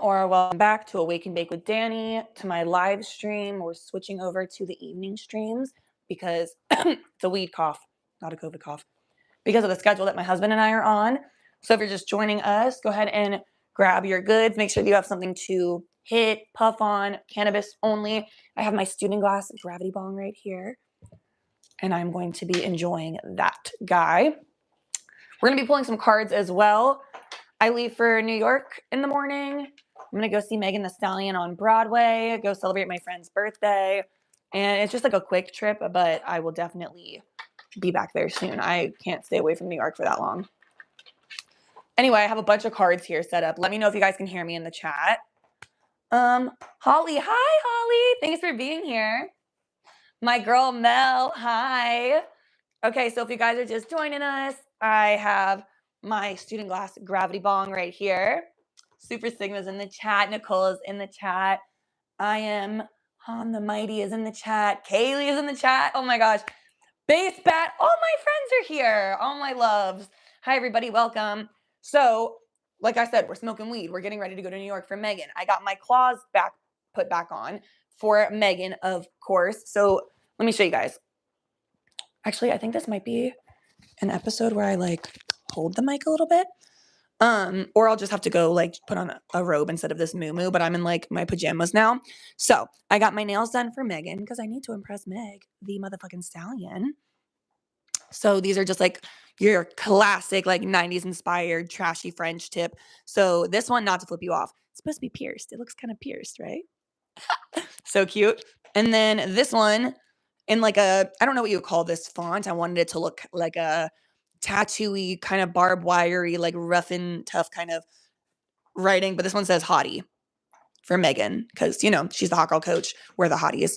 or welcome back to Awake and Bake with Danny, to my live stream. We're switching over to the evening streams because it's a weed cough, not a COVID cough, because of the schedule that my husband and I are on. So if you're just joining us, go ahead and grab your goods. Make sure that you have something to hit, puff on, cannabis only. I have my student glass gravity bong right here, and I'm going to be enjoying that guy. We're going to be pulling some cards as well. I leave for New York in the morning. I'm going to go see Megan Thee Stallion on Broadway, go celebrate my friend's birthday. And it's just like a quick trip, but I will definitely be back there soon. I can't stay away from New York for that long. Anyway, I have a bunch of cards here set up. Let me know if you guys can hear me in the chat. Holly. Hi, Holly. Thanks for being here. My girl, Mel. Hi. Okay, so if you guys are just joining us, I have my student glass gravity bong right here. Super Sigma's in the chat. Nicola's in the chat. I am on the Mighty is in the chat. Kaylee is in the chat. Oh my gosh. Base Bat. All my friends are here. All my loves. Hi, everybody. Welcome. So, like I said, we're smoking weed. We're getting ready to go to New York for Megan. I got my claws put back on for Megan, of course. So, let me show you guys. Actually, I think this might be an episode where I like hold the mic a little bit. Or I'll just have to go like put on a robe instead of this muumuu, but I'm in like my pajamas now. So I got my nails done for Megan because I need to impress Meg, the motherfucking stallion. So these are just like your classic like 90s inspired trashy French tip. So this one, not to flip you off, it's supposed to be pierced. It looks kind of pierced, right? So cute. And then this one in like I don't know what you would call this font. I wanted it to look like a tattooy, kind of barbed wiry, like rough and tough kind of writing. But this one says hottie for Megan because, you know, she's the hot girl coach. We're the hotties.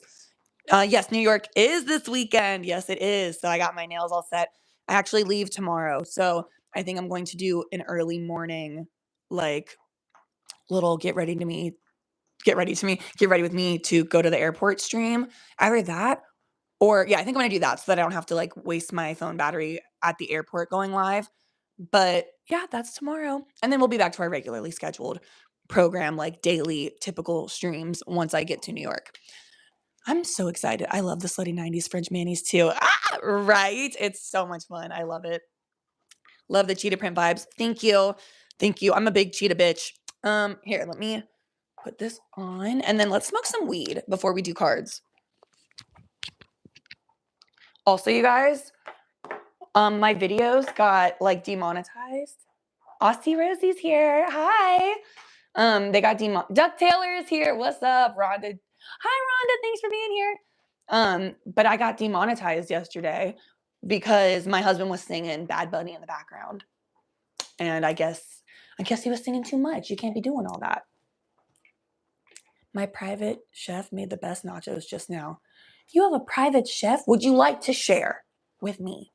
Yes, New York is this weekend. Yes, it is. So I got my nails all set. I actually leave tomorrow. So I think I'm going to do an early morning, like little get ready with me to go to the airport stream. Either that or yeah, I think I'm going to do that so that I don't have to like waste my phone battery at the airport going live. But yeah, that's tomorrow. And then we'll be back to our regularly scheduled program, like daily typical streams once I get to New York. I'm so excited. I love the slutty 90s French mayonnaise too. Right? It's so much fun. I love it. Love the cheetah print vibes. Thank you. Thank you. I'm a big cheetah bitch. Here, let me put this on and then let's smoke some weed before we do cards. Also, you guys, my videos got like demonetized. Aussie Rosie's here. Hi. They got Duck Taylor is here. What's up, Rhonda? Hi, Rhonda. Thanks for being here. But I got demonetized yesterday because my husband was singing Bad Bunny in the background. And I guess he was singing too much. You can't be doing all that. My private chef made the best nachos just now. You have a private chef? Would you like to share with me?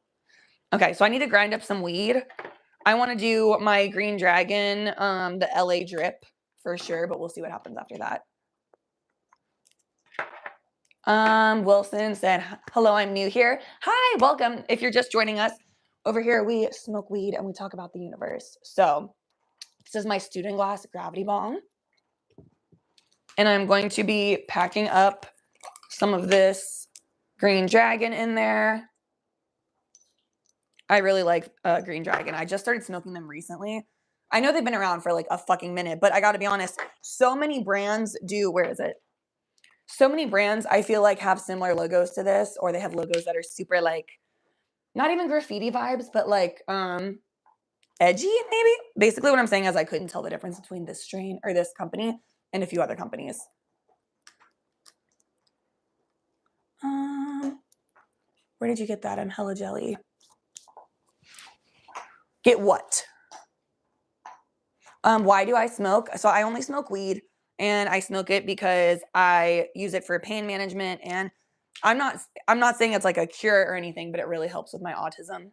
Okay, so I need to grind up some weed. I want to do my Green Dragon, the LA drip for sure, but we'll see what happens after that. Wilson said, hello, I'm new here. Hi, welcome. If you're just joining us, over here we smoke weed and we talk about the universe. So this is my student glass gravity bong. And I'm going to be packing up some of this Green Dragon in there. I really like Green Dragon. I just started smoking them recently. I know they've been around for like a fucking minute, but I got to be honest, so many brands do, where is it? So many brands I feel like have similar logos to this, or they have logos that are super like, not even graffiti vibes, but like edgy maybe. Basically what I'm saying is I couldn't tell the difference between this strain or this company and a few other companies. Where did you get that? I'm hella jelly. Get what? Why do I smoke? So I only smoke weed, and I smoke it because I use it for pain management. And I'm not saying it's like a cure or anything, but it really helps with my autism.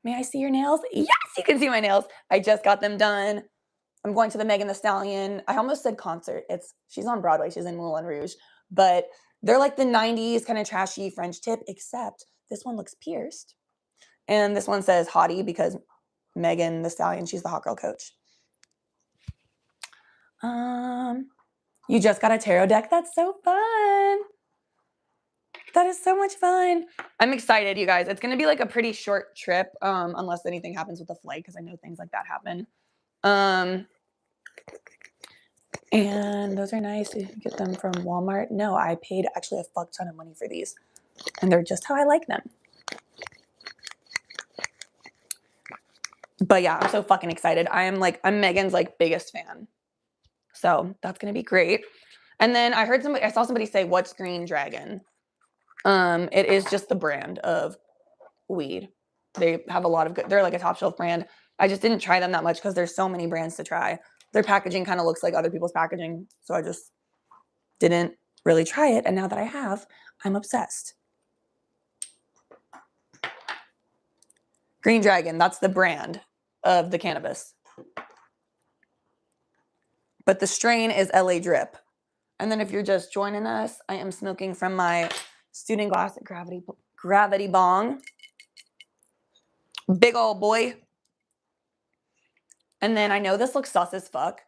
May I see your nails? Yes, you can see my nails. I just got them done. I'm going to the Megan Thee Stallion. I almost said concert. She's on Broadway. She's in Moulin Rouge. But they're like the 90s kind of trashy French tip, except this one looks pierced. And this one says hottie because Megan the Stallion. She's the hot girl coach. You just got a tarot deck. That's so fun. That is so much fun. I'm excited, you guys. It's going to be like a pretty short trip, unless anything happens with the flight, because I know things like that happen. And those are nice. You can get them from Walmart. No, I paid actually a fuck ton of money for these, and they're just how I like them. But yeah, I'm so fucking excited. I'm Megan's like biggest fan. So that's going to be great. And then I saw somebody say, what's Green Dragon? It is just the brand of weed. They have a lot of they're like a top shelf brand. I just didn't try them that much because there's so many brands to try. Their packaging kind of looks like other people's packaging. So I just didn't really try it. And now that I have, I'm obsessed. Green Dragon, that's the brand of the cannabis. But the strain is LA Drip. And then if you're just joining us, I am smoking from my student glass gravity bong. Big old boy. And then I know this looks sus as fuck,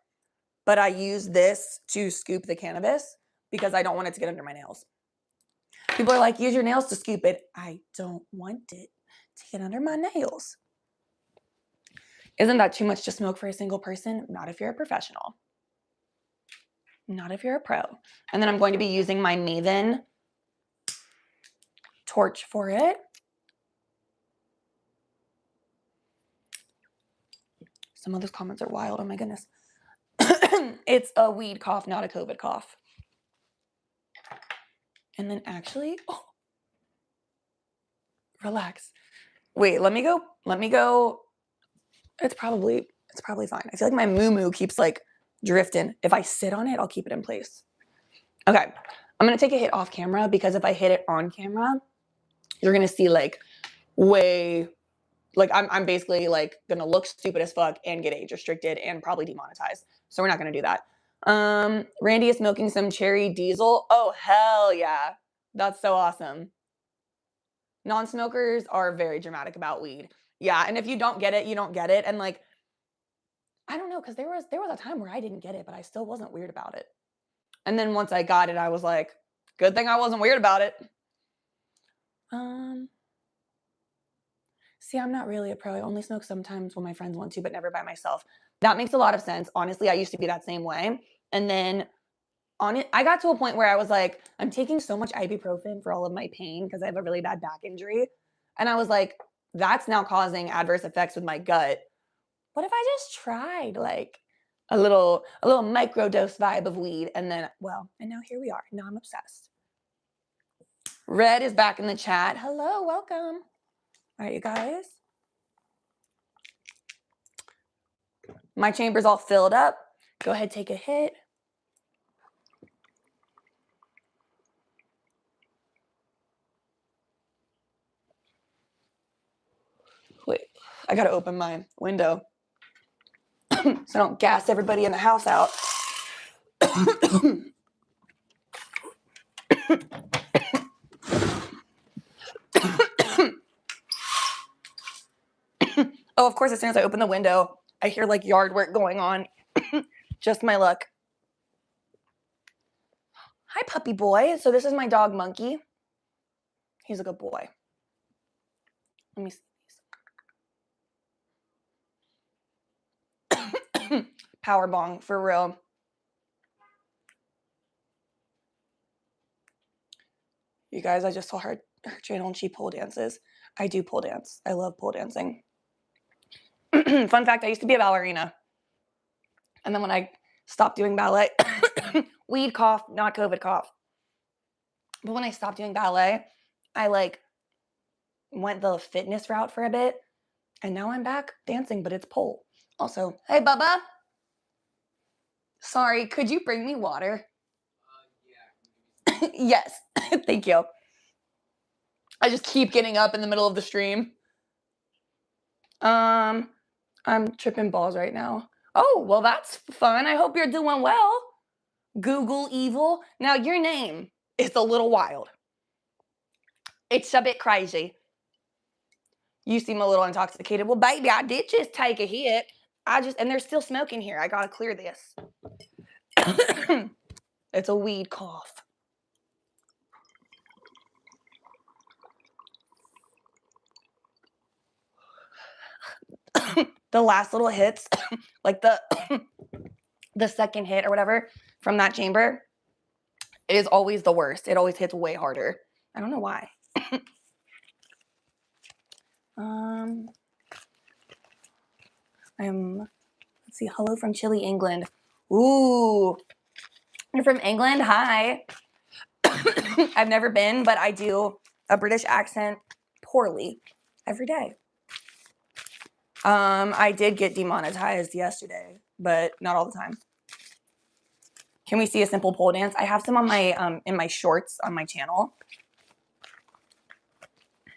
but I use this to scoop the cannabis because I don't want it to get under my nails. People are like, use your nails to scoop it. I don't want it to get under my nails. Isn't that too much to smoke for a single person? Not if you're a professional. Not if you're a pro. And then I'm going to be using my Maven torch for it. Some of those comments are wild. Oh my goodness. It's a weed cough, not a COVID cough. And then actually, relax. Wait, let me go. It's probably fine. I feel like my moo keeps like drifting. If I sit on it, I'll keep it in place. Okay. I'm going to take a hit off camera because if I hit it on camera, you're going to see like I'm basically like going to look stupid as fuck and get age restricted and probably demonetized. So we're not going to do that. Randy is smoking some cherry diesel. Oh, hell yeah. That's so awesome. Non-smokers are very dramatic about weed. Yeah, and if you don't get it, you don't get it. And like, I don't know, because there was a time where I didn't get it, but I still wasn't weird about it. And then once I got it, I was like, good thing I wasn't weird about it. See, I'm not really a pro. I only smoke sometimes when my friends want to, but never by myself. That makes a lot of sense. Honestly, I used to be that same way. And then I got to a point where I was like, I'm taking so much ibuprofen for all of my pain because I have a really bad back injury. And I was like, that's now causing adverse effects with my gut. What if I just tried like a little microdose vibe of weed? And then, and now here we are. Now I'm obsessed. Red is back in the chat. Hello, welcome. All right, you guys. My chamber's all filled up. Go ahead, take a hit. Wait, I gotta open my window so I don't gas everybody in the house out. Oh, of course, as soon as I open the window, I hear like yard work going on. Just my luck. Hi, puppy boy. So this is my dog, Monkey. He's a good boy. Let me see. Power bong, for real. You guys, I just saw her channel and she pole dances. I do pole dance. I love pole dancing. Fun fact, I used to be a ballerina. And then when I stopped doing ballet, weed cough, not COVID cough. But when I stopped doing ballet, I like went the fitness route for a bit. And now I'm back dancing, but it's pole. Also, hey, Bubba. Sorry, could you bring me water? Yeah. Yes, thank you. I just keep getting up in the middle of the stream. I'm tripping balls right now. Oh, well, that's fun. I hope you're doing well. Google Evil. Now, your name is a little wild. It's a bit crazy. You seem a little intoxicated. Well, baby, I did just take a hit. And there's still smoke in here. I gotta clear this. It's a weed cough. The last little hits, like the second hit or whatever from that chamber is always the worst. It always hits way harder. I don't know why. Let's see, hello from Chile, England. Ooh, you're from England? Hi. I've never been, but I do a British accent poorly every day. I did get demonetized yesterday, but not all the time. Can we see a simple pole dance? I have some on my in my shorts on my channel.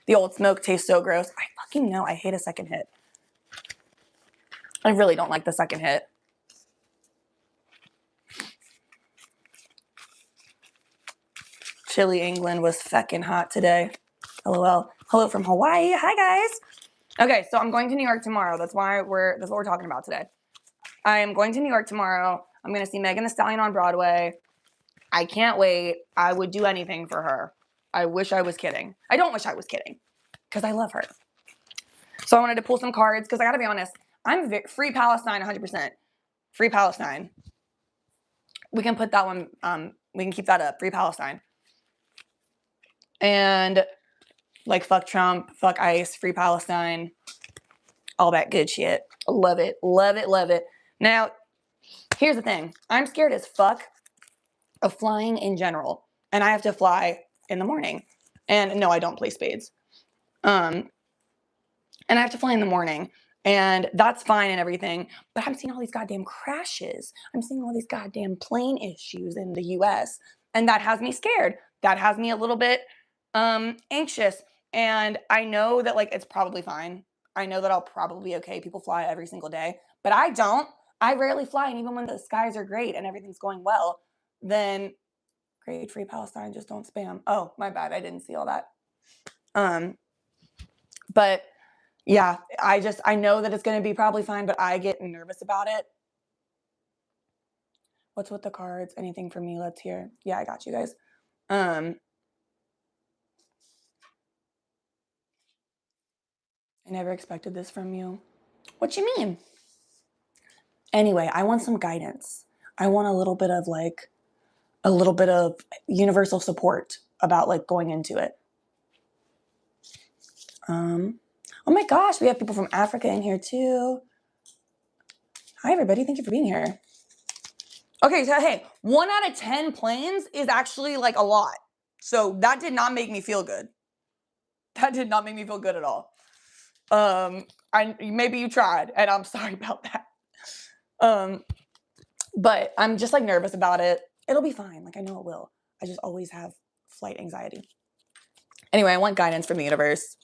The old smoke tastes so gross. I fucking know. I hate a second hit. I really don't like the second hit. Chile, England was feckin' hot today. LOL. Hello from Hawaii. Hi, guys. Okay, so I'm going to New York tomorrow. That's what we're talking about today. I am going to New York tomorrow. I'm going to see Megan Thee Stallion on Broadway. I can't wait. I would do anything for her. I wish I was kidding. I don't wish I was kidding because I love her. So I wanted to pull some cards because I got to be honest. I'm free Palestine 100%. Free Palestine. We can put that one, we can keep that up. Free Palestine. And like fuck Trump, fuck ICE, free Palestine, all that good shit. Love it, love it, love it. Now, here's the thing. I'm scared as fuck of flying in general. And I have to fly in the morning. And no, I don't play spades. And I have to fly in the morning. And that's fine and everything. But I'm seeing all these goddamn crashes. I'm seeing all these goddamn plane issues in the US. And that has me scared. That has me a little bit anxious. And I know that like it's probably fine. I know that I'll probably be okay. People fly every single day. But I don't. I rarely fly. And even when the skies are great and everything's going well, then great, free Palestine, just don't spam. Oh, my bad. I didn't see all that. But yeah, I know that it's going to be probably fine, but I get nervous about it. What's with the cards? Anything for me? Let's hear. Yeah, I got you guys. I never expected this from you. What you mean? Anyway, I want some guidance. I want a little bit of universal support about like going into it. Oh my gosh, we have people from Africa in here too. Hi everybody, thank you for being here. Okay, so hey, 1 out of 10 planes is actually like a lot. So that did not make me feel good. That did not make me feel good at all. Maybe you tried, and I'm sorry about that. But I'm just like nervous about it. It'll be fine. Like I know it will. I just always have flight anxiety. Anyway, I want guidance from the universe.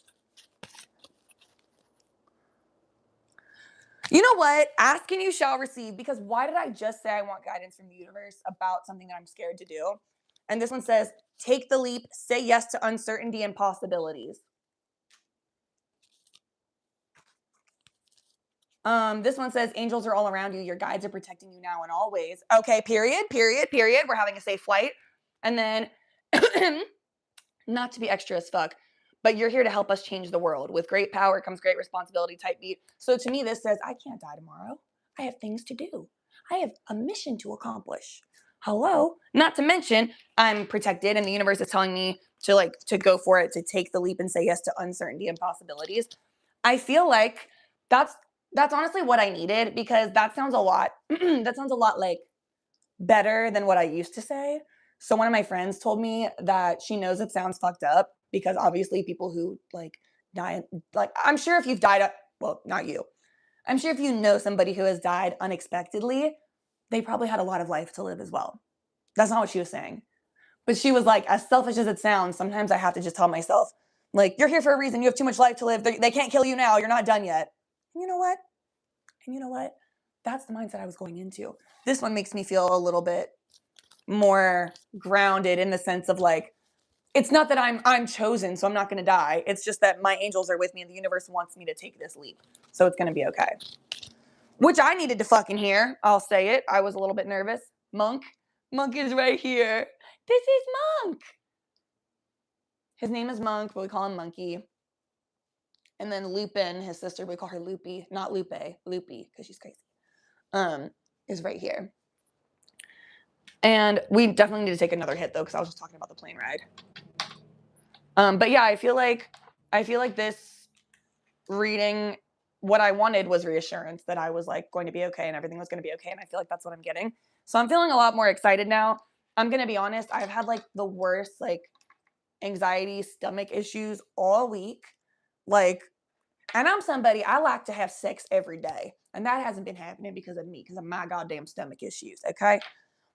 You know what? Ask and you shall receive. Because why did I just say I want guidance from the universe about something that I'm scared to do? And this one says, take the leap, say yes to uncertainty and possibilities. This one says, angels are all around you. Your guides are protecting you now and always. Okay, period. We're having a safe flight. And then, not to be extra as fuck, but you're here to help us change the world. With great power comes great responsibility type beat. So to me, this says, I can't die tomorrow. I have things to do. I have a mission to accomplish. Hello? Not to mention, I'm protected and the universe is telling me to go for it, to take the leap and say yes to uncertainty and possibilities. I feel like that's honestly what I needed because that sounds a lot like better than what I used to say. So one of my friends told me that she knows it sounds fucked up because obviously people who like die, like I'm sure if you've died, well, not you. I'm sure if you know somebody who has died unexpectedly, they probably had a lot of life to live as well. That's not what she was saying. But she was like, as selfish as it sounds, sometimes I have to just tell myself, like, you're here for a reason. You have too much life to live. They can't kill you now. You're not done yet. And you know what? That's the mindset I was going into. This one makes me feel a little bit more grounded in the sense of like, It's not that I'm chosen, so I'm not going to die. It's just that my angels are with me and the universe wants me to take this leap. So it's going to be okay. Which I needed to fucking hear. I'll say it. I was a little bit nervous. Monk. Monk is right here. This is Monk. His name is Monk, but we call him Monkey. And then Lupin, his sister, we call her Loopy. Not Lupe. Loopy, because she's crazy. Is right here. And we definitely need to take another hit, though, because I was just talking about the plane ride. But yeah, I feel like this reading, what I wanted was reassurance that I was like going to be okay and everything was going to be okay. And I feel like that's what I'm getting. So I'm feeling a lot more excited now. I'm going to be honest. I've had like the worst like anxiety, stomach issues all week. Like, and I'm somebody, I like to have sex every day. And that hasn't been happening because of me, because of my goddamn stomach issues. Okay.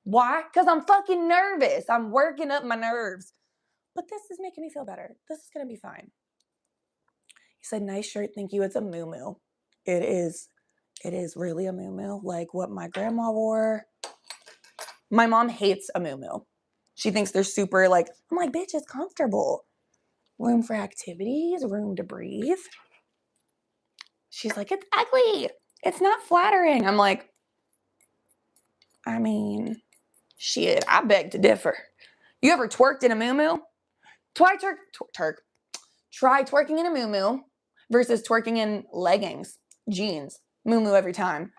Why? Because I'm fucking nervous. I'm working up my nerves. But this is making me feel better. This is going to be fine. He said, nice shirt. Thank you. It's a muumuu. It is really a muumuu. Like what my grandma wore. My mom hates a muumuu. She thinks they're super like, I'm like, bitch, it's comfortable. Room for activities, room to breathe. She's like, it's ugly. It's not flattering. I'm like, I mean, shit, I beg to differ. You ever twerked in a muumuu? Try twerking in a muumuu versus twerking in leggings, jeans, muumuu every time.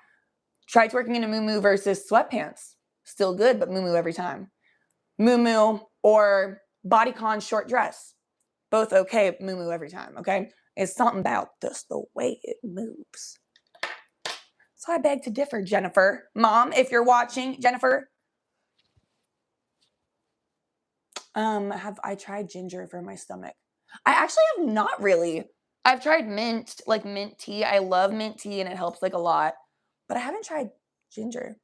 Try twerking in a muumuu versus sweatpants. Still good, but muumuu every time. Muumuu or bodycon short dress. Both okay, muumuu every time, okay? It's something about this, the way it moves. So I beg to differ, Jennifer. Mom, if you're watching, Jennifer. Have I tried ginger for my stomach? I actually have not really. I've tried mint, like mint tea. I love mint tea and it helps like a lot. But I haven't tried ginger.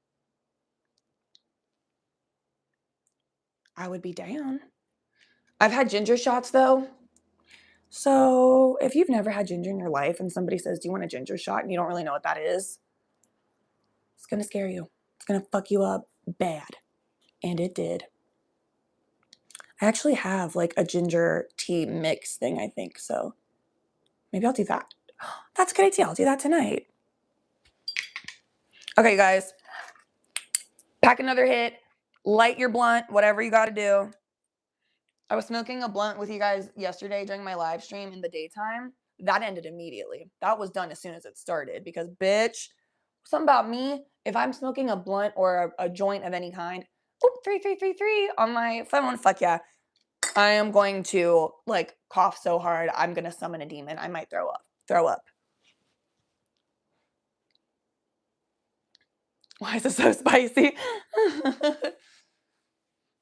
I would be down. I've had ginger shots though. So if you've never had ginger in your life and somebody says, do you want a ginger shot? And you don't really know what that is, it's going to scare you. It's going to fuck you up bad. And it did. I actually have like a ginger tea mix thing, I think. So maybe I'll do that. That's a good idea. I'll do that tonight. Okay, guys. Pack another hit. Light your blunt, whatever you got to do. I was smoking a blunt with you guys yesterday during my live stream in the daytime. That ended immediately. That was done as soon as it started because, bitch, something about me, if I'm smoking a blunt or a joint of any kind, 3333 on my phone, fuck yeah. I am going to like cough so hard, I'm going to summon a demon. I might throw up. Why is it so spicy?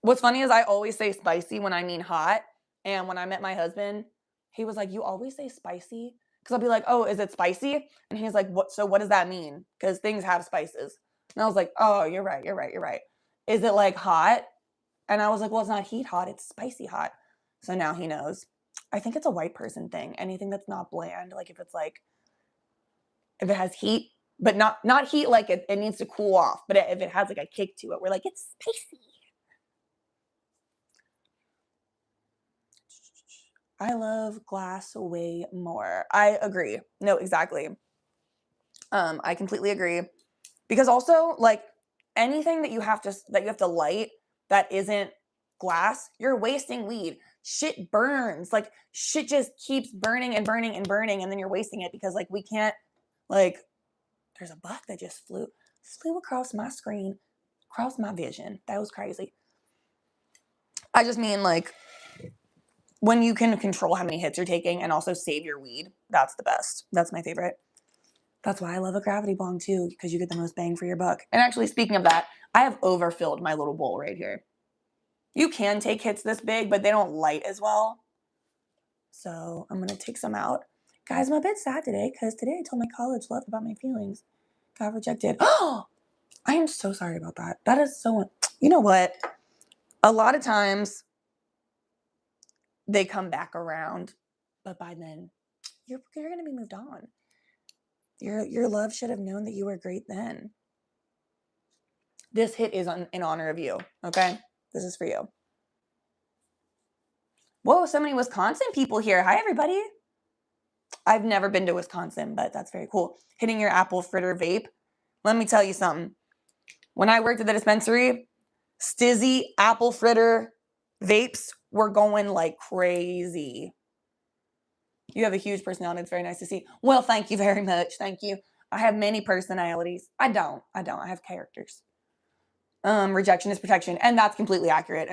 What's funny is I always say spicy when I mean hot. And when I met my husband, he was like, you always say spicy? Because I'll be like, oh, is it spicy? And he's like, what? So what does that mean? Because things have spices. And I was like, oh, you're right. Is it like hot? And I was like, well, it's not heat hot. It's spicy hot. So now he knows. I think it's a white person thing. Anything that's not bland, like if it has heat, but not heat like it needs to cool off. But if it has like a kick to it, we're like, it's spicy. I love glass way more. I agree. No, exactly. I completely agree. Because also, like anything that you have to light that isn't glass, you're wasting weed. Shit burns. Like shit just keeps burning and burning and burning, and then you're wasting it because like we can't like there's a bug that just flew across my screen, across my vision. That was crazy. I just mean like when you can control how many hits you're taking and also save your weed, that's the best. That's my favorite. That's why I love a gravity bong too, because you get the most bang for your buck. And actually, speaking of that, I have overfilled my little bowl right here. You can take hits this big, but they don't light as well. So I'm going to take some out. Guys, I'm a bit sad today because today I told my college love about my feelings. Got rejected. Oh, I am so sorry about that. That is so, you know what? A lot of times they come back around, but by then you're going to be moved on. Your love should have known that you were great then. This hit is in honor of you, okay? This is for you. Whoa, so many Wisconsin people here. Hi, everybody. I've never been to Wisconsin, but that's very cool. Hitting your apple fritter vape. Let me tell you something. When I worked at the dispensary, Stizzy apple fritter vapes were going like crazy. You have a huge personality. It's very nice to see. Well, thank you very much. Thank you. I have many personalities. I don't. I have characters. Rejection is protection. And that's completely accurate.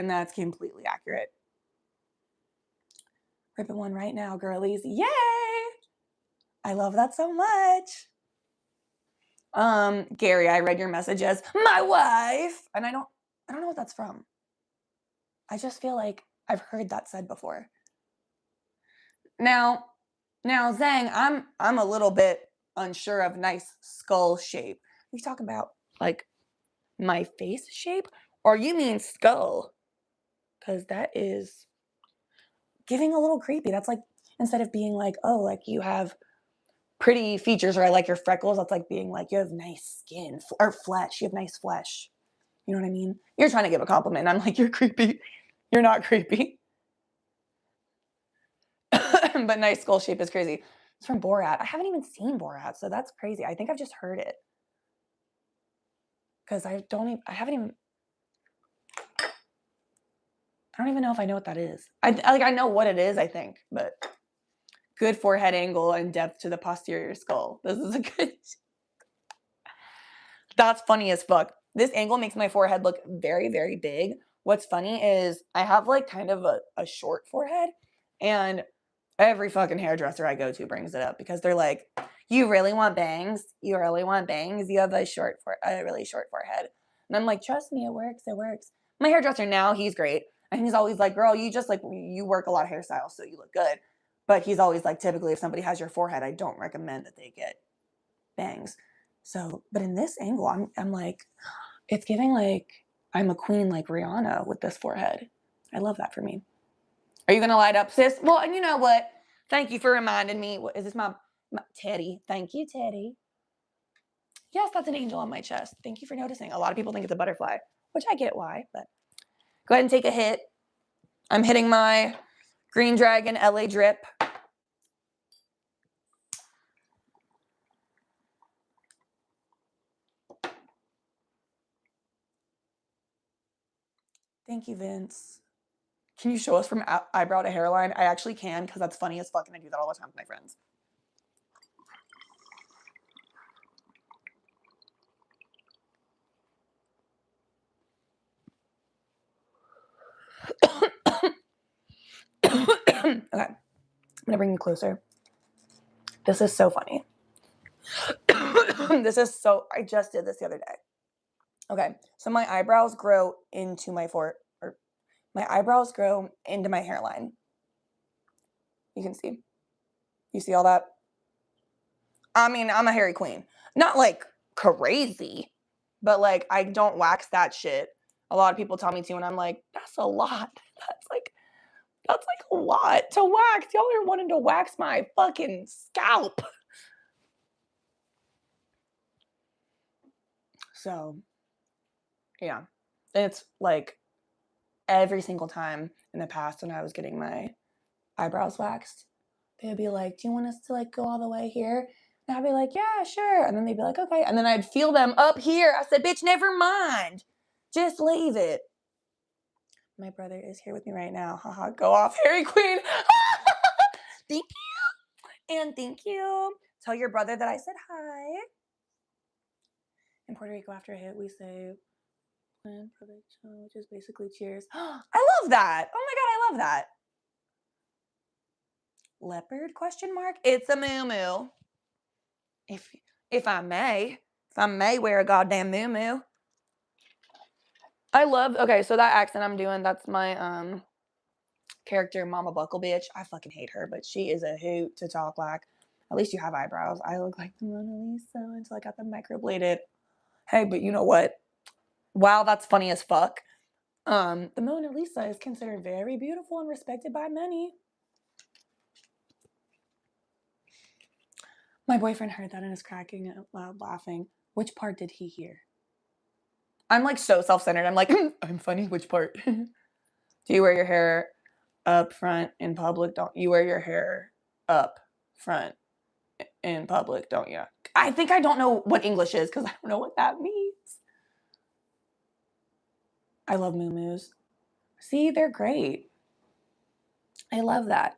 Ripping one right now, girlies. Yay! I love that so much. Gary, I read your message as my wife. And I don't know what that's from. I just feel like I've heard that said before. Now, Zhang, I'm a little bit unsure of nice skull shape. Are you talking about like my face shape? Or you mean skull? Because that is giving a little creepy. That's like, instead of being like, oh, like you have pretty features, or I like your freckles, that's like being like, you have nice skin or flesh. You have nice flesh. You know what I mean? You're trying to give a compliment. I'm like, you're creepy. You're not creepy. But nice skull shape is crazy. It's from Borat. I haven't even seen Borat, so that's crazy. I think I've just heard it. Because I don't even know if I know what that is. I know what it is, I think, but good forehead angle and depth to the posterior skull. This is a good. That's funny as fuck. This angle makes my forehead look very, very big. What's funny is I have like kind of a short forehead, and every fucking hairdresser I go to brings it up because they're like, you really want bangs? You really want bangs? You have a really short forehead. And I'm like, trust me, it works. My hairdresser now, he's great. And he's always like, girl, you just like, you work a lot of hairstyles, so you look good. But he's always like, typically if somebody has your forehead, I don't recommend that they get bangs. So, but in this angle, I'm like, it's giving like I'm a queen like Rihanna with this forehead. I love that for me. Are you gonna light up, sis? Well, and you know what? Thank you for reminding me. What is this, my Teddy? Thank you, Teddy. Yes, that's an angel on my chest. Thank you for noticing. A lot of people think it's a butterfly, which I get why, but go ahead and take a hit. I'm hitting my Green Dragon LA drip. Thank you, Vince. Can you show us from eyebrow to hairline? I actually can, because that's funny as fuck, and I do that all the time with my friends. Okay, I'm gonna bring you closer. This is so funny. I just did this the other day. Okay, so my eyebrows grow into my hairline. You can see. You see all that? I mean, I'm a hairy queen. Not like crazy, but like I don't wax that shit. A lot of people tell me to, and I'm like, that's a lot. That's like a lot to wax. Y'all are wanting to wax my fucking scalp. So, yeah. It's like every single time in the past when I was getting my eyebrows waxed, they'd be like, do you want us to like go all the way here? And I'd be like, yeah, sure. And then they'd be like, okay. And then I'd feel them up here. I said, bitch, never mind. Just leave it. My brother is here with me right now. Haha, go off, Harry Queen. Thank you. And thank you. Tell your brother that I said hi. In Puerto Rico, after a hit, we say, which is basically cheers. I love that. Oh my God, I love that. Leopard, question mark? It's a moo-moo. If I may wear a goddamn moo-moo. I love, okay, so that accent I'm doing, that's my character, Mama Buckle Bitch. I fucking hate her, but she is a hoot to talk like. At least you have eyebrows. I look like the Mona Lisa until I got them microbladed. Hey, but you know what? Wow, that's funny as fuck. The Mona Lisa is considered very beautiful and respected by many. My boyfriend heard that and is cracking out loud laughing. Which part did he hear? I'm like so self-centered. I'm like, I'm funny. Which part? Do you wear your hair up front in public, don't you wear your hair up front in public, don't you? I think I don't know what English is because I don't know what that means. I love moo-moos. See, they're great. I love that.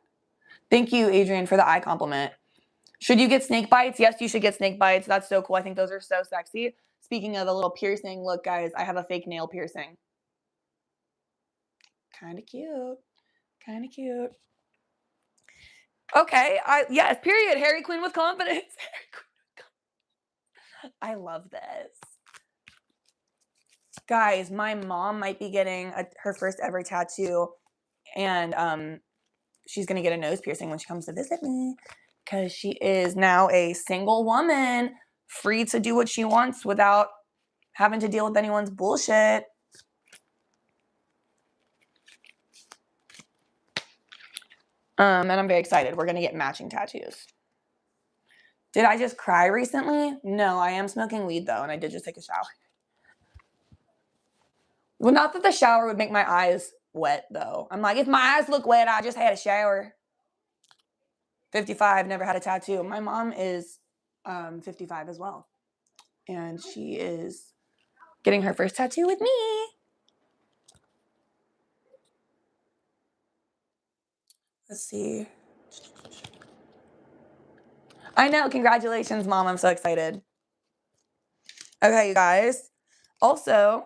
Thank you, Adrian, for the eye compliment. Should you get snake bites? Yes, you should get snake bites. That's so cool. I think those are so sexy. Speaking of a little piercing, look, guys, I have a fake nail piercing. Kind of cute. Kind of cute. Okay, yes, period. Harry Quinn with confidence. I love this. Guys, my mom might be getting her first ever tattoo, and she's going to get a nose piercing when she comes to visit me because she is now a single woman, free to do what she wants without having to deal with anyone's bullshit. And I'm very excited. We're going to get matching tattoos. Did I just cry recently? No, I am smoking weed though, and I did just take a shower. Well, not that the shower would make my eyes wet though. I'm like, if my eyes look wet, I just had a shower. 55, never had a tattoo. My mom is 55 as well. And she is getting her first tattoo with me. Let's see. I know. Congratulations, Mom. I'm so excited. Okay, you guys. Also,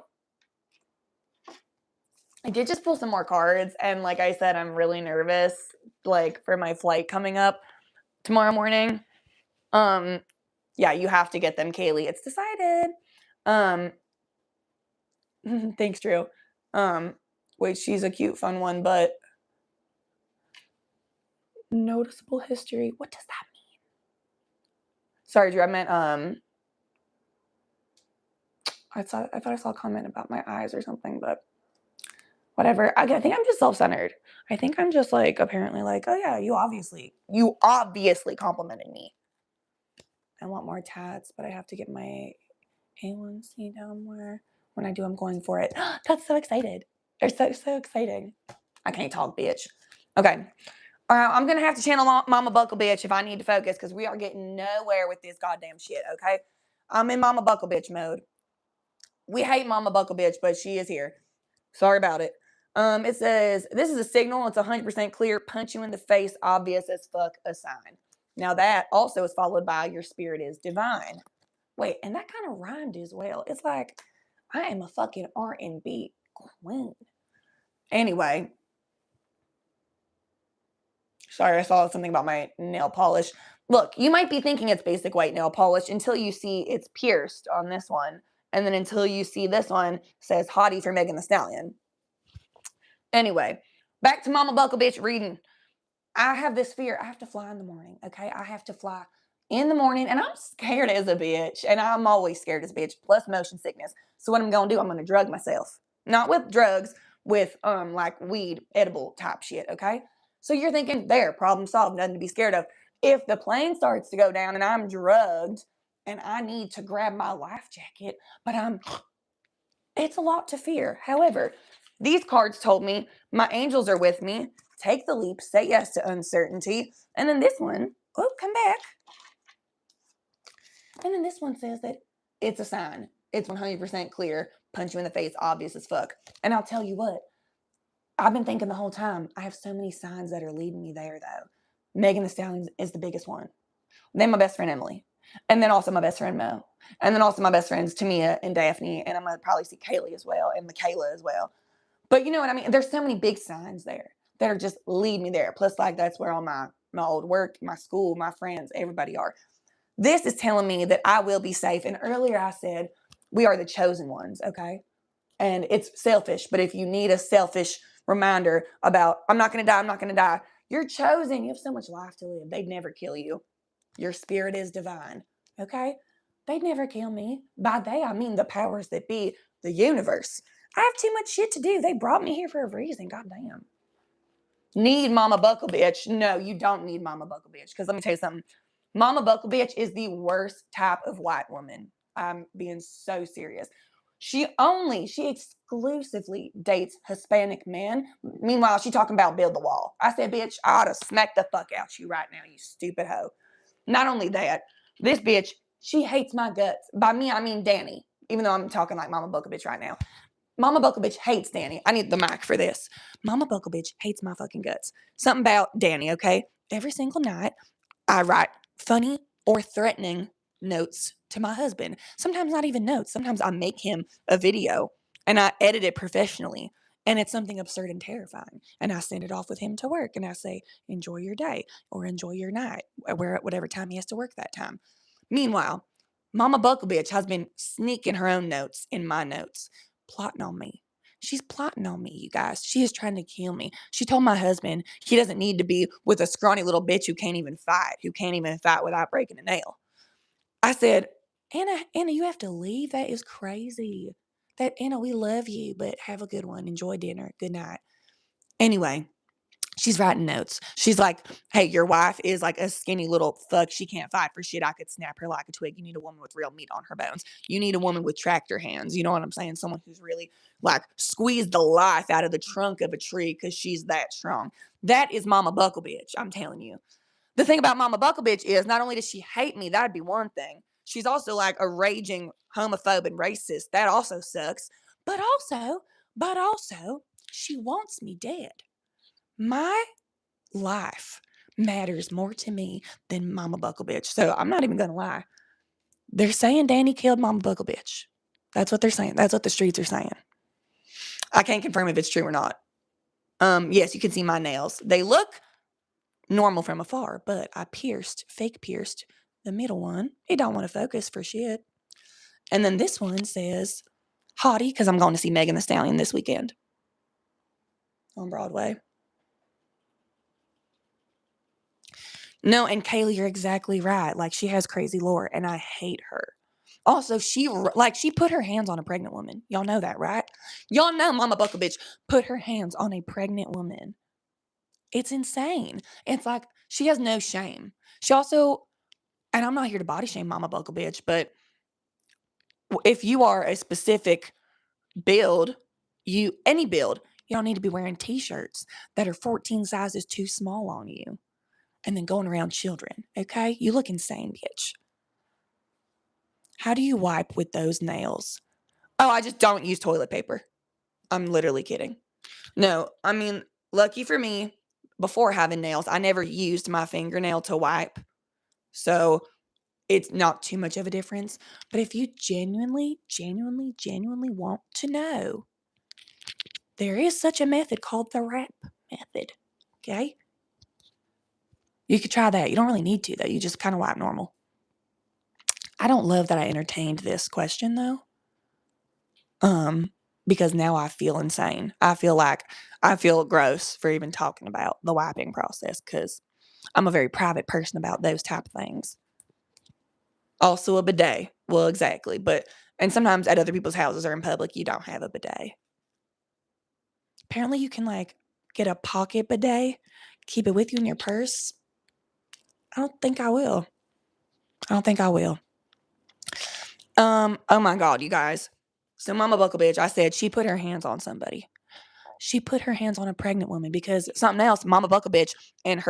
I did just pull some more cards. And like I said, I'm really nervous, like, for my flight coming up tomorrow morning. Yeah, you have to get them, Kaylee. It's decided. Thanks, Drew. Wait, she's a cute, fun one, but noticeable history. What does that mean? Sorry, Drew. I meant I thought I saw a comment about my eyes or something, but whatever. I think I'm just self-centered. I think I'm just like apparently like, oh yeah, you obviously complimented me. I want more tats, but I have to get my A1C down more. When I do, I'm going for it. That's so excited. They're so exciting. I can't talk, bitch. Okay. I'm going to have to channel Mama Buckle Bitch if I need to focus because we are getting nowhere with this goddamn shit, okay? I'm in Mama Buckle Bitch mode. We hate Mama Buckle Bitch, but she is here. Sorry about it. It says, this is a signal. It's 100% clear. Punch you in the face. Obvious as fuck a sign. Now that also is followed by your spirit is divine. Wait, and that kind of rhymed as well. It's like, I am a fucking R&B queen. Anyway. Sorry, I saw something about my nail polish. Look, you might be thinking it's basic white nail polish until you see it's pierced on this one. And then until you see this one says hottie for Megan Thee Stallion. Anyway, back to Mama Buckle Bitch reading. I have this fear. I have to fly in the morning, okay? I have to fly in the morning, and I'm scared as a bitch. And I'm always scared as a bitch, plus motion sickness. So what I'm going to do, I'm going to drug myself. Not with drugs, with like weed, edible type shit, okay? So you're thinking, there, problem solved, nothing to be scared of. If the plane starts to go down and I'm drugged and I need to grab my life jacket, but it's a lot to fear. However, these cards told me my angels are with me. Take the leap, say yes to uncertainty. And then this one, oh, come back. And then this one says that it's a sign. It's 100% clear. Punch you in the face, obvious as fuck. And I'll tell you what, I've been thinking the whole time, I have so many signs that are leading me there, though. Megan Thee Stallion is the biggest one. Then my best friend, Emily. And then also my best friend, Mo. And then also my best friends, Tamia and Daphne. And I'm going to probably see Kaylee as well and Michaela as well. But you know what I mean? There's so many big signs there that are just lead me there. Plus, like, that's where all my old work, my school, my friends, everybody are. This is telling me that I will be safe. And earlier I said, we are the chosen ones, okay? And it's selfish. But if you need a selfish reminder about, I'm not going to die, I'm not going to die. You're chosen. You have so much life to live. They'd never kill you. Your spirit is divine, okay? They'd never kill me. By they, I mean the powers that be, the universe. I have too much shit to do. They brought me here for a reason. Goddamn. Need Mama Buckle Bitch? No, you don't need Mama Buckle Bitch. Because let me tell you something. Mama Buckle Bitch is the worst type of white woman. I'm being so serious. She exclusively dates Hispanic men. Meanwhile, she talking about build the wall. I said, bitch, I ought to smack the fuck out you right now, you stupid hoe. Not only that, this bitch, she hates my guts. By me, I mean Danny, even though I'm talking like Mama Buckle Bitch right now. Mama Buckle Bitch hates Danny. I need the mic for this. Mama Buckle Bitch hates my fucking guts. Something about Danny, okay? Every single night, I write funny or threatening notes to my husband. Sometimes not even notes. Sometimes I make him a video and I edit it professionally. And it's something absurd and terrifying. And I send it off with him to work. And I say, enjoy your day or enjoy your night, whatever time he has to work that time. Meanwhile, Mama Buckle Bitch has been sneaking her own notes in my notes, plotting on me. She's plotting on me, you guys. She is trying to kill me. She told my husband he doesn't need to be with a scrawny little bitch who can't even fight without breaking a nail. I said, Anna, you have to leave. That is crazy. Anna, we love you, but have a good one. Enjoy dinner. Good night. Anyway, she's writing notes. She's like, hey, your wife is like a skinny little fuck. She can't fight for shit. I could snap her like a twig. You need a woman with real meat on her bones. You need a woman with tractor hands. You know what I'm saying? Someone who's really like squeezed the life out of the trunk of a tree because she's that strong. That is Mama Buckle Bitch, I'm telling you. The thing about Mama Buckle Bitch is not only does she hate me, that'd be one thing. She's also like a raging homophobe and racist. That also sucks. But also, she wants me dead. My life matters more to me than Mama Buckle Bitch. So I'm not even going to lie. They're saying Danny killed Mama Buckle Bitch. That's what they're saying. That's what the streets are saying. I can't confirm if it's true or not. Yes, you can see my nails. They look normal from afar, but I fake pierced the middle one. It don't want to focus for shit. And then this one says hottie because I'm going to see Megan Thee Stallion this weekend on Broadway. No, and Kaylee, you're exactly right. Like, she has crazy lore, and I hate her. Also, she put her hands on a pregnant woman. Y'all know that, right? Y'all know Mama Buckle Bitch put her hands on a pregnant woman. It's insane. It's like she has no shame. She also, and I'm not here to body shame Mama Buckle Bitch, but if you are a specific build, any build, you don't need to be wearing t-shirts that are 14 sizes too small on you and then going around children, okay? You look insane, bitch. How do you wipe with those nails? Oh, I just don't use toilet paper. I'm literally kidding. No, I mean, lucky for me, before having nails, I never used my fingernail to wipe. So it's not too much of a difference. But if you genuinely want to know, there is such a method called the wrap method. Okay? You could try that. You don't really need to, though. You just kind of wipe normal. I don't love that I entertained this question, though. Because now I feel insane. I feel gross for even talking about the wiping process because I'm a very private person about those type of things. Also a bidet. Well, exactly. And sometimes at other people's houses or in public, you don't have a bidet. Apparently you can get a pocket bidet, keep it with you in your purse. I don't think I will. Oh my God, you guys. So Mama Buckle Bitch, I said she put her hands on somebody. She put her hands on a pregnant woman because something else, Mama Buckle Bitch and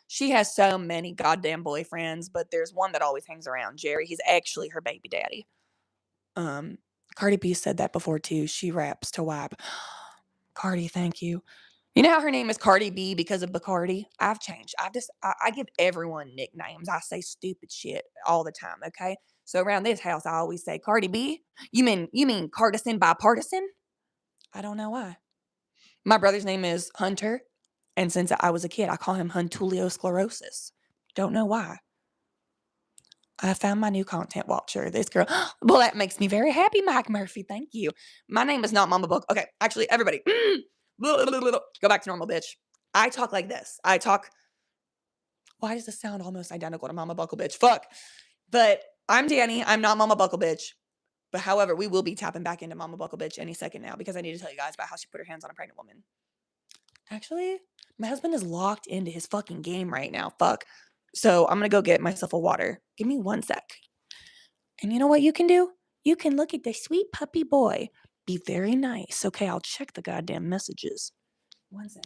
she has so many goddamn boyfriends, but there's one that always hangs around, Jerry. He's actually her baby daddy. Cardi B said that before too. She raps to wipe. Cardi, thank you. You know how her name is Cardi B because of Bacardi? I've changed. I give everyone nicknames. I say stupid shit all the time, okay? So around this house, I always say, Cardi B? You mean Cardisan bipartisan? I don't know why. My brother's name is Hunter, and since I was a kid, I call him Huntulio Sclerosis. Don't know why. I found my new content watcher. This girl. Well, that makes me very happy, Mike Murphy. Thank you. My name is not Mama Book. Okay, actually, everybody. Go back to normal, bitch. I talk like this. Why does this sound almost identical to Mama Buckle Bitch? Fuck. But I'm Danny. I'm not Mama Buckle Bitch. But however, we will be tapping back into Mama Buckle Bitch any second now because I need to tell you guys about how she put her hands on a pregnant woman. Actually, my husband is locked into his fucking game right now. Fuck. So I'm going to go get myself a water. Give me 1 sec. And you know what you can do? You can look at the sweet puppy boy. Be very nice. Okay, I'll check the goddamn messages. One sec.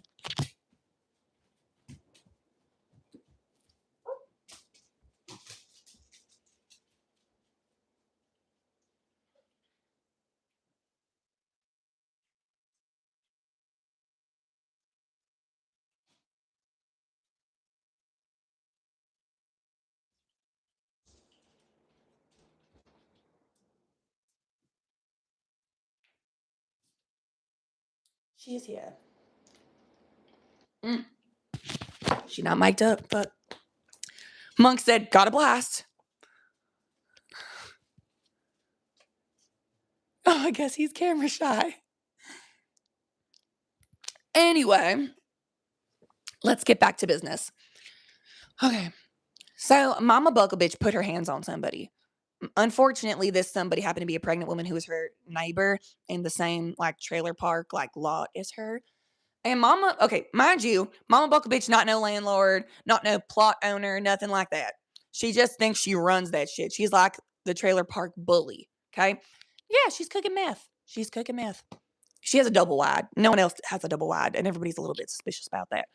She is here. She's not mic'd up, but Monk said, got a blast. Oh, I guess he's camera shy. Anyway, let's get back to business. Okay. So Mama Buckle Bitch put her hands on somebody. Unfortunately, this somebody happened to be a pregnant woman who was her neighbor in the same like trailer park like lot as her. And okay, mind you, Mama Buckle Bitch not no landlord, not no plot owner, nothing like that. She just thinks she runs that shit. She's like the trailer park bully. Okay. Yeah, she's cooking meth. She's cooking meth. She has a double wide. No one else has a double wide, and everybody's a little bit suspicious about that.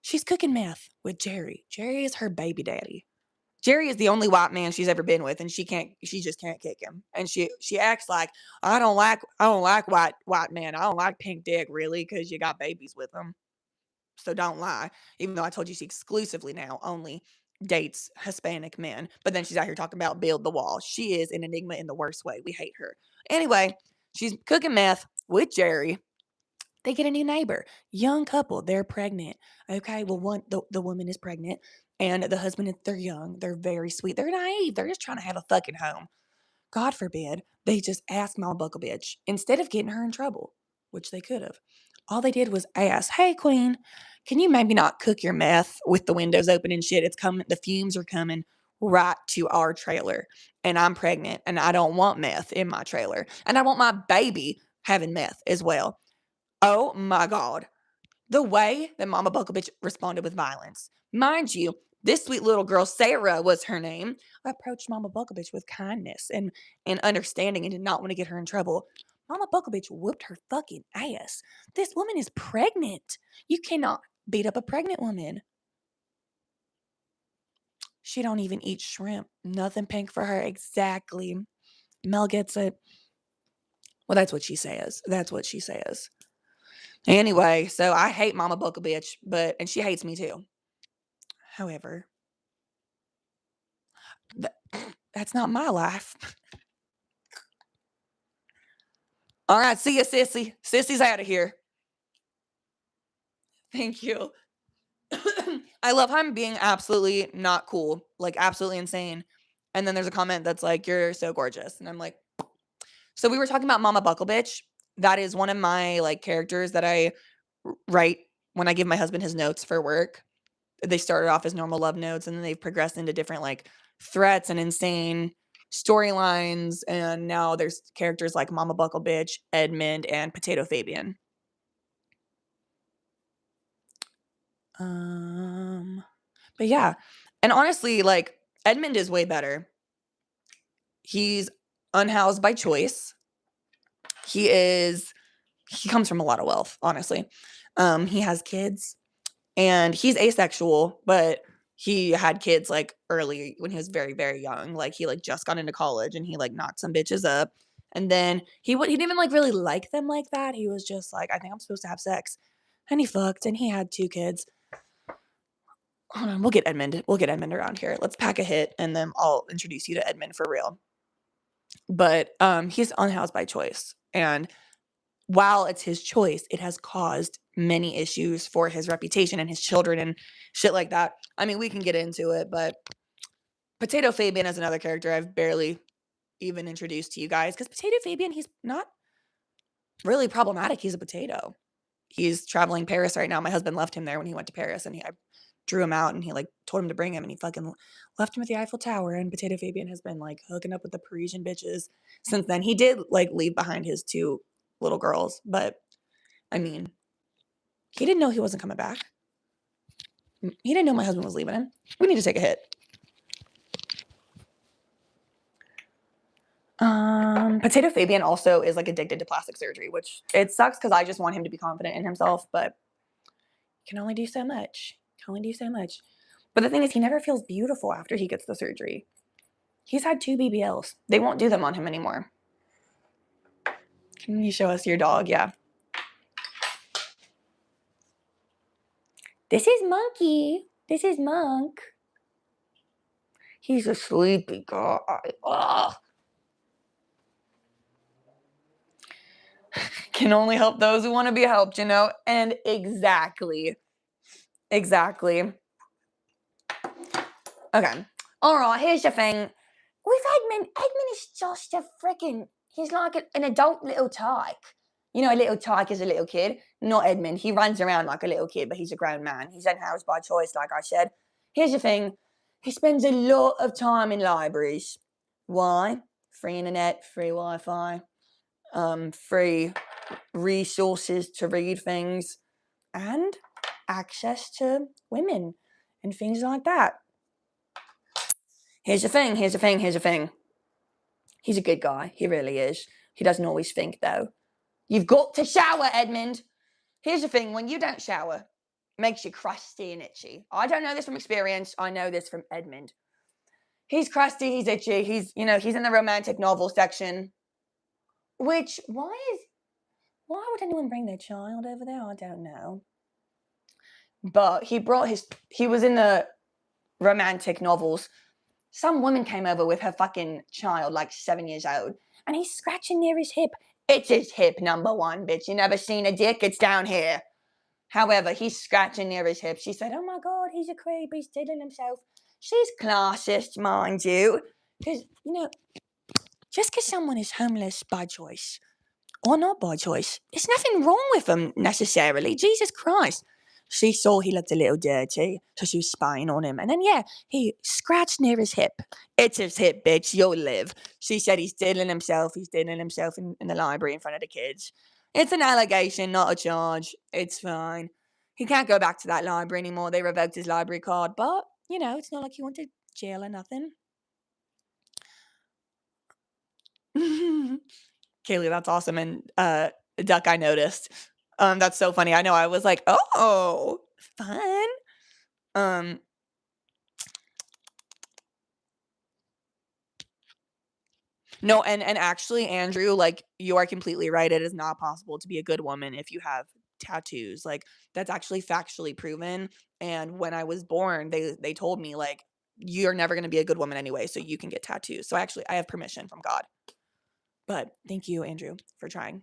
She's cooking meth with Jerry. Jerry is her baby daddy. Jerry is the only white man she's ever been with, and she just can't kick him. And she acts like I don't like white men. I don't like pink dick really because you got babies with them. So don't lie. Even though I told you she exclusively now only dates Hispanic men, but then she's out here talking about build the wall. She is an enigma in the worst way. We hate her. Anyway, she's cooking meth with Jerry. They get a new neighbor, young couple. They're pregnant. Okay, well, the woman is pregnant, and the husband, they're young. They're very sweet. They're naive. They're just trying to have a fucking home. God forbid they just asked Mama Buckle Bitch instead of getting her in trouble, which they could have. All they did was ask, "Hey, Queen, can you maybe not cook your meth with the windows open and shit? It's coming. The fumes are coming right to our trailer, and I'm pregnant, and I don't want meth in my trailer, and I want my baby having meth as well." Oh my God. The way that Mama Buckle Bitch responded with violence. Mind you, this sweet little girl, Sarah was her name, approached Mama Buckle Bitch with kindness and understanding and did not want to get her in trouble. Mama Buckle Bitch whooped her fucking ass. This woman is pregnant. You cannot beat up a pregnant woman. She don't even eat shrimp. Nothing pink for her. Exactly. Mel gets it. Well, that's what she says. That's what she says. Anyway, so I hate Mama Buckle Bitch, and she hates me too. However, that's not my life. All right, see ya, sissy. Sissy's out of here. Thank you. I love how I'm being absolutely not cool, like absolutely insane. And then there's a comment that's like, "You're so gorgeous," and I'm like, so we were talking about Mama Buckle Bitch. That is one of my like characters that I write when I give my husband his notes for work. They started off as normal love notes, and then they've progressed into different like threats and insane storylines, and now there's characters like Mama Buckle Bitch, Edmund, and Potato Fabian. But yeah, and honestly, like Edmund is way better. He's unhoused by choice. He comes from a lot of wealth, honestly. He has kids, and he's asexual, but he had kids like early when he was very, very young. Like he like just got into college, and he like knocked some bitches up. And then he didn't even like really like them like that. He was just like, I think I'm supposed to have sex. And he fucked, and he had 2 kids. Hold on, we'll get Edmund. We'll get Edmund around here. Let's pack a hit, and then I'll introduce you to Edmund for real. But he's unhoused by choice. And while it's his choice, it has caused many issues for his reputation and his children and shit like that. I mean, we can get into it, but Potato Fabian is another character I've barely even introduced to you guys, because Potato Fabian, he's not really problematic. He's a potato. He's traveling Paris right now. My husband left him there when he went to Paris, and I drew him out, and he like told him to bring him, and he fucking left him at the Eiffel Tower. And Potato Fabian has been like hooking up with the Parisian bitches since then. He did like leave behind his 2 little girls, but I mean, he didn't know he wasn't coming back. He didn't know my husband was leaving him. We need to take a hit. Potato Fabian also is like addicted to plastic surgery, which it sucks because I just want him to be confident in himself, but can only do so much. Can only do so much. But the thing is, he never feels beautiful after he gets the surgery. He's had 2 BBLs. They won't do them on him anymore. Can you show us your dog? Yeah. This is Monkey. This is Monk. He's a sleepy guy. Ugh. Can only help those who want to be helped, you know? And exactly. Exactly. Okay. All right, here's the thing. With Edmund is just a freaking, he's like an adult little tyke. You know, a little tyke is a little kid. Not Edmund. He runs around like a little kid, but he's a grown man. He's unhoused by choice, like I said. Here's the thing. He spends a lot of time in libraries. Why? Free internet, free Wi-Fi, free resources to read things, and access to women and things like that. Here's the thing. He's a good guy. He really is. He doesn't always think, though. You've got to shower, Edmund. Here's the thing. When you don't shower, it makes you crusty and itchy. I don't know this from experience. I know this from Edmund. He's crusty. He's itchy. He's in the romantic novel section. Which, why would anyone bring their child over there? I don't know. But he was in the romantic novels. Some woman came over with her fucking child, like 7 years old, and he's scratching near his hip. It's his hip, number one, bitch. You never seen a dick? It's down here. However, he's scratching near his hip. She said, oh my God, he's a creep. He's diddling himself. She's classist, mind you. Because, just because someone is homeless by choice or not by choice, there's nothing wrong with them necessarily. Jesus Christ. She saw he looked a little dirty, so she was spying on him. And then, he scratched near his hip. It's his hip, bitch. You'll live. She said he's diddling himself. He's diddling himself in the library in front of the kids. It's an allegation, not a charge. It's fine. He can't go back to that library anymore. They revoked his library card. But, it's not like he went to jail or nothing. Kaylee, that's awesome. And Duck, I noticed. That's so funny. I know. I was like, oh, fun. No, and actually, Andrew, like, you are completely right. It is not possible to be a good woman if you have tattoos. Like, that's actually factually proven. And when I was born, they told me, like, you're never going to be a good woman anyway, so you can get tattoos. So actually, I have permission from God. But thank you, Andrew, for trying.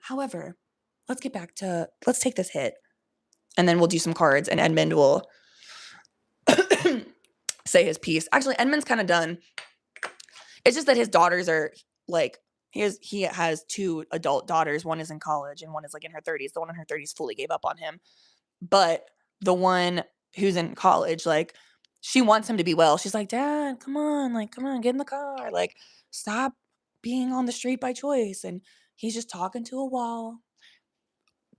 However, let's take this hit, and then we'll do some cards, and Edmund will say his piece. Actually, Edmund's kind of done. It's just that his daughters are like, he has 2 adult daughters. One is in college and one is like in her 30s. The one in her 30s fully gave up on him. But the one who's in college, like, she wants him to be well. She's like, Dad, come on, get in the car. Like, stop being on the street by choice. And he's just talking to a wall.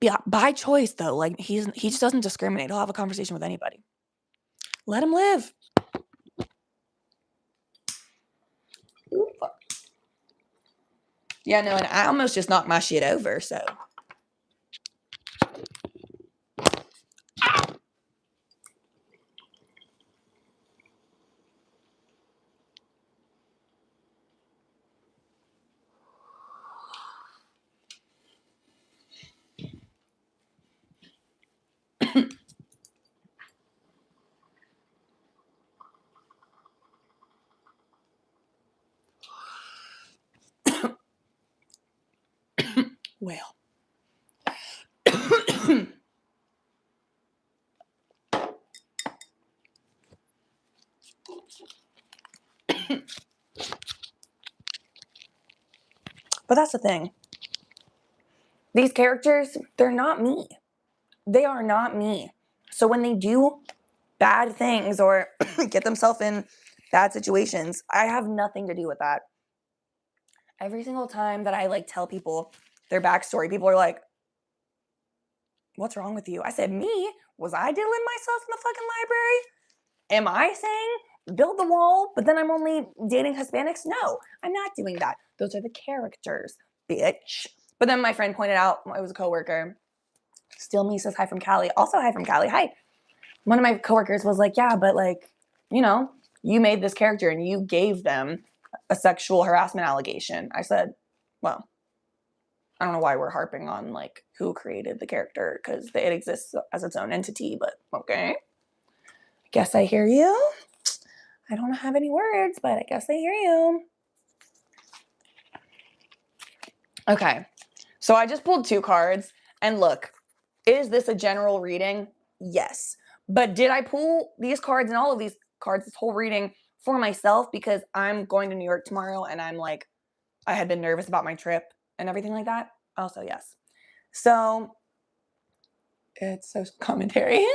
Yeah, by choice, though. Like, he just doesn't discriminate. He'll have a conversation with anybody. Let him live. Ooh, fuck. Yeah, no, and I almost just knocked my shit over, so. Well. But that's the thing. These characters, they're not me. They are not me. So when they do bad things or get themselves in bad situations, I have nothing to do with that. Every single time that I tell people their backstory, people are like, what's wrong with you? I said, me? Was I diddling myself in the fucking library? Am I saying build the wall, but then I'm only dating Hispanics? No, I'm not doing that. Those are the characters, bitch. But then my friend pointed out, it was a coworker, Still Me says hi from Cali. Also hi from Cali. Hi. One of my coworkers was like, yeah, but like, you know, you made this character and you gave them a sexual harassment allegation. I said, well, I don't know why we're harping on like who created the character because it exists as its own entity, but okay. I guess I hear you. I don't have any words, but I guess I hear you. Okay. So I just pulled 2 cards and look, is this a general reading? Yes. But did I pull these cards and all of these cards, this whole reading for myself because I'm going to New York tomorrow and I'm like, I had been nervous about my trip and everything like that? Also, yes. So it's social commentary.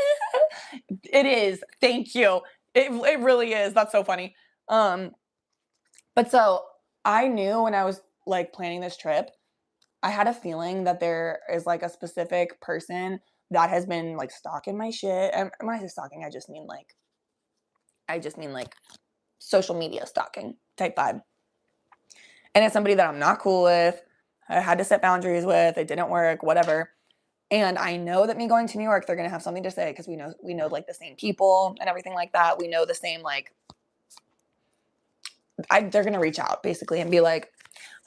It is. Thank you. It really is. That's so funny. But so I knew when I was like planning this trip, I had a feeling that there is like a specific person that has been like stalking my shit. And when I say stalking, I just mean like social media stalking type vibe. And it's somebody that I'm not cool with. I had to set boundaries with. It didn't work, whatever. And I know that me going to New York, they're gonna have something to say because we know like the same people and everything like that. We know the same like they're gonna reach out basically and be like,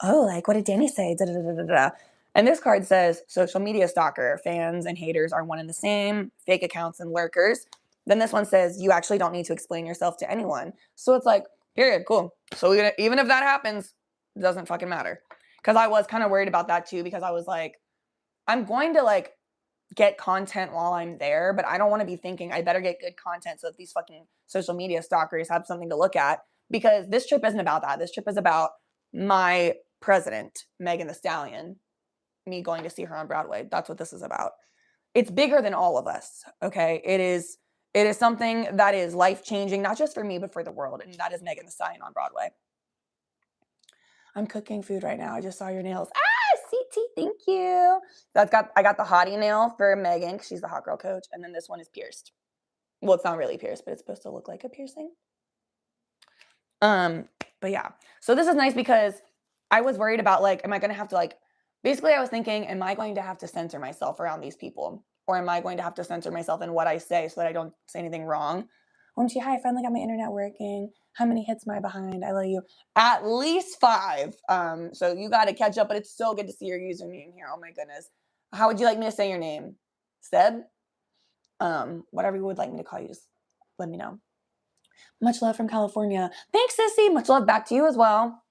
oh, like what did Danny say? Da, da, da, da, da. And this card says social media stalker, fans and haters are one and the same, fake accounts and lurkers. Then this one says you actually don't need to explain yourself to anyone. So it's like, period, cool. So even if that happens, it doesn't fucking matter. Because I was kind of worried about that too, because I was like, I'm going to like get content while I'm there, but I don't want to be thinking I better get good content so that these fucking social media stalkers have something to look at. Because this trip isn't about that. This trip is about my president, Megan Thee Stallion, me going to see her on Broadway. That's what this is about. It's bigger than all of us, okay? It is something that is life-changing, not just for me, but for the world, and that is Megan Thee Stallion on Broadway. I'm cooking food right now. I just saw your nails. Ah, CT, thank you. I got the hottie nail for Megan because she's the hot girl coach, and then this one is pierced. Well, it's not really pierced, but it's supposed to look like a piercing. But yeah. So this is nice because I was worried about like, am I gonna have to like basically I was thinking, am I going to have to censor myself around these people? Or am I going to have to censor myself in what I say so that I don't say anything wrong? OMG, hi, I finally got my internet working. How many hits am I behind? I love you. At least 5. So you gotta catch up, but it's so good to see your username here. Oh my goodness. How would you like me to say your name? Seb? Whatever you would like me to call you, just let me know. Much love from California. Thanks, Sissy. Much love back to you as well.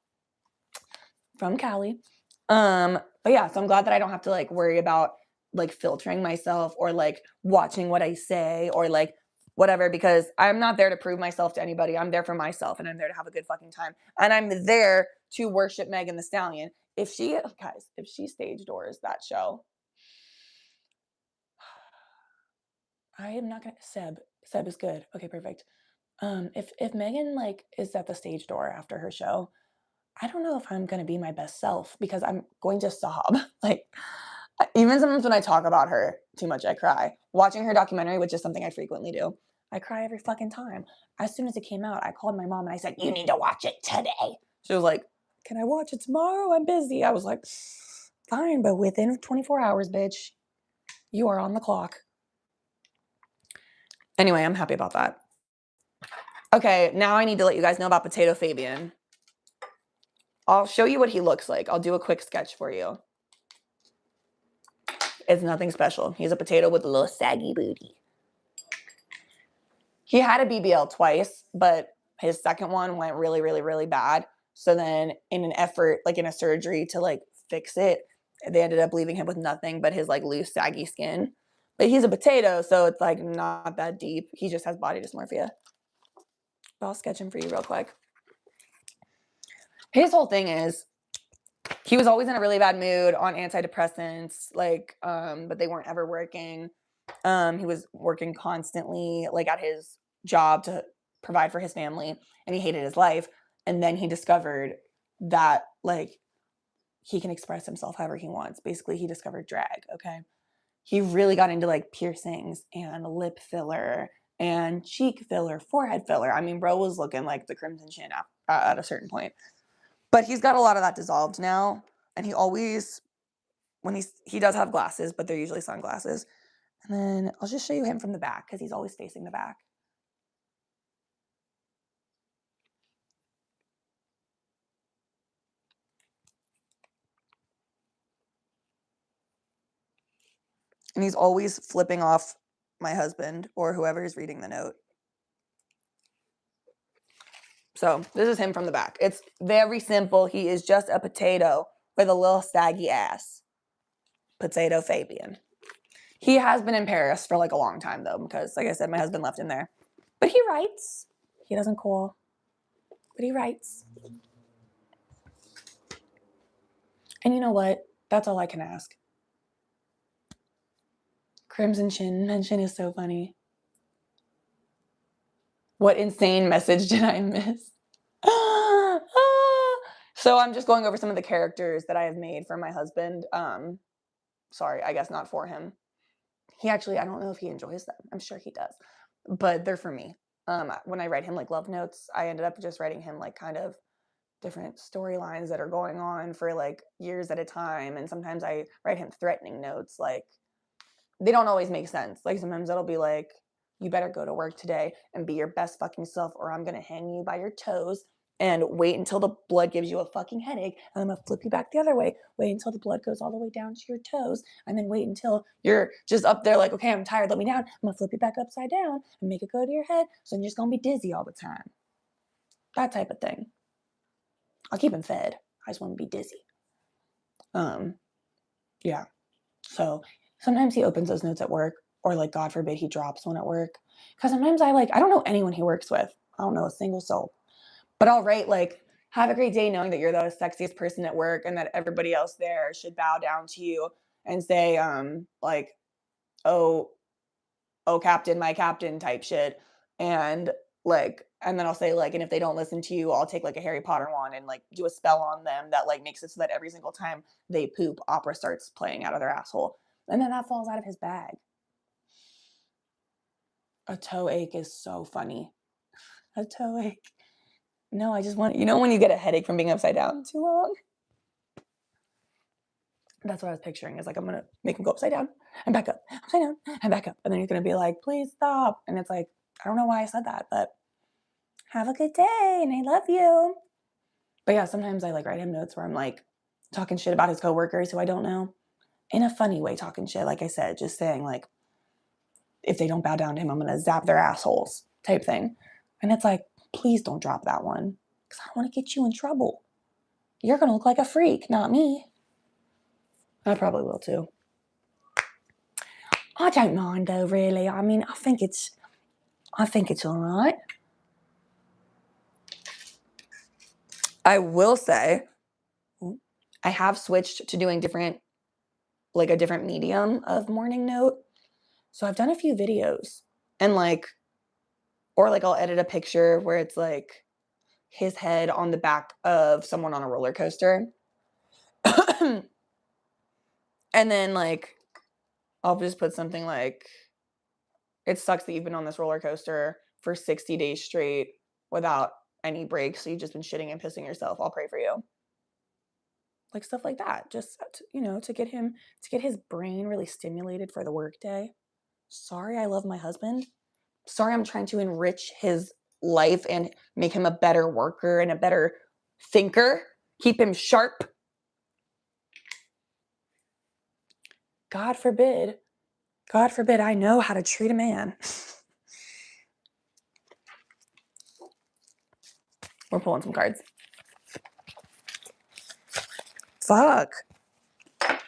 From Cali. But yeah, so I'm glad that I don't have to like worry about like filtering myself or like watching what I say or like whatever, because I'm not there to prove myself to anybody. I'm there for myself and I'm there to have a good fucking time. And I'm there to worship Megan Thee Stallion. If she stage doors that show, I am not gonna Seb is good. Okay, perfect. If Megan like is at the stage door after her show, I don't know if I'm gonna be my best self because I'm going to sob. Like even sometimes when I talk about her too much, I cry. Watching her documentary, which is something I frequently do, I cry every fucking time. As soon as it came out, I called my mom and I said, "You need to watch it today." She was like, "Can I watch it tomorrow? I'm busy." I was like, "Fine, but within 24 hours, bitch, you are on the clock." Anyway, I'm happy about that. Okay, now I need to let you guys know about Potato Fabian. I'll show you what he looks like. I'll do a quick sketch for you. It's nothing special. He's a potato with a little saggy booty. He had a BBL twice, but his second one went really, really, really bad. So then in an effort, like in a surgery to like fix it, they ended up leaving him with nothing but his like loose, saggy skin. But he's a potato, so it's like not that deep. He just has body dysmorphia. But I'll sketch him for you real quick. His whole thing is he was always in a really bad mood on antidepressants, like, but they weren't ever working. He was working constantly, like at his job to provide for his family, and he hated his life. And then he discovered that like he can express himself however he wants. Basically, he discovered drag. Okay, he really got into like piercings and lip filler and cheek filler, forehead filler. I mean, bro was looking like the Crimson Chin at a certain point. But he's got a lot of that dissolved now. And he always, when he does have glasses, but they're usually sunglasses. And then I'll just show you him from the back because he's always facing the back. And he's always flipping off my husband or whoever is reading the note. So this is him from the back. It's very simple. He is just a potato with a little saggy ass. Potato Fabian. He has been in Paris for like a long time though, because like I said, my husband left him there. But he writes. He doesn't call, but he writes. And you know what? That's all I can ask. Crimson Chin. Mention is so funny. What insane message did I miss? So I'm just going over some of the characters that I have made for my husband. Sorry, I guess not for him. He actually, I don't know if he enjoys them. I'm sure he does, but they're for me. When I write him like love notes, I ended up just writing him like kind of different storylines that are going on for like years at a time. And sometimes I write him threatening notes. Like they don't always make sense. Like sometimes it'll be like, you better go to work today and be your best fucking self or I'm going to hang you by your toes and wait until the blood gives you a fucking headache. And I'm going to flip you back the other way. Wait until the blood goes all the way down to your toes. And then wait until you're just up there like, okay, I'm tired. Let me down. I'm going to flip you back upside down and make it go to your head. So you're just going to be dizzy all the time. That type of thing. I'll keep him fed. I just want to be dizzy. Yeah. So sometimes he opens those notes at work or like, God forbid, he drops one at work. Because sometimes I don't know anyone he works with. I don't know a single soul. But I'll write like, have a great day knowing that you're the sexiest person at work and that everybody else there should bow down to you and say, like, oh, captain, my captain type shit. And like, and then I'll say like, and if they don't listen to you, I'll take like a Harry Potter wand and like do a spell on them that like makes it so that every single time they poop, opera starts playing out of their asshole. And then that falls out of his bag. A toe ache is so funny. A toe ache. No, I just want, when you get a headache from being upside down too long? That's what I was picturing is like, I'm going to make him go upside down and back up, upside down and back up. And then he's going to be like, please stop. And it's like, I don't know why I said that, but have a good day and I love you. But yeah, sometimes I like write him notes where I'm like talking shit about his coworkers who I don't know in a funny way, talking shit. Like I said, just saying like, if they don't bow down to him, I'm going to zap their assholes type thing. And it's like, please don't drop that one because I don't want to get you in trouble. You're going to look like a freak, not me. I probably will too. I don't mind though, really. I mean, I think it's all right. I will say, I have switched to doing a different medium of morning note. So I've done a few videos and or like I'll edit a picture where it's like his head on the back of someone on a roller coaster. And then like, I'll just put something like, it sucks that you've been on this roller coaster for 60 days straight without any breaks. So you've just been shitting and pissing yourself. I'll pray for you. Like stuff like that. Just, to get his brain really stimulated for the workday. Sorry, I love my husband. Sorry, I'm trying to enrich his life and make him a better worker and a better thinker. Keep him sharp. God forbid I know how to treat a man. We're pulling some cards. Fuck.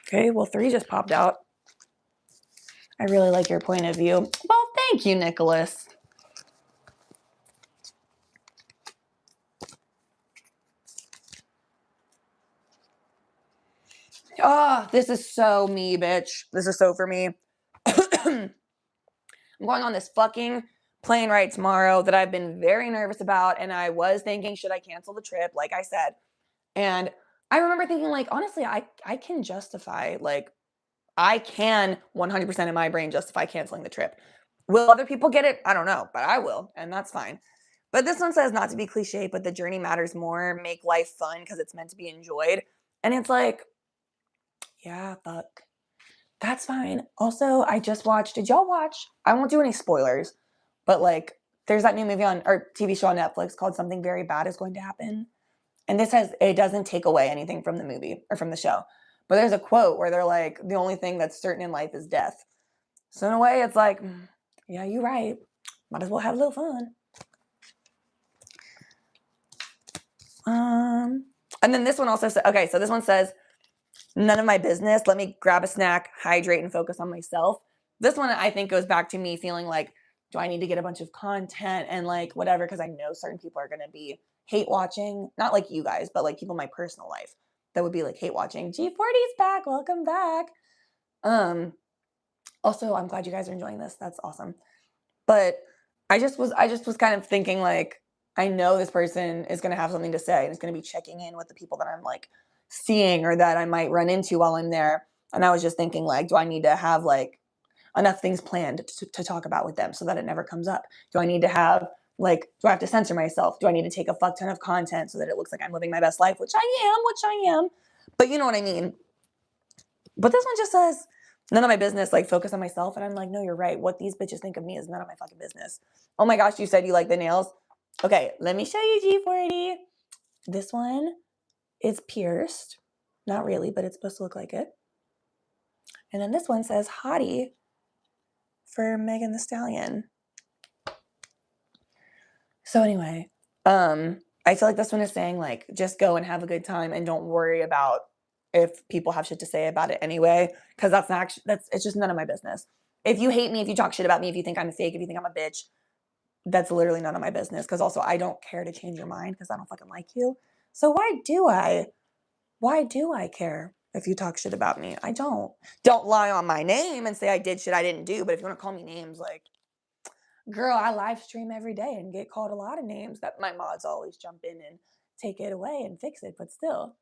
Okay, well, 3 just popped out. I really like your point of view. Well, thank you, Nicholas. Oh, this is so me, bitch. This is so for me. I'm going on this fucking plane ride tomorrow that I've been very nervous about, and I was thinking, should I cancel the trip, like I said. And I remember thinking, like, honestly, I can justify, like, I can 100% in my brain justify canceling the trip. Will other people get it? I don't know, but I will, and that's fine. But this one says not to be cliche, but the journey matters more. Make life fun because it's meant to be enjoyed. And it's like, yeah, fuck. That's fine. Also, I just watched, did y'all watch? I won't do any spoilers, but like, there's that new movie on, or TV show on Netflix called Something Very Bad Is Going to Happen. And this has, it doesn't take away anything from the movie or from the show. But there's a quote where they're like, the only thing that's certain in life is death. So in a way, it's like, yeah, you're right. Might as well have a little fun. And then this one also says, okay, so this one says, none of my business. Let me grab a snack, hydrate, and focus on myself. This one I think goes back to me feeling like, do I need to get a bunch of content and like whatever? Because I know certain people are going to be hate watching, not like you guys, but like people in my personal life that would be like hate watching. G40's back. Welcome back. Also, I'm glad you guys are enjoying this. That's awesome. But I just was kind of thinking like, I know this person is going to have something to say and it's going to be checking in with the people that I'm like seeing or that I might run into while I'm there. And I was just thinking like, do I need to have like enough things planned to talk about with them so that it never comes up? Do I need to have like, do I have to censor myself? Do I need to take a fuck ton of content so that it looks like I'm living my best life, which I am. But you know what I mean? But this one just says, none of my business, like focus on myself. And I'm like, no, you're right. What these bitches think of me is none of my fucking business. Oh my gosh, you said you like the nails. Okay, let me show you G40. This one is pierced. Not really, but it's supposed to look like it. And then this one says hottie for Megan Thee Stallion. So anyway, I feel like this one is saying like, just go and have a good time and don't worry about if people have shit to say about it anyway, because that's not actually, it's just none of my business. If you hate me, if you talk shit about me, if you think I'm a fake, if you think I'm a bitch, that's literally none of my business. Because also I don't care to change your mind because I don't fucking like you. So why do I care if you talk shit about me? I don't lie on my name and say I did shit I didn't do. But if you want to call me names, like, girl, I live stream every day and get called a lot of names that my mods always jump in and take it away and fix it. But still,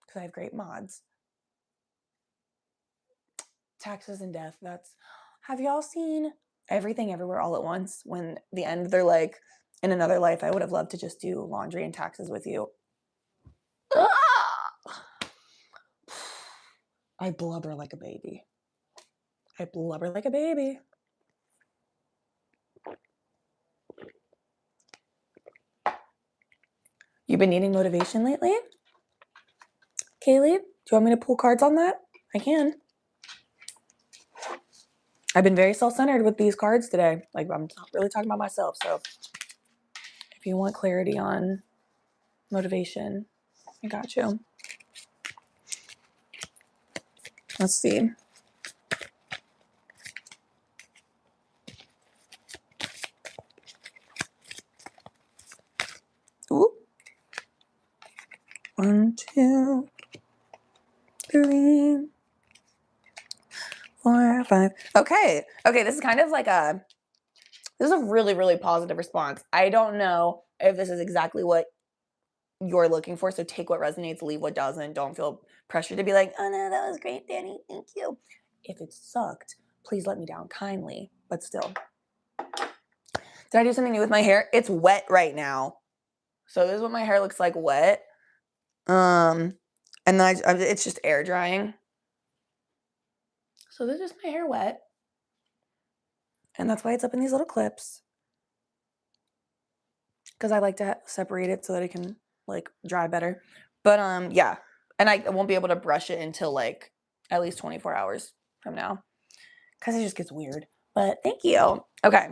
because I have great mods. Taxes and death. Have y'all seen Everything Everywhere All at Once? When the end, they're like, in another life, I would have loved to just do laundry and taxes with you. I blubber like a baby. You been needing motivation lately? Kaylee, do you want me to pull cards on that? I can. I've been very self-centered with these cards today. Like, I'm not really talking about myself. So if you want clarity on motivation, I got you. Let's see. Ooh. 1, 2, 3, 4, 5. Okay, this is kind of like this is a really, really positive response. I don't know if this is exactly what you're looking for, so take what resonates, leave what doesn't. Don't feel pressured to be like, oh no, that was great, Danny, thank you. If it sucked, please let me down kindly, but still. Did I do something new with my hair? It's wet right now. So this is what my hair looks like wet. And then it's just air drying. So this is my hair wet. And that's why it's up in these little clips. Because I like to separate it so that it can like dry better. But yeah. And I won't be able to brush it until like at least 24 hours from now. Because it just gets weird. But thank you. Okay.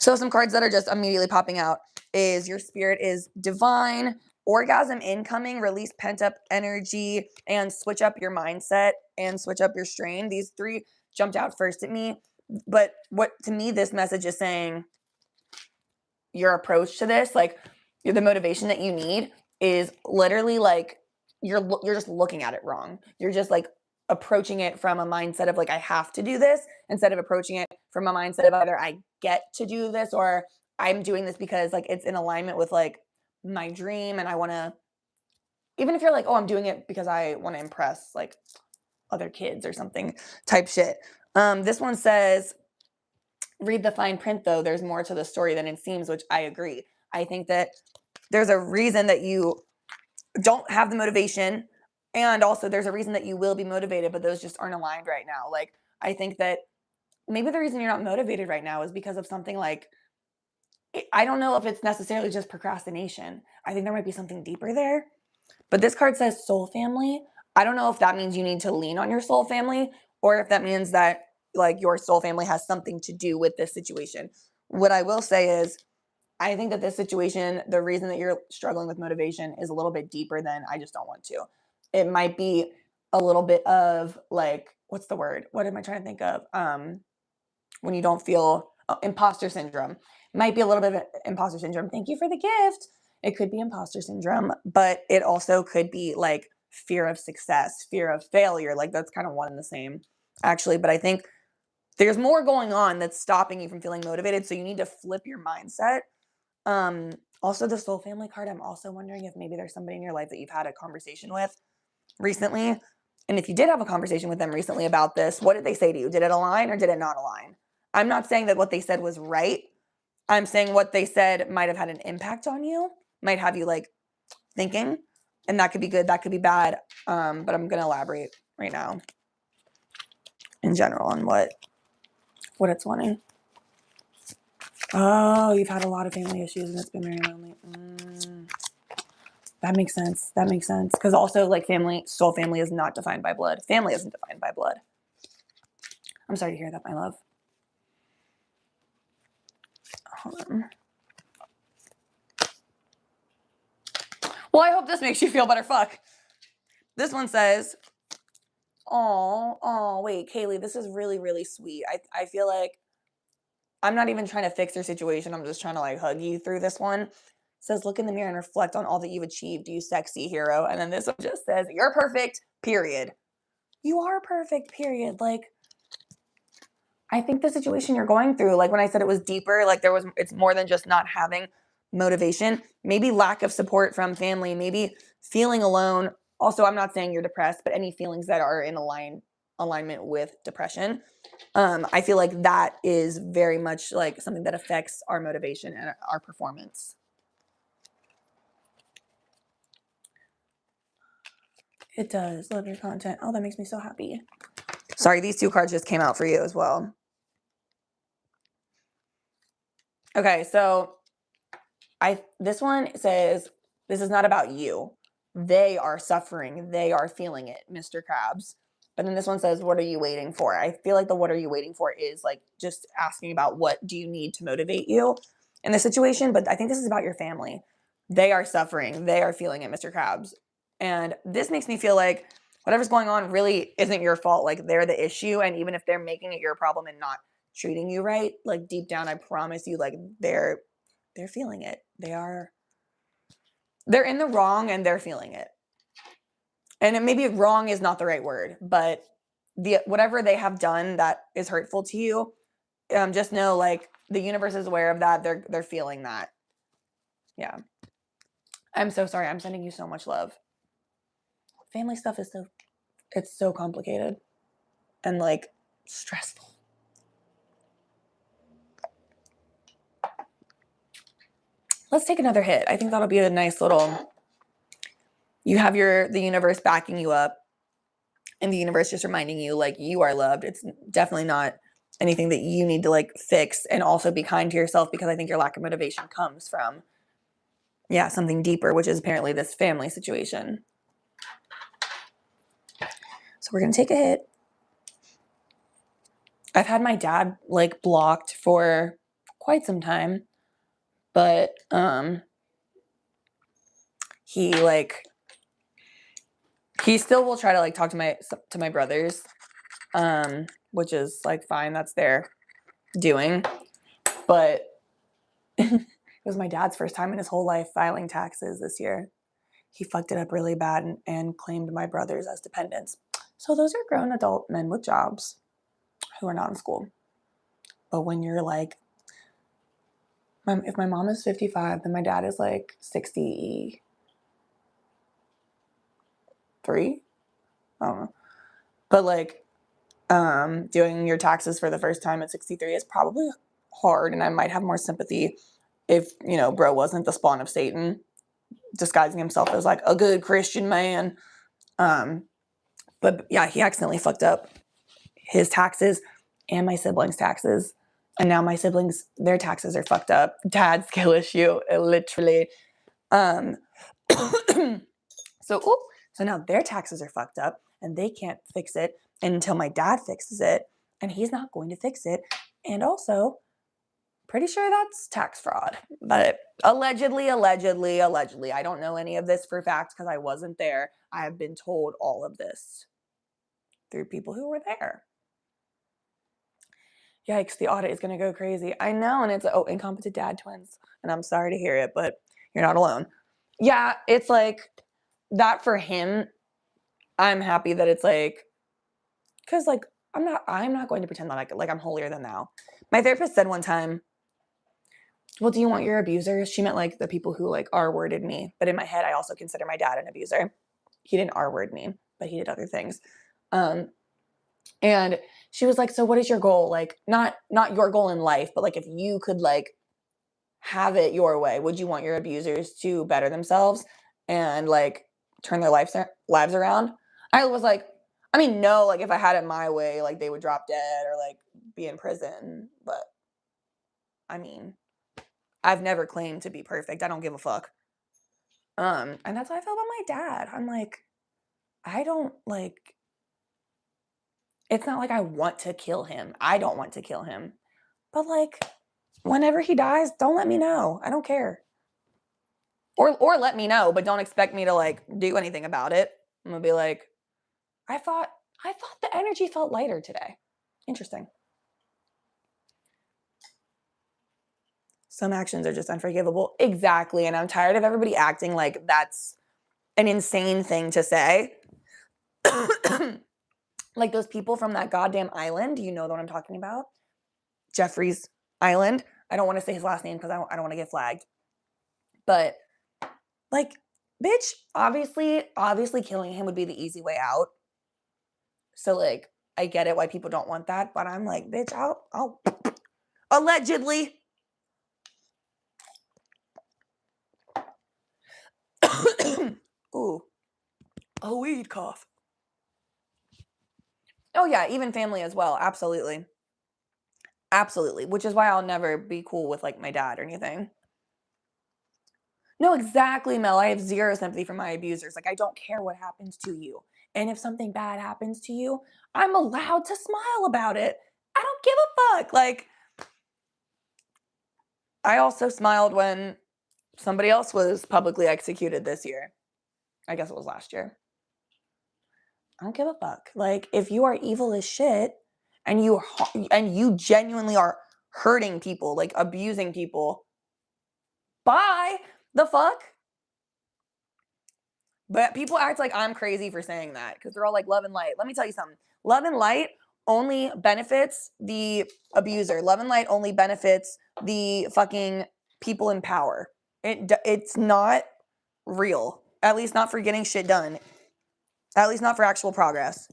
So some cards that are just immediately popping out is your spirit is divine, orgasm incoming, release pent-up energy, and switch up your mindset and switch up your strain. These 3 jumped out first at me. But what to me this message is saying, your approach to this, like the motivation that you need is literally like you're just looking at it wrong. You're just like approaching it from a mindset of like, I have to do this, instead of approaching it from a mindset of either I get to do this or I'm doing this because like it's in alignment with like my dream and I want to, even if you're like, oh, I'm doing it because I want to impress like other kids or something type shit. This one says, read the fine print, though, there's more to the story than it seems, which I agree. I think that there's a reason that you don't have the motivation, and also there's a reason that you will be motivated, but those just aren't aligned right now. Like, I think that maybe the reason you're not motivated right now is because of something like, I don't know if it's necessarily just procrastination. I think there might be something deeper there. But this card says soul family. I don't know if that means you need to lean on your soul family, or if that means that like your soul family has something to do with this situation. What I will say is, I think that this situation, the reason that you're struggling with motivation is a little bit deeper than I just don't want to. It might be a little bit of like, what's the word? What am I trying to think of? When you don't feel imposter syndrome. Might be a little bit of imposter syndrome. Thank you for the gift. It could be imposter syndrome, but it also could be like fear of success, fear of failure. Like that's kind of one and the same, actually. But I think there's more going on that's stopping you from feeling motivated. So you need to flip your mindset. Also, the soul family card, I'm also wondering if maybe there's somebody in your life that you've had a conversation with recently. And if you did have a conversation with them recently about this, what did they say to you? Did it align or did it not align? I'm not saying that what they said was right. I'm saying what they said might have had an impact on you, might have you like thinking, and that could be good, that could be bad. But I'm going to elaborate right now in general on what it's wanting. Oh, you've had a lot of family issues and it's been very lonely. That makes sense. That makes sense. Because also, like, soul family is not defined by blood. Family isn't defined by blood. I'm sorry to hear that, my love. Hold on. Well, I hope this makes you feel better. Fuck. This one says, oh, wait, Kaylee, this is really, really sweet. I feel like I'm not even trying to fix your situation. I'm just trying to like hug you through this one. It says, look in the mirror and reflect on all that you've achieved, you sexy hero. And then this one just says, you're perfect, period. You are perfect, period. Like, I think the situation you're going through, like when I said it was deeper, like it's more than just not having motivation, maybe lack of support from family, maybe feeling alone. Also, I'm not saying you're depressed, but any feelings that are in alignment with depression. I feel like that is very much like something that affects our motivation and our performance. It does. Love your content. Oh, that makes me so happy. Sorry, these two cards just came out for you as well. Okay, so this one says, this is not about you. They are suffering. They are feeling it, Mr. Krabs. But then this one says, what are you waiting for? I feel like the what are you waiting for is like just asking about what do you need to motivate you in this situation. But I think this is about your family. They are suffering. They are feeling it, Mr. Krabs. And this makes me feel like whatever's going on really isn't your fault. Like they're the issue. And even if they're making it your problem and not treating you right, like deep down, I promise you, like they're feeling it. They're in the wrong and they're feeling it. And maybe wrong is not the right word, but whatever they have done that is hurtful to you, just know like the universe is aware of that. They're feeling that. Yeah. I'm so sorry. I'm sending you so much love. Family stuff is it's so complicated and like stressful. Let's take another hit. I think that'll be a nice little, you have the universe backing you up and the universe just reminding you like you are loved. It's definitely not anything that you need to like fix, and also be kind to yourself, because I think your lack of motivation comes from something deeper, which is apparently this family situation. So we're going to take a hit. I've had my dad like blocked for quite some time, but he still will try to like talk to my brothers, which is like fine, that's their doing. But it was my dad's first time in his whole life filing taxes this year. He fucked it up really bad and claimed my brothers as dependents. So those are grown adult men with jobs who are not in school. But when you're like, if my mom is 55, then my dad is like 63. I don't know. But like, doing your taxes for the first time at 63 is probably hard, and I might have more sympathy if, you know, bro wasn't the spawn of Satan, disguising himself as like a good Christian man. But yeah, he accidentally fucked up his taxes and my siblings' taxes. And now my siblings, their taxes are fucked up. Dad skill issue, literally. Um, so now their taxes are fucked up and they can't fix it until my dad fixes it, and he's not going to fix it. And also, pretty sure that's tax fraud, but allegedly. I don't know any of this for fact because I wasn't there. I have been told all of this through people who were there. Yikes, the audit is going to go crazy. I know, and it's, incompetent dad twins. And I'm sorry to hear it, but you're not alone. Yeah, it's like that for him. I'm happy that it's like, because like I'm not going to pretend that like I'm holier than thou. My therapist said one time, well, do you want your abusers? She meant like the people who like R-worded me. But in my head, I also consider my dad an abuser. He didn't R-word me, but he did other things. And she was like, so what is your goal? Like, not your goal in life, but like if you could like have it your way, would you want your abusers to better themselves and like turn their lives around? I was like, I mean, no, like if I had it my way, like they would drop dead or like be in prison. But I mean, I've never claimed to be perfect. I don't give a fuck. And that's how I feel about my dad. I'm like, I don't like, it's not like I want to kill him. I don't want to kill him. But like, whenever he dies, don't let me know. I don't care. Or let me know, but don't expect me to like do anything about it. I'm gonna be like, I thought the energy felt lighter today. Interesting. Some actions are just unforgivable. Exactly. And I'm tired of everybody acting like that's an insane thing to say. Like those people from that goddamn island. You know what I'm talking about? Jeffrey's Island. I don't want to say his last name because I don't want to get flagged. But like, bitch, obviously killing him would be the easy way out. So like, I get it why people don't want that, but I'm like, bitch, I'll allegedly. Ooh, a weed cough. Oh yeah, even family as well. Absolutely. Absolutely. Which is why I'll never be cool with like my dad or anything. No, exactly, Mel. I have zero sympathy for my abusers. Like, I don't care what happens to you. And if something bad happens to you, I'm allowed to smile about it. I don't give a fuck. Like, I also smiled when somebody else was publicly executed this year. I guess it was last year. I don't give a fuck. Like, if you are evil as shit and you genuinely are hurting people, like abusing people, bye. The fuck? But people act like I'm crazy for saying that because they're all like love and light. Let me tell you something. Love and light only benefits the abuser. Love and light only benefits the fucking people in power. It's not real. At least not for getting shit done. At least not for actual progress.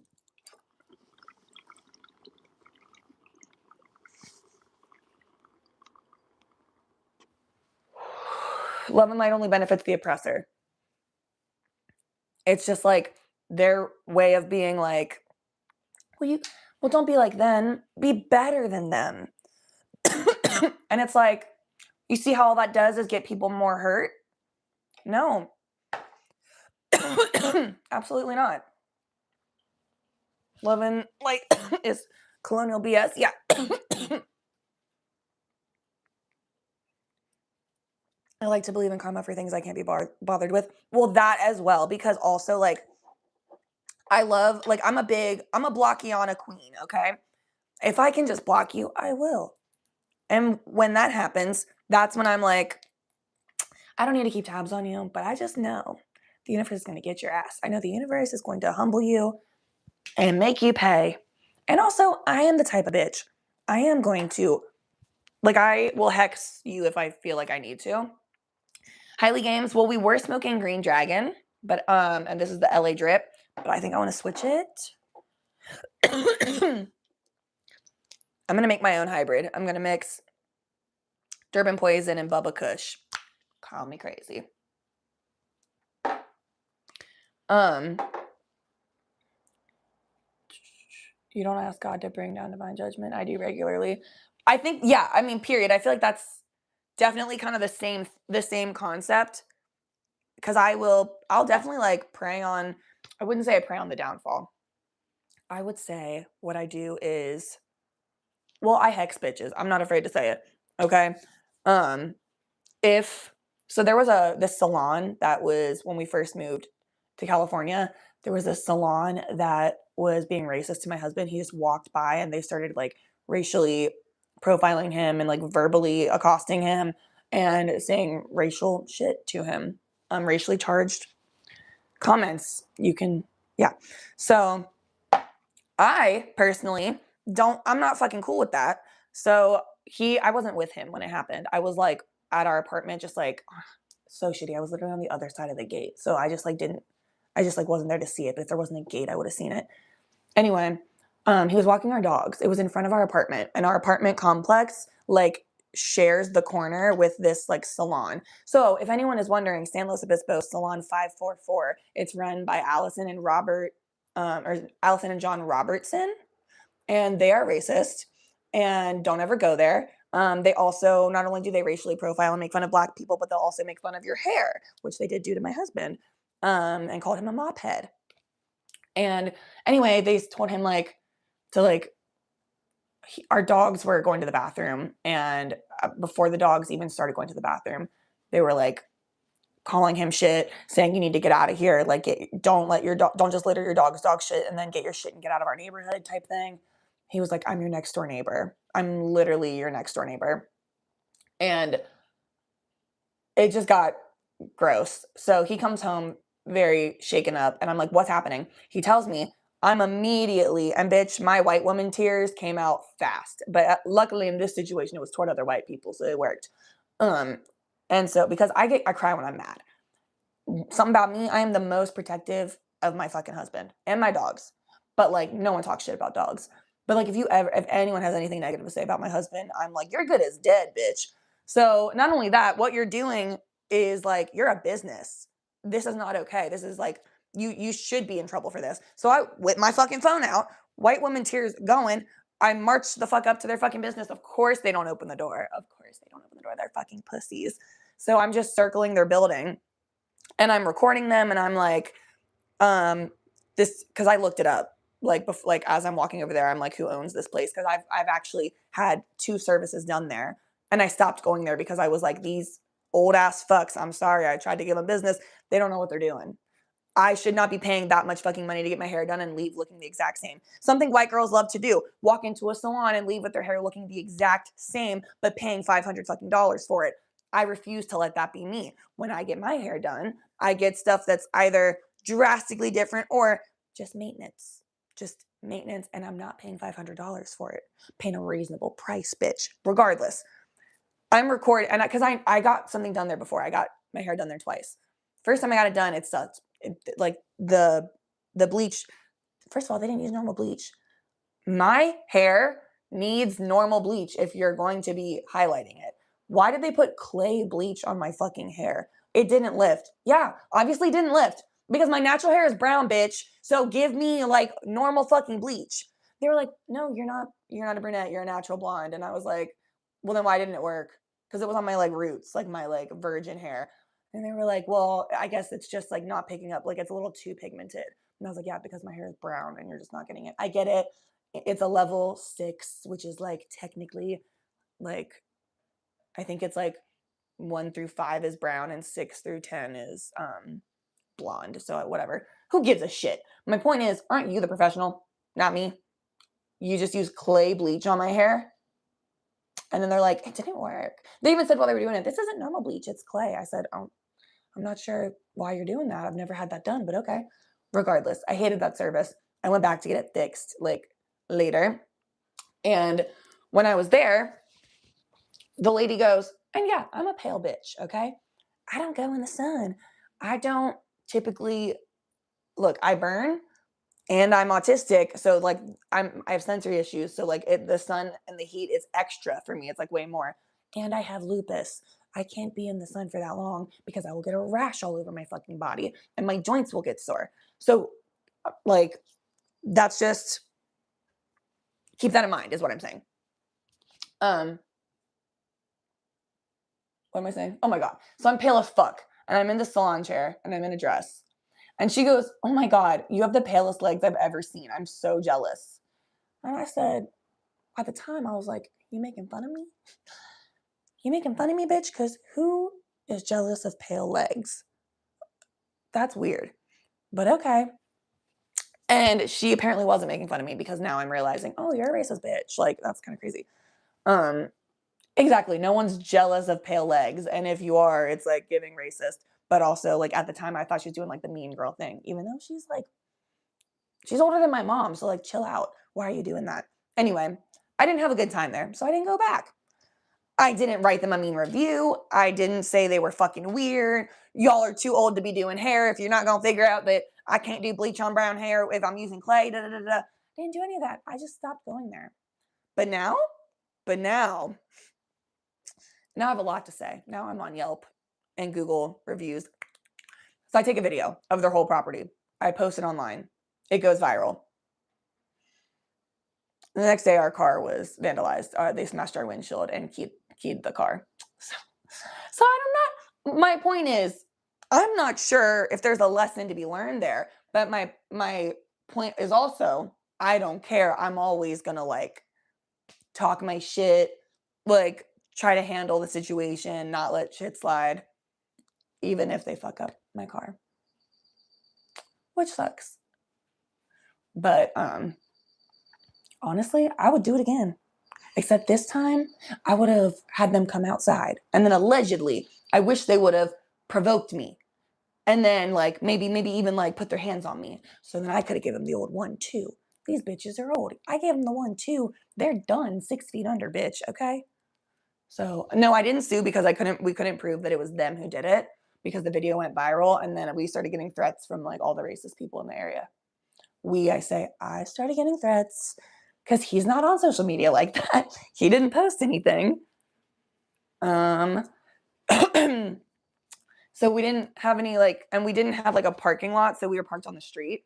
Love and light only benefits the oppressor. It's just like their way of being like, well, don't be like them. Be better than them. And it's like, you see how all that does is get people more hurt? No. Absolutely not. Love and light is colonial BS. Yeah. I like to believe in karma for things I can't be bothered with. Well, that as well, because also like I love, like I'm a Blockiana queen, okay? If I can just block you, I will. And when that happens, that's when I'm like, I don't need to keep tabs on you, but I just know the universe is going to get your ass. I know the universe is going to humble you and make you pay. And also, I am the type of bitch. I am going to, like, I will hex you if I feel like I need to. Highly Games, well, we were smoking Green Dragon, but, and this is the LA drip, but I think I want to switch it. I'm going to make my own hybrid. I'm going to mix Durban Poison and Bubba Kush. Call me crazy. You don't ask God to bring down divine judgment. I do regularly. I think, yeah, I mean, period. I feel like that's definitely kind of the same concept. Because I'll definitely like pray on, I wouldn't say I pray on the downfall. I would say what I do is, well, I hex bitches. I'm not afraid to say it. Okay. If so there was this salon that was when we first moved to California, there was a salon that was being racist to my husband. He just walked by and they started like racially profiling him and like verbally accosting him and saying racial shit to him. Racially charged comments. You can, yeah. So I personally I'm not fucking cool with that. So I wasn't with him when it happened. I was like at our apartment, just like so shitty. I was literally on the other side of the gate. So I just like wasn't there to see it. But if there wasn't a gate, I would have seen it. Anyway, he was walking our dogs. It was in front of our apartment, and our apartment complex like shares the corner with this like salon. So if anyone is wondering, San Luis Obispo Salon 544, it's run by Allison and Allison and John Robertson, and they are racist and don't ever go there. They also, not only do they racially profile and make fun of Black people, but they'll also make fun of your hair, which they did do to my husband, and called him a mop head. And anyway, they told him like to like our dogs were going to the bathroom, and before the dogs even started going to the bathroom, they were like calling him shit, saying you need to get out of here, like don't just litter your dog's dog shit and then get your shit and get out of our neighborhood type thing. He was like, I'm your next door neighbor. I'm literally your next door neighbor. And it just got gross. So he comes home very shaken up, and I'm like, what's happening? He tells me, I'm immediately, and bitch, my white woman tears came out fast. But luckily in this situation, it was toward other white people, so it worked. And so because I cry when I'm mad. Something about me, I am the most protective of my fucking husband and my dogs. But like, no one talks shit about dogs. But like, if anyone has anything negative to say about my husband, I'm like, you're good as dead, bitch. So not only that, what you're doing is like, you're a business. This is not okay. This is like, you should be in trouble for this. So I whip my fucking phone out, white woman tears going. I march the fuck up to their fucking business. Of course they don't open the door. Of course they don't open the door. They're fucking pussies. So I'm just circling their building. And I'm recording them, and I'm like, this, because I looked it up, like as I'm walking over there, I'm like, who owns this place? Because I've actually had 2 services done there, and I stopped going there because I was like, these old ass fucks. I'm sorry, I tried to give them business. They don't know what they're doing. I should not be paying that much fucking money to get my hair done and leave looking the exact same. Something white girls love to do: walk into a salon and leave with their hair looking the exact same, but paying $500 fucking dollars for it. I refuse to let that be me. When I get my hair done, I get stuff that's either drastically different or just maintenance. Just maintenance, and I'm not paying $500 for it. I'm paying a reasonable price, bitch. Regardless, I'm recording, and because I got something done there before. I got my hair done there twice. First time I got it done, it sucked. Like the bleach. First of all, they didn't use normal bleach. My hair needs normal bleach if you're going to be highlighting it. Why did they put clay bleach on my fucking hair? It didn't lift. Yeah, obviously didn't lift because my natural hair is brown, bitch. So give me like normal fucking bleach. They were like, no, you're not a brunette. You're a natural blonde. And I was like, well, then why didn't it work? Because it was on my like roots, like my like virgin hair. And they were like, well, I guess it's just like not picking up. Like it's a little too pigmented. And I was like, yeah, because my hair is brown and you're just not getting it. I get it. It's a level 6, which is like technically like, I think it's like 1 through 5 is brown and 6 through 10 is blonde. So whatever. Who gives a shit? My point is, aren't you the professional? Not me. You just use clay bleach on my hair. And then they're like, it didn't work. They even said while they were doing it, this isn't normal bleach, it's clay. I said, oh, I'm not sure why you're doing that. I've never had that done, but okay. Regardless, I hated that service. I went back to get it fixed like later. And when I was there, the lady goes, and yeah, I'm a pale bitch, okay? I don't go in the sun. I don't typically, look, I burn and I'm autistic. So like I have sensory issues. So like the sun and the heat is extra for me. It's like way more. and I have lupus. I can't be in the sun for that long because I will get a rash all over my fucking body and my joints will get sore. So, like, that's just, keep that in mind, is what I'm saying. What am I saying? Oh my God. So I'm pale as fuck and I'm in the salon chair and I'm in a dress. And she goes, "Oh my God, you have the palest legs I've ever seen. I'm so jealous." And I said, at the time, I was like, "You making fun of me? You making fun of me, bitch? Because who is jealous of pale legs? That's weird." But okay. And she apparently wasn't making fun of me because now I'm realizing, oh, you're a racist bitch. Like, that's kind of crazy. Exactly. No one's jealous of pale legs. And if you are, it's like giving racist. But also, like, at the time, I thought she was doing like the mean girl thing, even though she's like, she's older than my mom. So, like, chill out. Why are you doing that? Anyway, I didn't have a good time there. So I didn't go back. I didn't write them a mean review. I didn't say they were fucking weird. Y'all are too old to be doing hair. If you're not going to figure out that I can't do bleach on brown hair if I'm using clay, da da da da. Didn't do any of that. I just stopped going there. But now, now I have a lot to say. Now I'm on Yelp and Google reviews. So I take a video of their whole property. I post it online. It goes viral. The next day, our car was vandalized. They smashed our windshield and keyed the car. So I'm not. My point is, I'm not sure if there's a lesson to be learned there. But my point is also, I don't care. I'm always gonna like talk my shit, like try to handle the situation, not let shit slide, even if they fuck up my car, which sucks. But honestly, I would do it again. Except this time, I would have had them come outside. And then allegedly, I wish they would have provoked me. And then like maybe even like put their hands on me. So then I could have given them the old 1-2. These bitches are old. I gave them the 1-2. They're done 6 feet under, bitch. Okay. So no, I didn't sue because we couldn't prove that it was them who did it because the video went viral. And then we started getting threats from like all the racist people in the area. I started getting threats because he's not on social media like that. He didn't post anything. So we didn't have any and we didn't have like a parking lot. So we were parked on the street.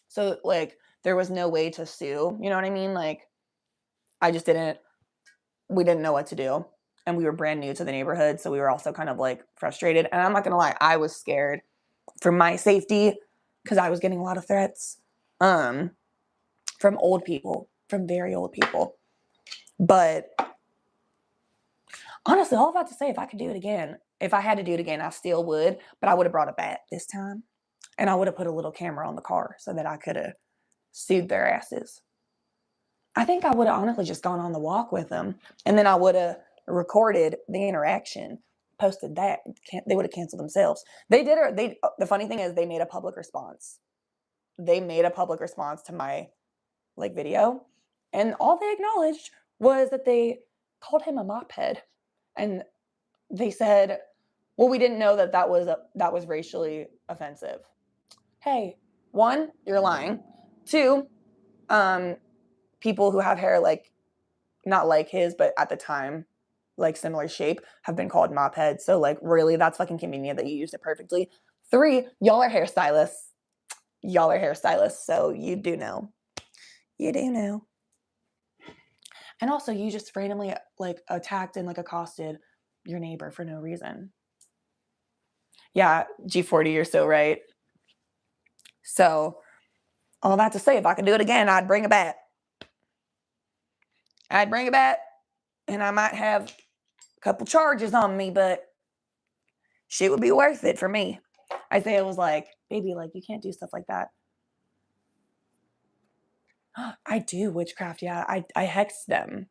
So like there was no way to sue. You know what I mean? Like we didn't know what to do. And we were brand new to the neighborhood. So we were also kind of like frustrated. And I'm not going to lie, I was scared for my safety because I was getting a lot of threats. From old people, from very old people. But honestly, all I've got to say, if I could do it again, if I had to do it again, I still would, but I would have brought a bat this time. And I would have put a little camera on the car so that I could have sued their asses. I think I would have honestly just gone on the walk with them. And then I would have recorded the interaction, posted that. They would have canceled themselves. The funny thing is they made a public response. They made a public response to my video, and all they acknowledged was that they called him a mophead, and they said, well, we didn't know that was racially offensive. Hey, 1, you're lying. 2, people who have hair like not like his but at the time like similar shape have been called mopheads, so like really that's fucking convenient that you used it perfectly. 3, y'all are hairstylists, so you do know. And also, you just randomly like attacked and like accosted your neighbor for no reason. Yeah, G40, you're so right. So, all that to say, if I could do it again, I'd bring a bat. And I might have a couple charges on me, but shit would be worth it for me. Isaiah was like, baby, like, you can't do stuff like that. I do witchcraft, yeah. I hexed them.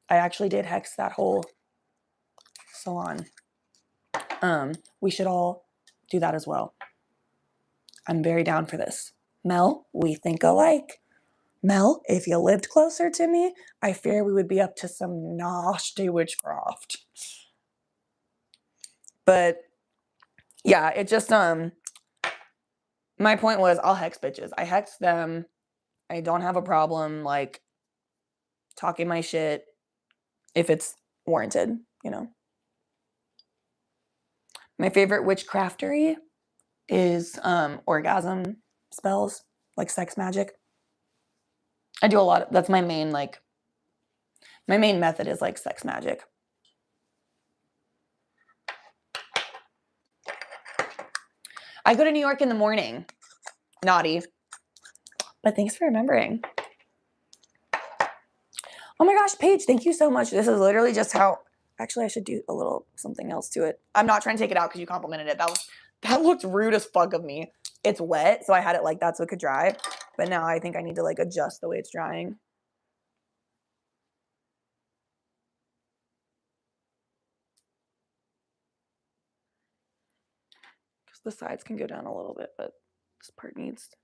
I actually did hex that whole salon. We should all do that as well. I'm very down for this. Mel, we think alike. Mel, if you lived closer to me, I fear we would be up to some nasty witchcraft. But yeah, it just my point was I'll hex bitches. I hex them. I don't have a problem like talking my shit if it's warranted. you know. My favorite witchcraftery is orgasm spells, like sex magic. I do a lot of, that's my main, like, my main method is like sex magic. I go to New York in the morning. Naughty. But thanks for remembering. Oh my gosh, Paige, thank you so much. This is literally just how, actually I should do a little something else to it. I'm not trying to take it out because you complimented it. That looked rude as fuck of me. It's wet, so I had it like that so it could dry. But now I think I need to like adjust the way it's drying. Because the sides can go down a little bit, but this part needs to.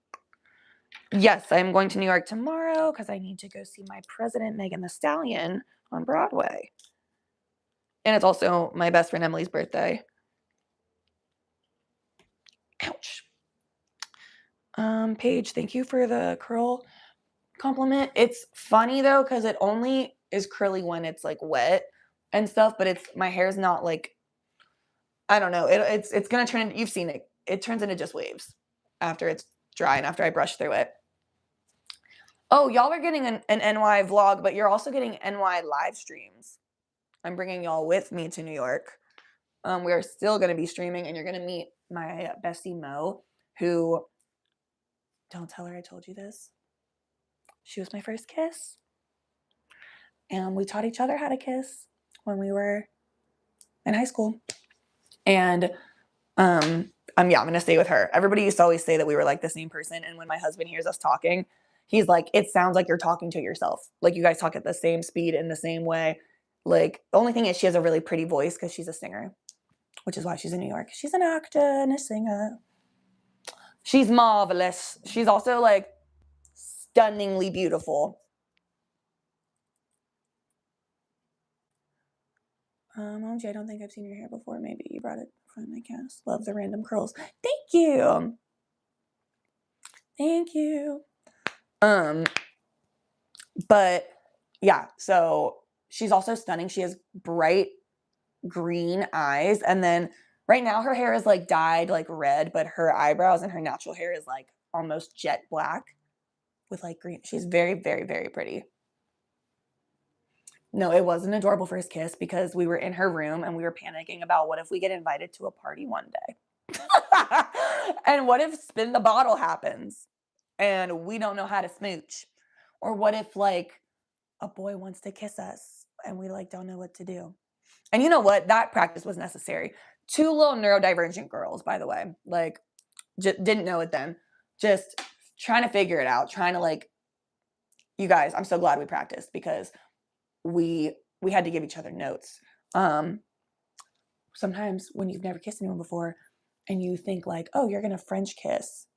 Yes, I'm going to New York tomorrow because I need to go see my president, Megan Thee Stallion, on Broadway. And it's also my best friend Emily's birthday. Ouch. Paige, thank you for the curl compliment. It's funny though, because it only is curly when it's like wet and stuff, but it's my hair's not like, I don't know. It's gonna turn, you've seen it. It turns into just waves after it's dry and after I brush through it. Oh, y'all are getting an NY vlog, but you're also getting NY live streams. I'm bringing y'all with me to New York. We are still going to be streaming, and you're going to meet my bestie Mo, who, don't tell her I told you this. She was my first kiss. And we taught each other how to kiss when we were in high school. And I'm going to stay with her. Everybody used to always say that we were like the same person. And when my husband hears us talking, he's like, it sounds like you're talking to yourself. Like you guys talk at the same speed in the same way. Like the only thing is she has a really pretty voice because she's a singer, which is why she's in New York. She's an actor and a singer. She's marvelous. She's also like stunningly beautiful. OMG, I don't think I've seen your hair before. Maybe you brought it from my cast. Love the random curls. Thank you. Thank you. But yeah, so she's also stunning. She has bright green eyes. And then right now her hair is like dyed like red, but her eyebrows and her natural hair is like almost jet black with like green. She's very, very, very pretty. No, it was an adorable first kiss because we were in her room and we were panicking about what if we get invited to a party one day? And what if spin the bottle happens and we don't know how to smooch? Or what if like a boy wants to kiss us and we like don't know what to do? And you know what? That practice was necessary. Two little neurodivergent girls, by the way, like didn't know it then. Just trying to figure it out, trying to like, you guys, I'm so glad we practiced because we had to give each other notes. Sometimes when you've never kissed anyone before and you think like, oh, you're gonna French kiss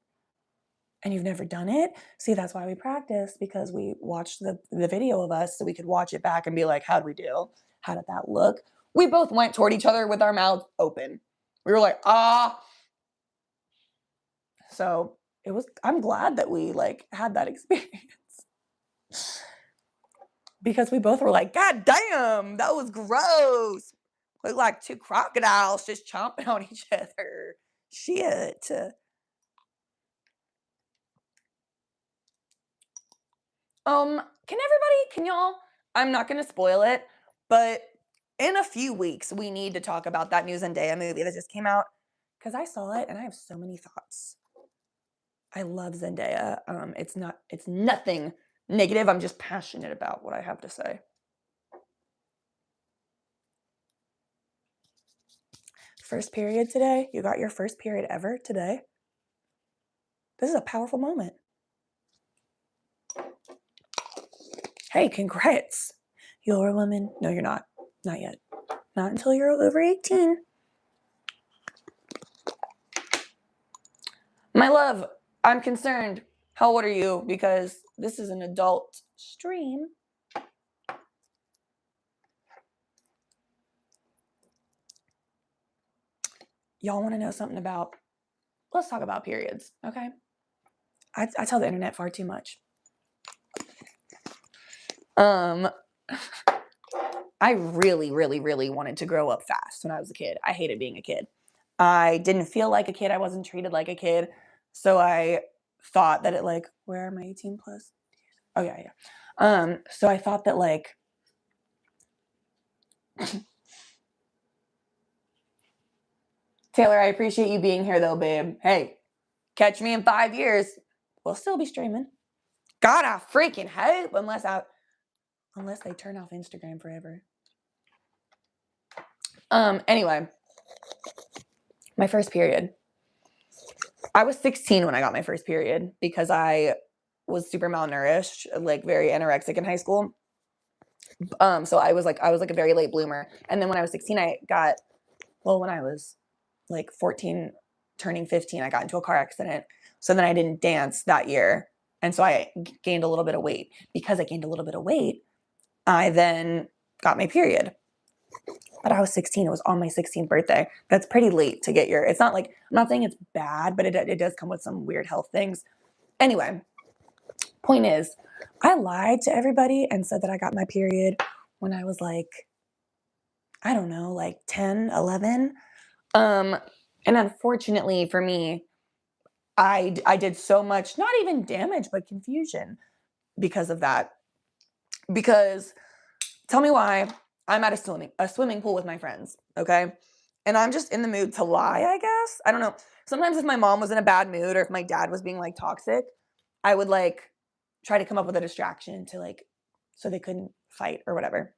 and you've never done it. See, that's why we practiced, because we watched the video of us so we could watch it back and be like, how'd we do? How did that look? We both went toward each other with our mouths open. We were like, ah. So it was, I'm glad that we like had that experience. Because we both were like, God damn, that was gross. Look like two crocodiles just chomping on each other. Shit. Can y'all, I'm not gonna spoil it, but in a few weeks, we need to talk about that new Zendaya movie that just came out. Because I saw it and I have so many thoughts. I love Zendaya. It's nothing negative. I'm just passionate about what I have to say. First period today. You got your first period ever today. This is a powerful moment. Hey, congrats. You're a woman. No, you're not. Not yet. Not until you're over 18. My love, I'm concerned. How old are you? Because this is an adult stream. Y'all want to know something about, let's talk about periods, okay? I tell the internet far too much. I really, really, really wanted to grow up fast when I was a kid. I hated being a kid. I didn't feel like a kid. I wasn't treated like a kid. So I thought that where am I 18 plus? Oh yeah, yeah. So I thought that Taylor, I appreciate you being here though, babe. Hey, catch me in 5 years. We'll still be streaming. God, I freaking hope unless they turn off Instagram forever. Anyway, my first period. I was 16 when I got my first period because I was super malnourished, like very anorexic in high school. So I was like a very late bloomer. And then when I was 16, when I was like 14, turning 15, I got into a car accident. So then I didn't dance that year. And so I gained a little bit of weight. Because I gained a little bit of weight, I then got my period. But I was 16. It was on my 16th birthday. That's pretty late to get it's not like, I'm not saying it's bad, but it does come with some weird health things. Anyway, point is, I lied to everybody and said that I got my period when I was like, I don't know, like 10, 11. And unfortunately for me, I did so much, not even damage, but confusion because of that. Because tell me why I'm at a swimming pool with my friends, okay? And I'm just in the mood to lie, I guess. I don't know. Sometimes if my mom was in a bad mood or if my dad was being like toxic, I would like try to come up with a distraction to so they couldn't fight or whatever.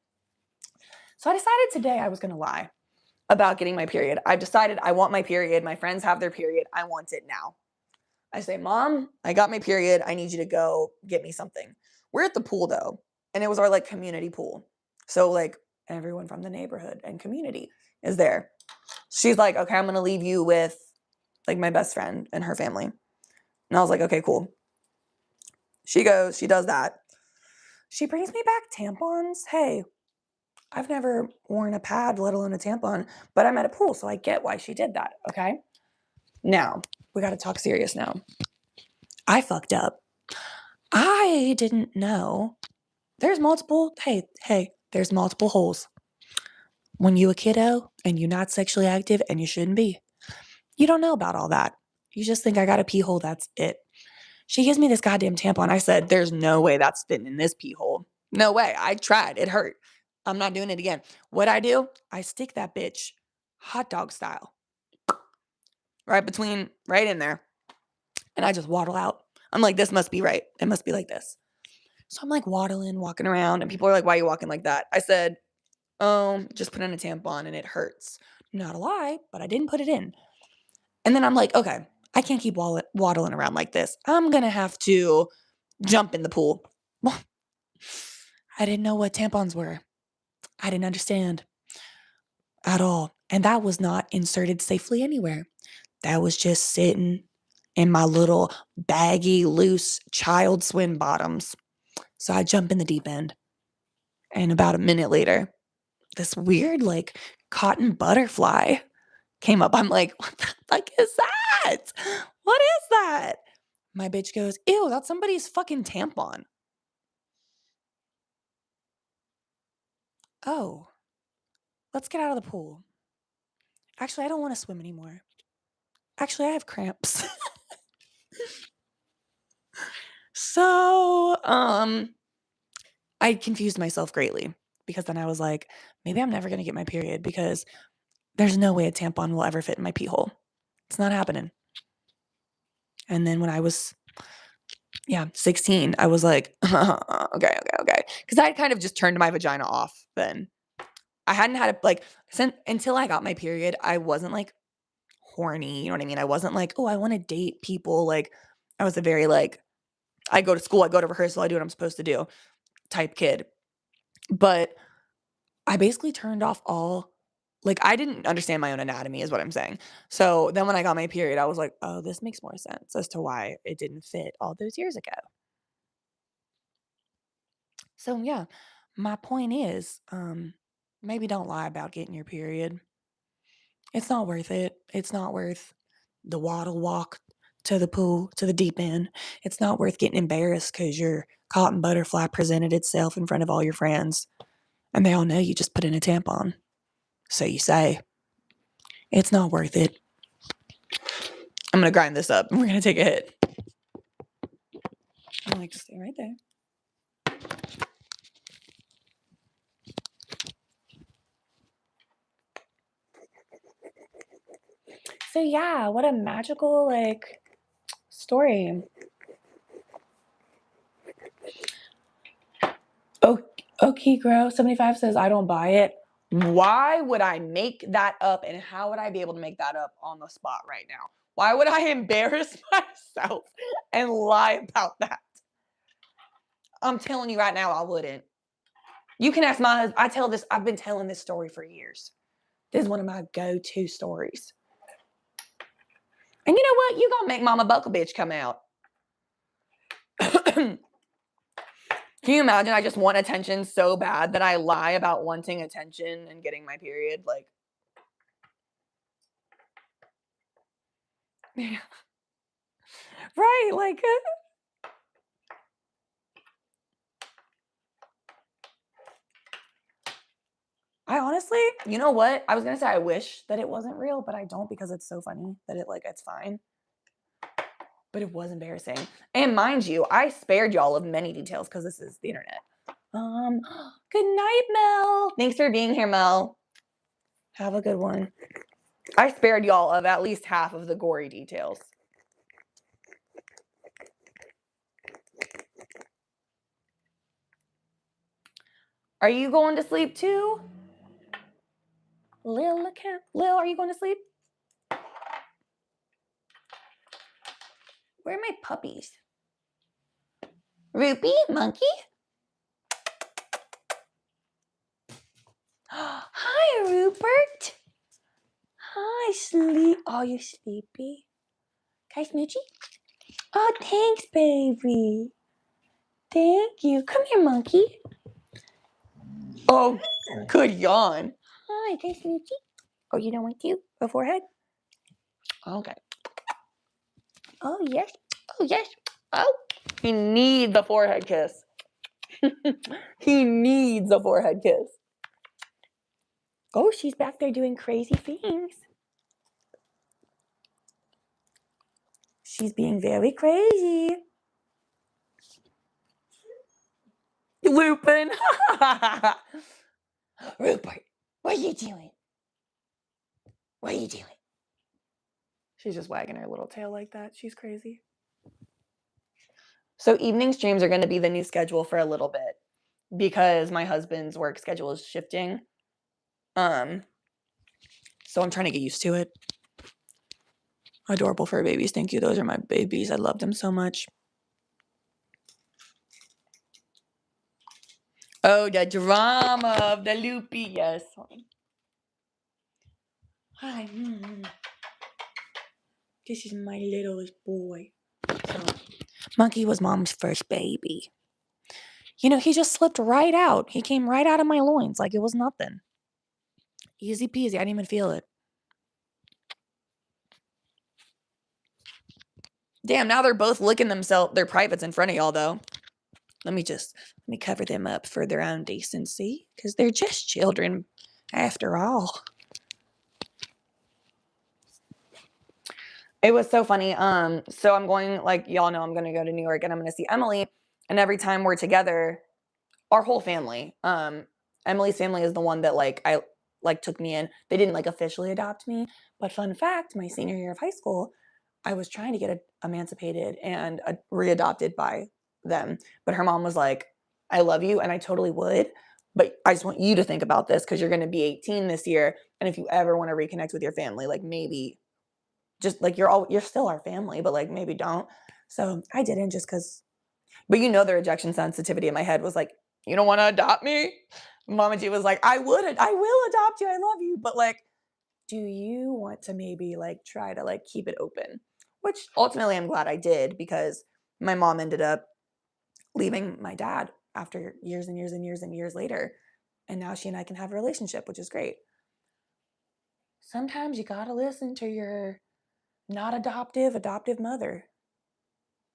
So I decided today I was going to lie about getting my period. I've decided I want my period. My friends have their period. I want it now. I say, Mom, I got my period. I need you to go get me something. We're at the pool though, and it was our like community pool. So like everyone from the neighborhood and community is there. She's like, okay, I'm going to leave you with like my best friend and her family. And I was like, okay, cool. She goes, she does that. She brings me back tampons. Hey, I've never worn a pad, let alone a tampon, but I'm at a pool, so I get why she did that, okay? Now, we got to talk serious now. I fucked up. I didn't know. There's multiple holes. When you a kiddo and you're not sexually active and you shouldn't be, you don't know about all that. You just think I got a pee hole, that's it. She gives me this goddamn tampon. I said, there's no way that's fitting in this pee hole. No way. I tried. It hurt. I'm not doing it again. What I do? I stick that bitch hot dog style right in there. And I just waddle out. I'm like, this must be right. It must be like this. So I'm like waddling, walking around, and people are like, why are you walking like that? I said, just put in a tampon and it hurts. Not a lie, but I didn't put it in. And then I'm like, okay, I can't keep waddling around like this. I'm going to have to jump in the pool. I didn't know what tampons were. I didn't understand at all. And that was not inserted safely anywhere. That was just sitting in my little baggy, loose child swim bottoms. So I jump in the deep end. And about a minute later, this weird, like, cotton butterfly came up. I'm like, what the fuck is that? What is that? My bitch goes, ew, that's somebody's fucking tampon. Oh, let's get out of the pool. Actually, I don't want to swim anymore. Actually, I have cramps. So, I confused myself greatly because then I was like, maybe I'm never going to get my period because there's no way a tampon will ever fit in my pee hole. It's not happening. And then when I was 16, I was like, okay. Because I had kind of just turned my vagina off then. I hadn't had until I got my period, I wasn't like horny, you know what I mean? I wasn't like, oh, I want to date people. Like, I was a very like, I go to school, I go to rehearsal, I do what I'm supposed to do type kid. But I basically turned off I didn't understand my own anatomy is what I'm saying. So then when I got my period, I was like, oh, this makes more sense as to why it didn't fit all those years ago. So yeah, my point is, maybe don't lie about getting your period. It's not worth it. It's not worth the waddle walk to the pool, to the deep end. It's not worth getting embarrassed because your cotton butterfly presented itself in front of all your friends. And they all know you just put in a tampon. So you say, it's not worth it. I'm going to grind this up and we're going to take a hit. I'm like, stay right there. So yeah, what a magical like story. Okigro75 says, I don't buy it. Why would I make that up, and how would I be able to make that up on the spot right now? Why would I embarrass myself and lie about that? I'm telling you right now, I wouldn't. You can ask my husband. I've been telling this story for years. This is one of my go-to stories. And you know what? You gonna make Mama Buckle Bitch come out. Can you imagine? I just want attention so bad that I lie about wanting attention and getting my period. Like, yeah. Right? Like, I honestly, you know what? I was gonna say I wish that it wasn't real, but I don't because it's so funny that it's fine. But it was embarrassing. And mind you, I spared y'all of many details because this is the internet. Good night, Mel. Thanks for being here, Mel. Have a good one. I spared y'all of at least half of the gory details. Are you going to sleep too? Lil, are you going to sleep? Where are my puppies? Rupee, Monkey? Hi, Rupert. Hi, sleep. Oh, you sleepy? Can I smoochie? Oh, thanks, baby. Thank you. Come here, Monkey. Oh, good yawn. Hi, can I smoochie? Oh, you don't want to? A forehead? Okay. Oh, yes. Oh, yes. Oh, he needs a forehead kiss. He needs a forehead kiss. Oh, she's back there doing crazy things. She's being very crazy. Lupin. Rupert, what are you doing? What are you doing? She's just wagging her little tail like that. She's crazy. So evening streams are going to be the new schedule for a little bit because my husband's work schedule is shifting. So I'm trying to get used to it. Adorable fur babies. Thank you. Those are my babies. I love them so much. Oh, the drama of the loopy. Yes. Hi. This is my littlest boy. So, Monkey was mom's first baby. You know, he just slipped right out. He came right out of my loins like it was nothing. Easy peasy. I didn't even feel it. Damn, now they're both licking their privates in front of y'all, though. Let me cover them up for their own decency, because they're just children after all. It was so funny. So I'm going, like, y'all know I'm going to go to New York and I'm going to see Emily. And every time we're together, our whole family, Emily's family is the one that, took me in. They didn't, officially adopt me. But fun fact, my senior year of high school, I was trying to get emancipated and readopted by them. But her mom was like, I love you, and I totally would. But I just want you to think about this because you're going to be 18 this year. And if you ever want to reconnect with your family, maybe just you're still our family, but maybe don't. So I didn't just because. But the rejection sensitivity in my head was like, you don't want to adopt me? Mama G was like, I will adopt you. I love you. But do you want to maybe try to keep it open? Which ultimately I'm glad I did because my mom ended up leaving my dad after years and years and years and years later. And now she and I can have a relationship, which is great. Sometimes you got to listen to your not adoptive mother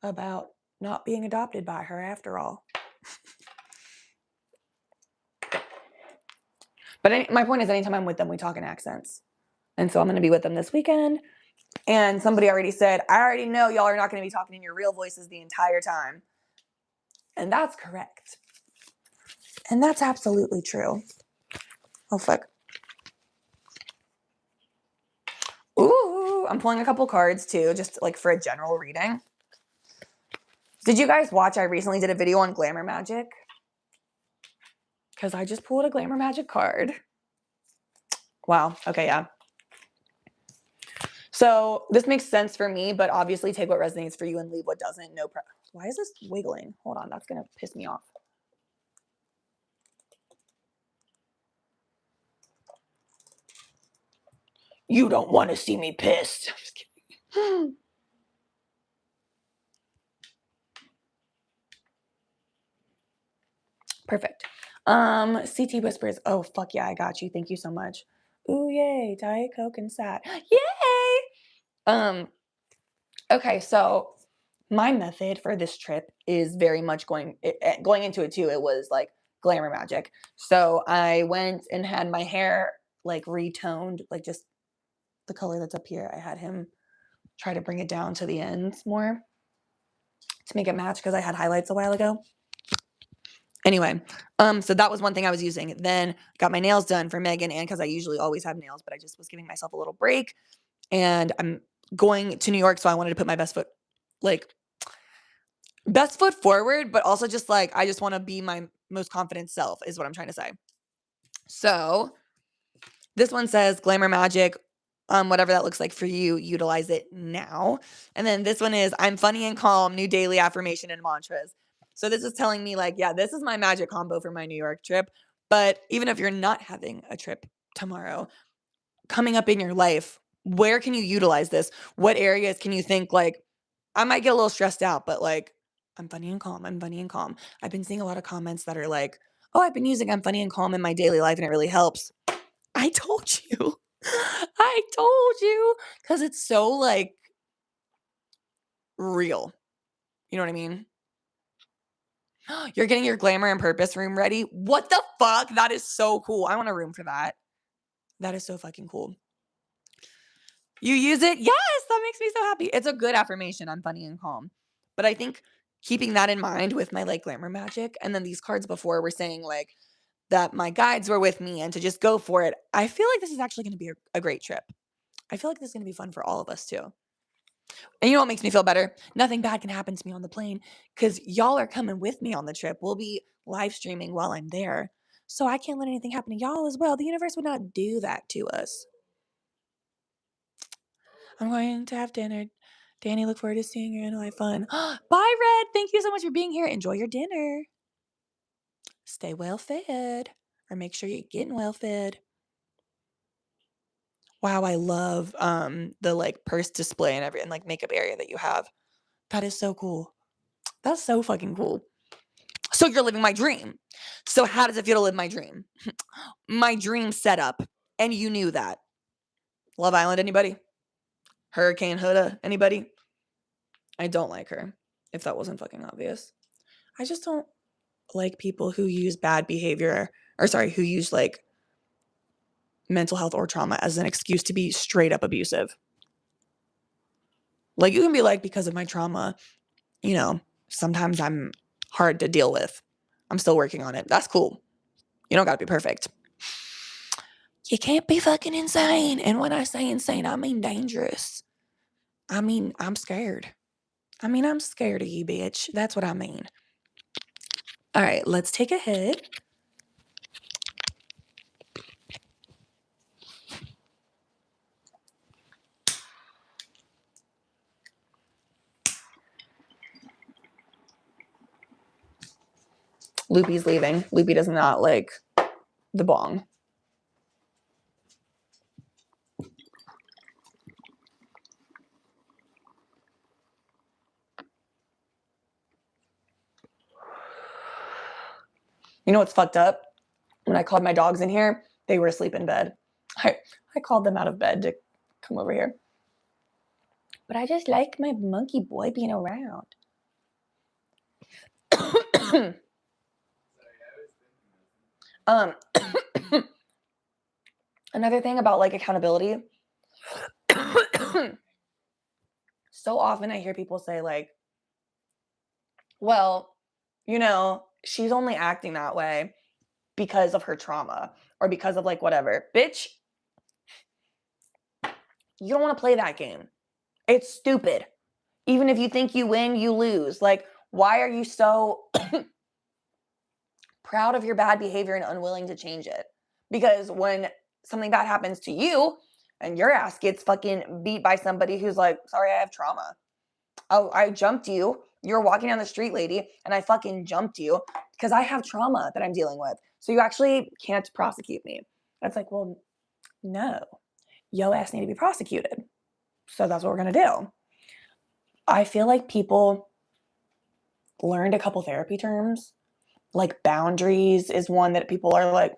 about not being adopted by her after all. But my point is, anytime I'm with them, we talk in accents. And so I'm going to be with them this weekend. And somebody already said, I already know y'all are not going to be talking in your real voices the entire time. And that's correct. And that's absolutely true. Oh, fuck. Ooh, I'm pulling a couple cards too, just like for a general reading. Did you guys watch? I recently did a video on glamour magic. Because I just pulled a glamour magic card. Wow. Okay, yeah. So this makes sense for me, but obviously take what resonates for you and leave what doesn't. No problem. Why is this wiggling? Hold on, that's going to piss me off. You don't want to see me pissed. I'm just kidding. Perfect. CT whispers. Oh, fuck yeah, I got you. Thank you so much. Ooh, yay. Diet Coke and sat. Yay! Okay, so my method for this trip is very much going into it too. It was like glamour magic. So I went and had my hair like retoned, like just the color that's up here. I had him try to bring it down to the ends more to make it match because I had highlights a while ago. Anyway, so that was one thing I was using. Then got my nails done for Megan, and because I usually always have nails, but I just was giving myself a little break. And I'm going to New York, so I wanted to put my best foot forward, but also just like I just want to be my most confident self is what I'm trying to say. So this one says glamour magic, whatever that looks like for you, utilize it now. And then this one is I'm funny and calm, new daily affirmation and mantras. So this is telling me like, yeah, this is my magic combo for my New York trip. But even if you're not having a trip tomorrow, coming up in your life, where can you utilize this? What areas can you think like, I might get a little stressed out, but like, I'm funny and calm. I'm funny and calm. I've been seeing a lot of comments that are like, oh, I've been using I'm funny and calm in my daily life and it really helps. I told you. I told you. Because it's so like real. You know what I mean? You're getting your glamour and purpose room ready. What the fuck? That is so cool. I want a room for that. That is so fucking cool. You use it? Yes, that makes me so happy. It's a good affirmation. I'm funny and calm. But I think keeping that in mind with my like glamour magic, and then these cards before were saying like that my guides were with me and to just go for it. I feel like this is actually going to be a great trip. I feel like this is going to be fun for all of us too. And you know what makes me feel better? Nothing bad can happen to me on the plane because y'all are coming with me on the trip. We'll be live streaming while I'm there. So I can't let anything happen to y'all as well. The universe would not do that to us. I'm going to have dinner. Danny, look forward to seeing you and have fun. Bye, Red. Thank you so much for being here. Enjoy your dinner. Stay well fed, or make sure you're getting well fed. Wow, I love the like purse display and like makeup area that you have. That is so cool. That's so fucking cool. So you're living my dream. So how does it feel to live my dream? My dream setup, and you knew that. Love Island, anybody? Hurricane Huda, anybody? I don't like her, if that wasn't fucking obvious. I just don't like people who use bad behavior, who use like mental health or trauma as an excuse to be straight up abusive. Like you can be like, because of my trauma, you know, sometimes I'm hard to deal with. I'm still working on it. That's cool. You don't gotta be perfect. You can't be fucking insane. And when I say insane, I mean dangerous. I mean, I'm scared. I'm scared of you, bitch. That's what I mean. All right, let's take a hit. Loopy's leaving. Loopy does not like the bong. You know what's fucked up? When I called my dogs in here, they were asleep in bed. I called them out of bed to come over here. But I just like my monkey boy being around. Another thing about like accountability. So often I hear people say like, well, she's only acting that way because of her trauma or because of like whatever. Bitch, you don't want to play that game. It's stupid. Even if you think you win, you lose. Like, why are you so proud of your bad behavior and unwilling to change it? Because when something bad happens to you and your ass gets fucking beat by somebody who's like, sorry, I have trauma. Oh, I jumped you. You're walking down the street, lady, and I fucking jumped you because I have trauma that I'm dealing with. So you actually can't prosecute me. That's like, well, no. Yo ass need to be prosecuted. So that's what we're going to do. I feel like people learned a couple therapy terms. Like boundaries is one that people are like,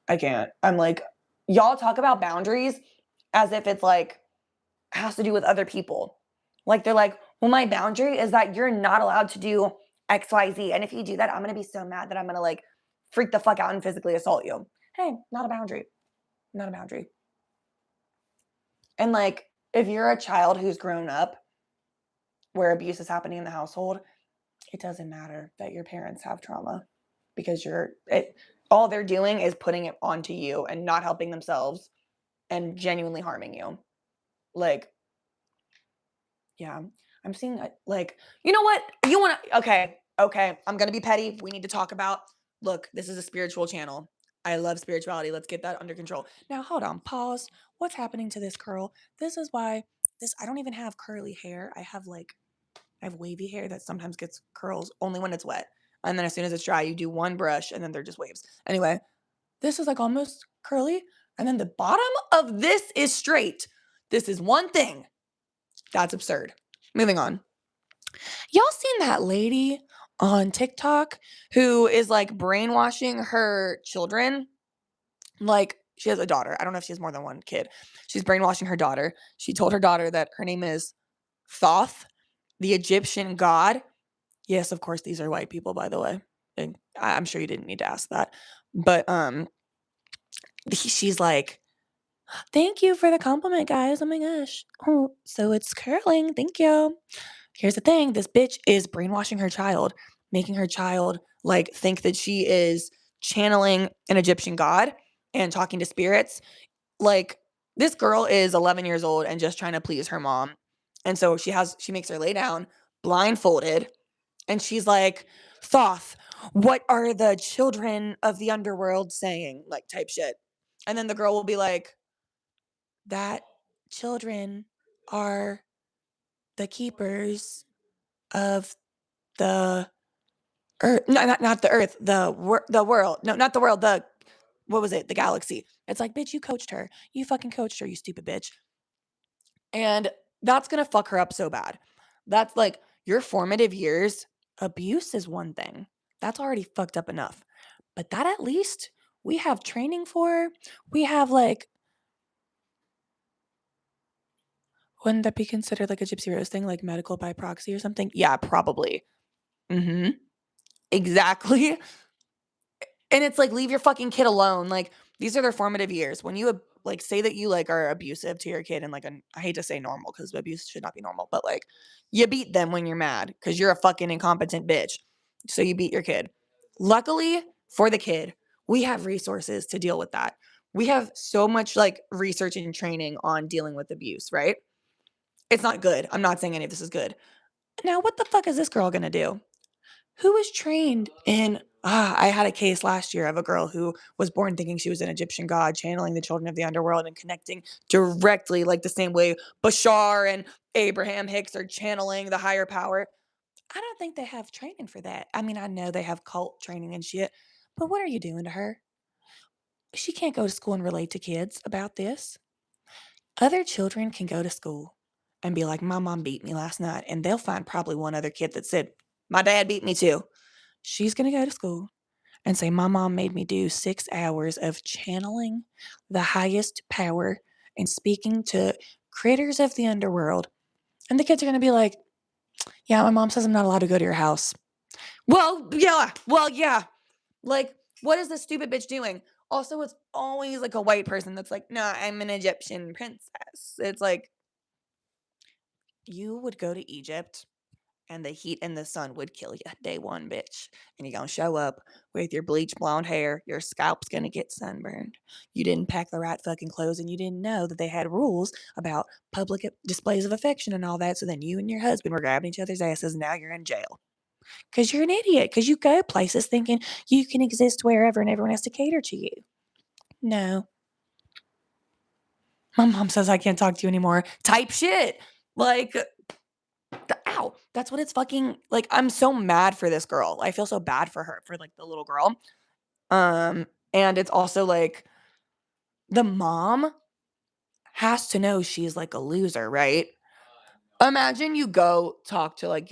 I can't. I'm like, y'all talk about boundaries as if it's like, has to do with other people. Like they're like, well, my boundary is that you're not allowed to do XYZ. And if you do that, I'm going to be so mad that I'm going to like freak the fuck out and physically assault you. Hey, not a boundary. Not a boundary. And like, if you're a child who's grown up where abuse is happening in the household, it doesn't matter that your parents have trauma because all they're doing is putting it onto you and not helping themselves and genuinely harming you. Like, yeah, I'm seeing like, you know what? You want to, okay, I'm going to be petty. We need to talk about, look, this is a spiritual channel. I love spirituality. Let's get that under control. Now, hold on, pause. What's happening to this curl? This is why I don't even have curly hair. I have wavy hair that sometimes gets curls only when it's wet. And then as soon as it's dry, you do one brush and then they're just waves. Anyway, this is like almost curly. And then the bottom of this is straight. This is one thing. That's absurd. Moving on. Y'all seen that lady on TikTok who is like brainwashing her children? Like, she has a daughter. I don't know if she has more than one kid. She's brainwashing her daughter. She told her daughter that her name is Thoth, the Egyptian god. Yes, of course, these are white people, by the way. And I'm sure you didn't need to ask that. But she's like, thank you for the compliment, guys. Oh my gosh. Oh, so it's curling. Thank you. Here's the thing. This bitch is brainwashing her child, making her child like think that she is channeling an Egyptian god and talking to spirits. Like, this girl is 11 years old and just trying to please her mom. And so she makes her lay down blindfolded. And she's like, Thoth, what are the children of the underworld saying? Like, type shit. And then the girl will be like, that children are the keepers of the earth. No, not the earth, the world. No, not the world, what was it? The galaxy. It's like, bitch, you coached her. You fucking coached her, you stupid bitch. And that's going to fuck her up so bad. That's like your formative years. Abuse is one thing. That's already fucked up enough. But that at least we have training for. We have like, wouldn't that be considered like a Gypsy Rose thing, like medical by proxy or something? Yeah, probably. Mm-hmm. Exactly. And it's like, leave your fucking kid alone. Like, these are their formative years. When you like say that you like are abusive to your kid and like I hate to say normal because abuse should not be normal, but like you beat them when you're mad because you're a fucking incompetent bitch. So you beat your kid. Luckily for the kid, we have resources to deal with that. We have so much like research and training on dealing with abuse, right? It's not good. I'm not saying any of this is good. Now, what the fuck is this girl gonna do? Who is trained in I had a case last year of a girl who was born thinking she was an Egyptian god, channeling the children of the underworld and connecting directly like the same way Bashar and Abraham Hicks are channeling the higher power. I don't think they have training for that. I mean, I know they have cult training and shit, but what are you doing to her? She can't go to school and relate to kids about this. Other children can go to school and be like, my mom beat me last night, and they'll find probably one other kid that said, my dad beat me too. She's going to go to school and say, my mom made me do 6 hours of channeling the highest power and speaking to critters of the underworld. And the kids are going to be like, yeah, my mom says I'm not allowed to go to your house. Well, yeah. Like, what is this stupid bitch doing? Also, it's always like a white person that's like, "Nah, I'm an Egyptian princess." It's like, you would go to Egypt and the heat and the sun would kill you day one, bitch. And you're gonna show up with your bleach blonde hair, your scalp's gonna get sunburned. You didn't pack the right fucking clothes and you didn't know that they had rules about public displays of affection and all that. So then you and your husband were grabbing each other's asses and now you're in jail. Because you're an idiot. Because you go places thinking you can exist wherever and everyone has to cater to you. No. My mom says I can't talk to you anymore. Type shit. Like, ow, that's what it's fucking like. I'm so mad for this girl. I feel so bad for her, for like the little girl. And it's also like the mom has to know she's like a loser, right? Imagine you go talk to like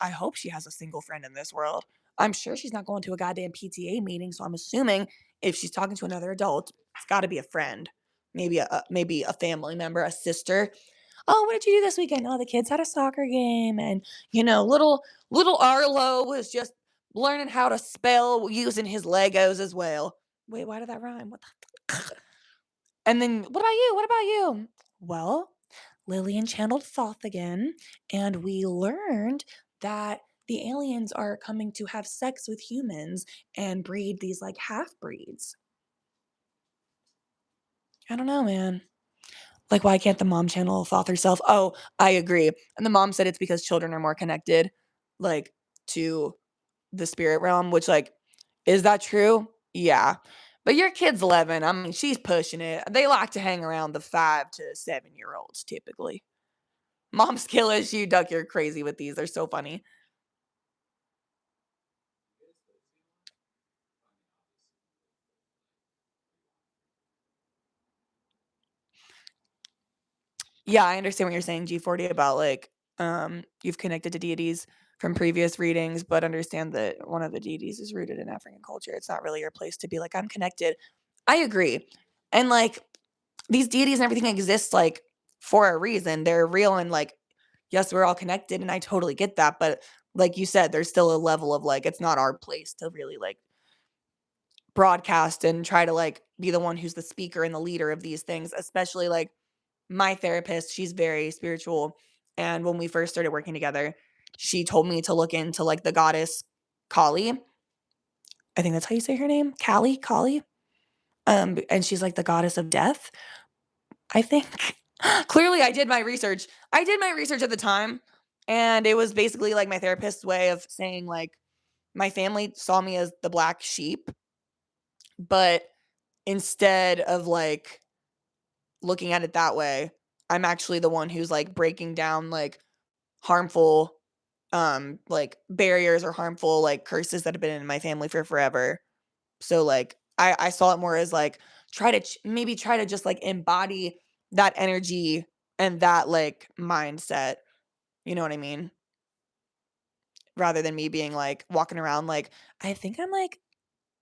I hope she has a single friend in this world. I'm sure she's not going to a goddamn PTA meeting, so I'm assuming if she's talking to another adult, it's got to be a friend, maybe a family member, a sister. Oh, what did you do this weekend? Oh, the kids had a soccer game, and little Arlo was just learning how to spell using his Legos as well. Wait, why did that rhyme? What the? And then, what about you? What about you? Well, Lillian channeled Thoth again, and we learned that the aliens are coming to have sex with humans and breed these like half breeds. I don't know, man. Like, why can't the mom channel Thoth herself? Oh, I agree. And the mom said it's because children are more connected, like, to the spirit realm, which, like, is that true? Yeah. But your kid's 11. I mean, she's pushing it. They like to hang around the 5 to 7-year-olds typically. Mom's skill issue, Duck, you're crazy with these. They're so funny. Yeah, I understand what you're saying, G40, about like you've connected to deities from previous readings, but understand that one of the deities is rooted in African culture. It's not really your place to be like, I'm connected. I agree. And like these deities and everything exist like for a reason. They're real and like, yes, we're all connected, and I totally get that. But like you said, there's still a level of like, it's not our place to really like broadcast and try to like be the one who's the speaker and the leader of these things, especially like my therapist, she's very spiritual. And when we first started working together, she told me to look into like the goddess Kali. I think that's how you say her name. Kali. And she's like the goddess of death, I think. Clearly I did my research. I did my research at the time. And it was basically like my therapist's way of saying like my family saw me as the black sheep, but instead of like looking at it that way, I'm actually the one who's like breaking down like harmful like barriers or harmful like curses that have been in my family for forever. So like I saw it more as like maybe try to just like embody that energy and that like mindset. You know what I mean? Rather than me being like walking around like I think I'm like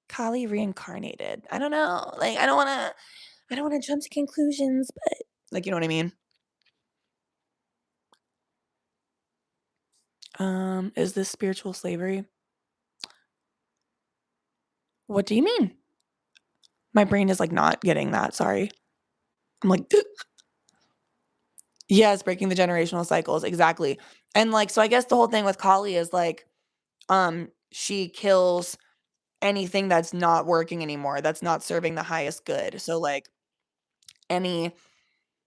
Kali reincarnated. I don't know. Like I don't want to jump to conclusions, but like you know what I mean? Is this spiritual slavery? What do you mean? My brain is like not getting that. Sorry. I'm like, yes, breaking the generational cycles. Exactly. And like, so I guess the whole thing with Kali is like, she kills anything that's not working anymore, that's not serving the highest good. So like any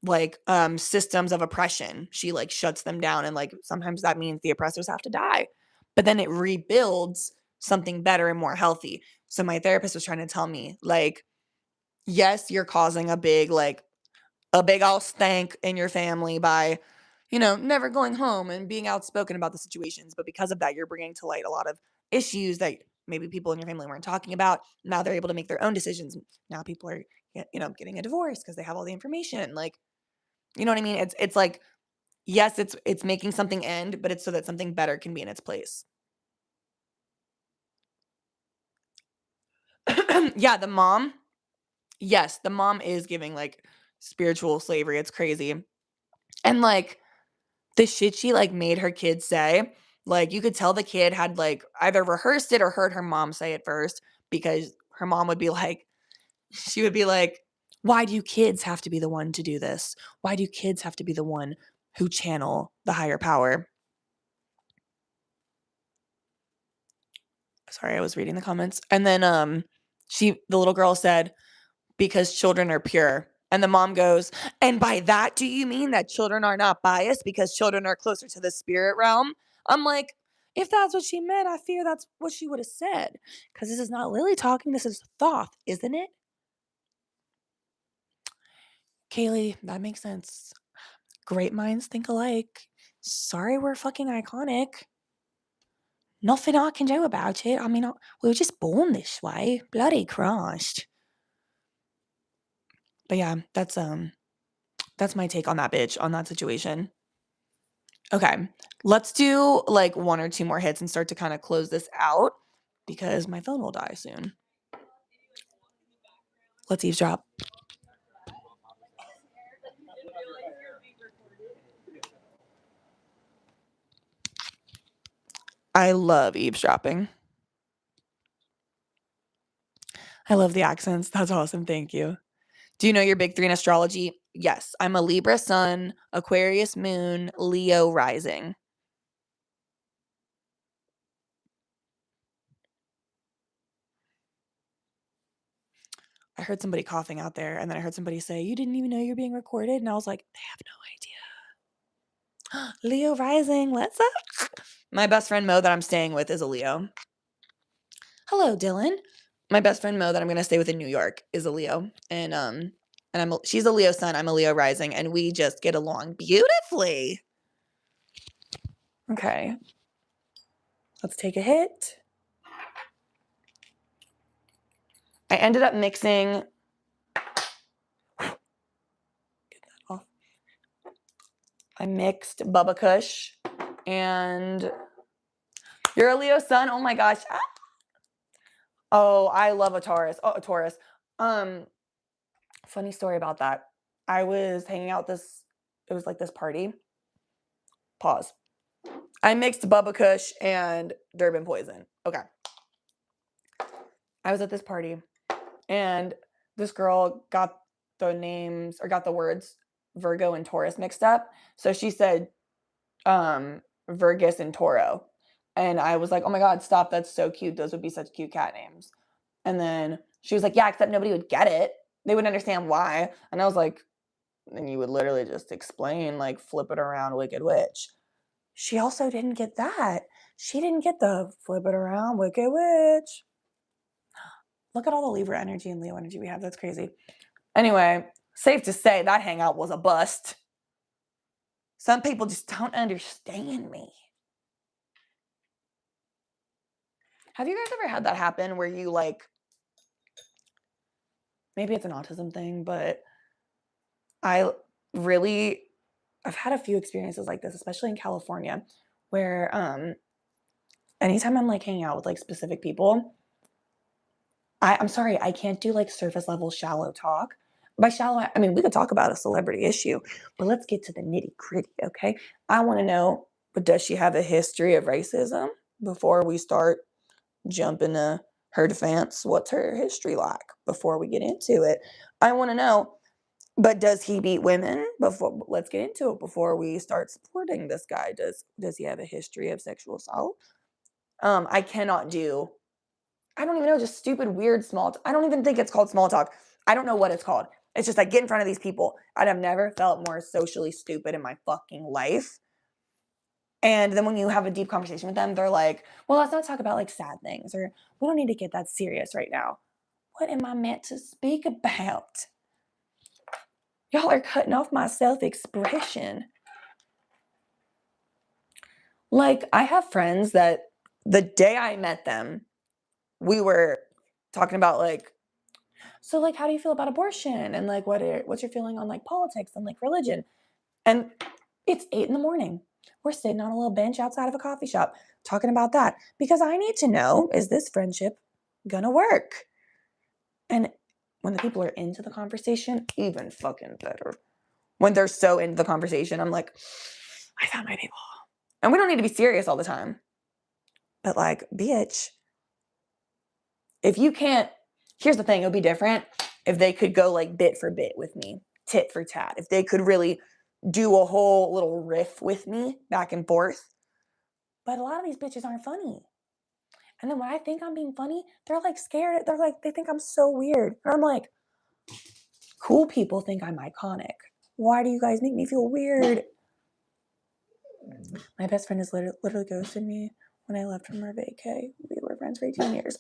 like systems of oppression, she like shuts them down. And like sometimes that means the oppressors have to die. But then it rebuilds something better and more healthy. So my therapist was trying to tell me, like, yes, you're causing a big old stank in your family by, never going home and being outspoken about the situations. But because of that, you're bringing to light a lot of issues that maybe people in your family weren't talking about. Now they're able to make their own decisions. Now people are, getting a divorce because they have all the information. Like, you know what I mean? It's like, yes, it's making something end, but it's so that something better can be in its place. Yeah, the mom. Yes, the mom is giving like spiritual slavery. It's crazy. And like the shit she, like, made her kids say, like, you could tell the kid had, like, either rehearsed it or heard her mom say it first because her mom would be like, she would be like, why do kids have to be the one to do this? Why do kids have to be the one who channel the higher power? Sorry, I was reading the comments. And then the little girl said, because children are pure. And the mom goes, and by that, do you mean that children are not biased because children are closer to the spirit realm? I'm like, if that's what she meant, I fear that's what she would have said. Because this is not Lily talking, this is Thoth, isn't it? Kaylee, that makes sense. Great minds think alike. Sorry we're fucking iconic. Nothing I can do about it. I mean, we were just born this way. Bloody Christ. But yeah, that's my take on that bitch, on that situation. Okay, let's do like one or two more hits and start to kind of close this out because my phone will die soon. Let's eavesdrop. I love eavesdropping. I love the accents. That's awesome. Thank you. Do you know your big three in astrology? Yes, I'm a Libra sun, Aquarius moon, Leo rising. I heard somebody coughing out there, and then I heard somebody say, you didn't even know you're being recorded? And I was like, they have no idea. Leo rising, what's up? My best friend Mo that I'm staying with is a Leo. Hello, Dylan. My best friend Mo that I'm going to stay with in New York is a Leo. And she's a Leo sun, I'm a Leo rising, and we just get along beautifully. Okay. Let's take a hit. I ended up mixing. Get that off. I mixed Bubba Kush and you're a Leo sun. Oh my gosh. Ah. Oh, I love a Taurus. Oh, a Taurus. Funny story about that. I was hanging out it was like this party. Pause. I mixed Bubba Kush and Durban Poison. Okay. I was at this party and this girl got the names or got the words Virgo and Taurus mixed up. So she said Virgus and Toro. And I was like, oh my God, stop. That's so cute. Those would be such cute cat names. And then she was like, yeah, except nobody would get it. They wouldn't understand why. And I was like, then you would literally just explain, like, flip it around, Wicked Witch. She also didn't get that. She didn't get the flip it around, Wicked Witch. Look at all the Libra energy and Leo energy we have. That's crazy. Anyway, safe to say that hangout was a bust. Some people just don't understand me. Have you guys ever had that happen where you like, maybe it's an autism thing, but I've had a few experiences like this, especially in California, where anytime I'm like hanging out with like specific people, I'm sorry, I can't do like surface level shallow talk. By shallow, I mean we could talk about a celebrity issue, but let's get to the nitty gritty, okay? I want to know, but does she have a history of racism before we start jumping to her defense? What's her history like before we get into it? I want to know, but does he beat women? Before, let's get into it before we start supporting this guy. Does he have a history of sexual assault? I cannot do. I don't even know, just stupid, weird small talk. I don't even think it's called small talk. I don't know what it's called. It's just like get in front of these people. And I've never felt more socially stupid in my fucking life. And then when you have a deep conversation with them, they're like, well, let's not talk about like sad things, or we don't need to get that serious right now. What am I meant to speak about? Y'all are cutting off my self-expression. Like, I have friends that the day I met them, we were talking about like, so like, how do you feel about abortion? And like, what's your feeling on like politics and like religion? And it's 8 a.m. We're sitting on a little bench outside of a coffee shop talking about that because I need to know, is this friendship gonna work? And when the people are into the conversation, even fucking better. When they're so into the conversation, I'm like, I found my people. And we don't need to be serious all the time. But like, bitch, if you can't, here's the thing, it'll be different if they could go like bit for bit with me, tit for tat, if they could really do a whole little riff with me back and forth. But a lot of these bitches aren't funny. And then when I think I'm being funny, they're like scared. They're like, they think I'm so weird. And I'm like, cool people think I'm iconic. Why do you guys make me feel weird? My best friend has literally ghosted me when I left from our vacay. We were friends for 18 years.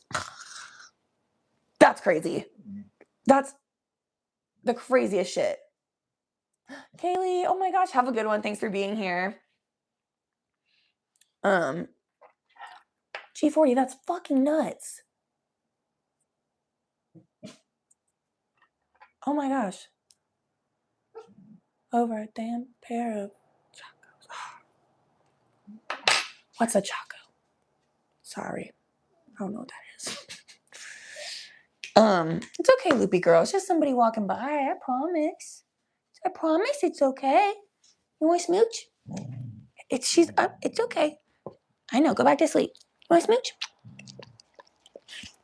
That's crazy. That's the craziest shit. Kaylee, oh my gosh, have a good one. Thanks for being here. G40, that's fucking nuts. Oh my gosh. Over a damn pair of chacos. What's a chaco? Sorry. I don't know what that is. It's okay, loopy girl. It's just somebody walking by. I promise. I promise it's okay. You want to smooch? It's okay. I know. Go back to sleep. You want to smooch?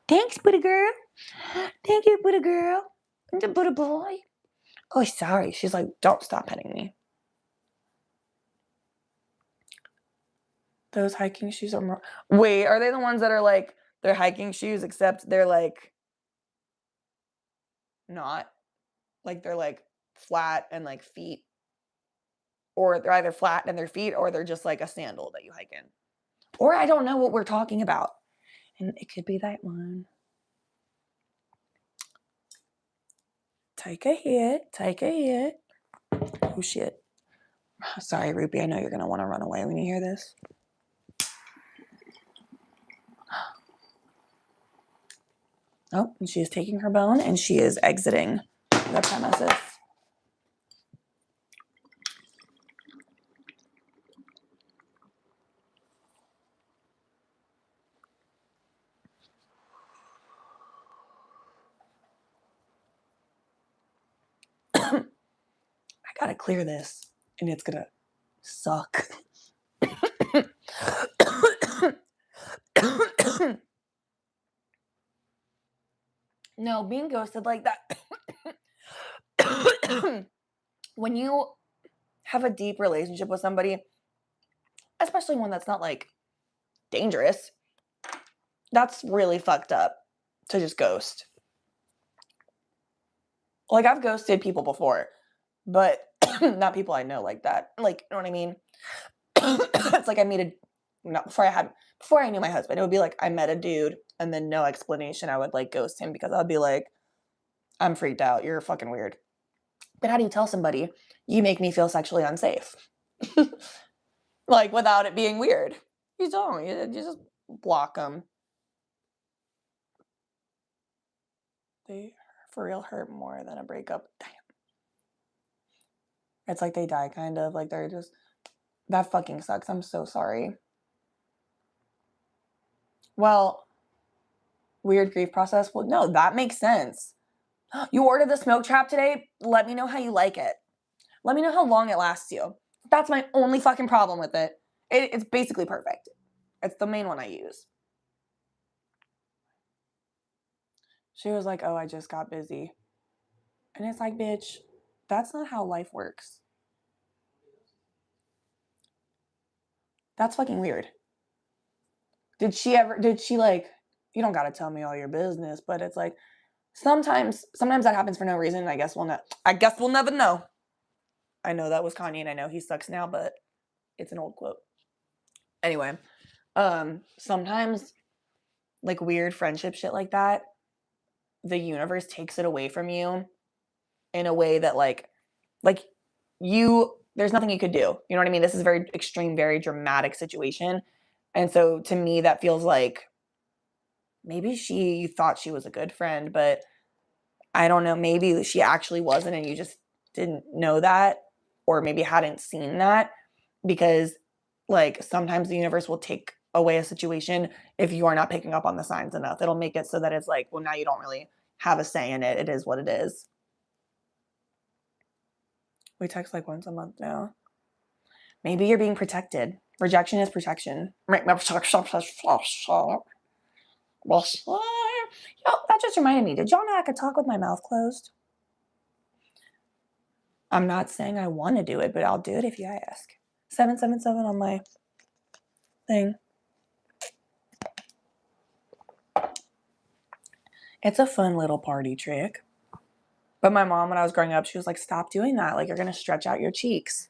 Thanks, Buddha girl. Thank you, Buddha girl. And the Buddha boy. Oh, sorry. She's like, don't stop petting me. Those hiking shoes are more. Wait, are they the ones that are like, they're hiking shoes, except they're like, not? Like, they're like flat and like feet. Or they're either flat and their feet, or they're just like a sandal that you hike in. Or I don't know what we're talking about. And it could be that one. Take a hit. Take a hit. Oh, shit. Sorry, Ruby. I know you're going to want to run away when you hear this. Oh, and she is taking her bone and she is exiting the premises. I gotta clear this and it's gonna suck. No, being ghosted like that. When you have a deep relationship with somebody, especially one that's not like dangerous, that's really fucked up to just ghost. Like, I've ghosted people before, but not people I know like that. Like, you know what I mean? It's like before I knew my husband, it would be like I met a dude and then no explanation, I would like ghost him because I'd be like, I'm freaked out. You're fucking weird. But how do you tell somebody you make me feel sexually unsafe? Like, without it being weird. You don't. You just block them. They for real hurt more than a breakup. Damn. It's like they die, kind of. Like, they're just... That fucking sucks. I'm so sorry. Well, weird grief process. Well, no, that makes sense. You ordered the smoke trap today? Let me know how you like it. Let me know how long it lasts you. That's my only fucking problem with it. It's basically perfect. It's the main one I use. She was like, oh, I just got busy. And it's like, bitch, that's not how life works. That's fucking weird. Did she like, you don't gotta tell me all your business, but it's like, sometimes that happens for no reason. I guess we'll never know. I know that was Kanye and I know he sucks now, but it's an old quote. Anyway, sometimes like weird friendship shit like that, the universe takes it away from you in a way that like there's nothing you could do. You know what I mean? This is a very extreme, very dramatic situation. And so to me, that feels like maybe she thought she was a good friend, but I don't know, maybe she actually wasn't and you just didn't know that, or maybe hadn't seen that, because like sometimes the universe will take away a situation if you are not picking up on the signs enough. It'll make it so that it's like, well, now you don't really have a say in it. It is what it is. We text like once a month now. Maybe you're being protected. Rejection is protection. Yo, that just reminded me. Did y'all know I could talk with my mouth closed? I'm not saying I want to do it, but I'll do it if you ask. 777 on my thing. It's a fun little party trick. But my mom, when I was growing up, she was like, stop doing that. Like, you're going to stretch out your cheeks.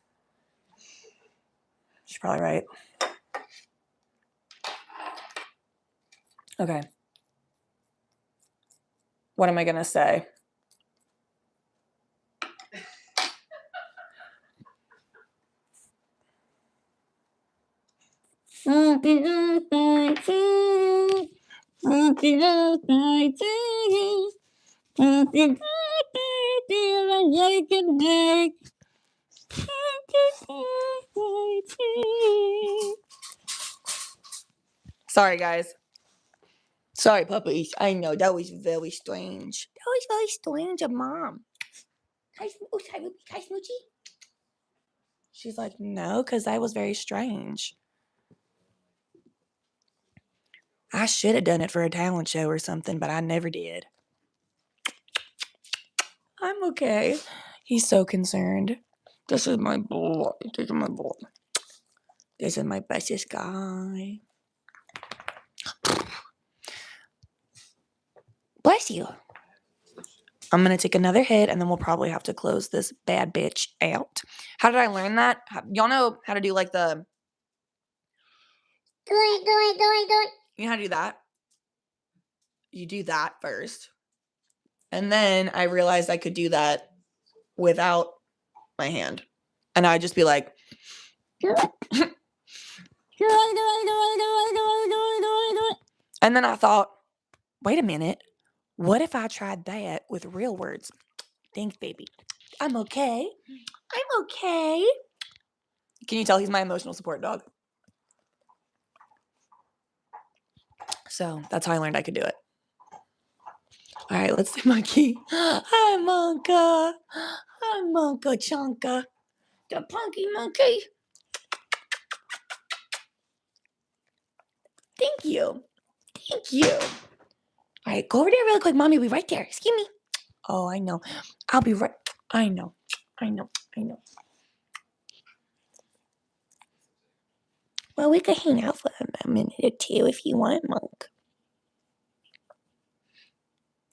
She's probably right. Okay. What am I going to say? Sorry, guys. Sorry, puppies. I know, that was very strange. That was very strange of Mom. Hi, Smoochie. She's like, no, because that was very strange. I should have done it for a talent show or something, but I never did. I'm okay. He's so concerned. This is my boy. This is my boy. This is my bestest guy. Bless you. I'm going to take another hit, and then we'll probably have to close this bad bitch out. How did I learn that? Y'all know how to do like the... You know how to do that? You do that first. And then I realized I could do that without my hand. And I'd just be like... And then I thought, wait a minute. What if I tried that with real words? Thanks, baby. I'm okay. I'm okay. Can you tell he's my emotional support dog? So that's how I learned I could do it. All right, let's say monkey. Hi, Monka. Hi, Monka Chonka. The punky monkey. Thank you. Thank you. All right, go over there really quick. Mommy, be right there. Excuse me. Oh, I know. I'll be right. I know. Well, we could hang out for a minute or two if you want, Monk.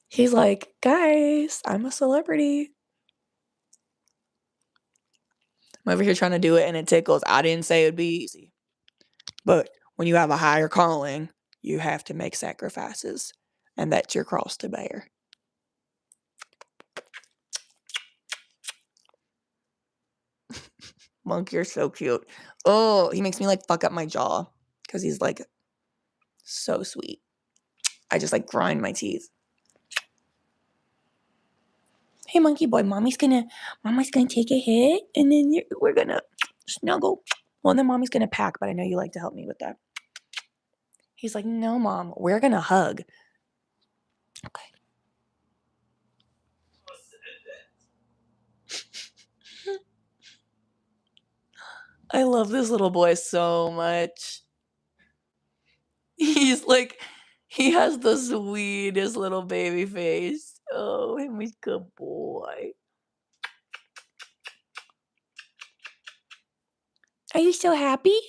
He's like, guys, I'm a celebrity. I'm over here trying to do it and it tickles. I didn't say it'd be easy. But when you have a higher calling, you have to make sacrifices. And that's your cross to bear. Monk, you're so cute. Oh, he makes me like fuck up my jaw. Because he's like so sweet. I just like grind my teeth. Hey, monkey boy, mommy's gonna take a hit, and then we're gonna snuggle. Well, then mommy's gonna pack, but I know you like to help me with that. He's like, no, mom, we're gonna hug. Okay. I love this little boy so much. He's like, he has the sweetest little baby face. Oh, he's a good boy. Are you so happy?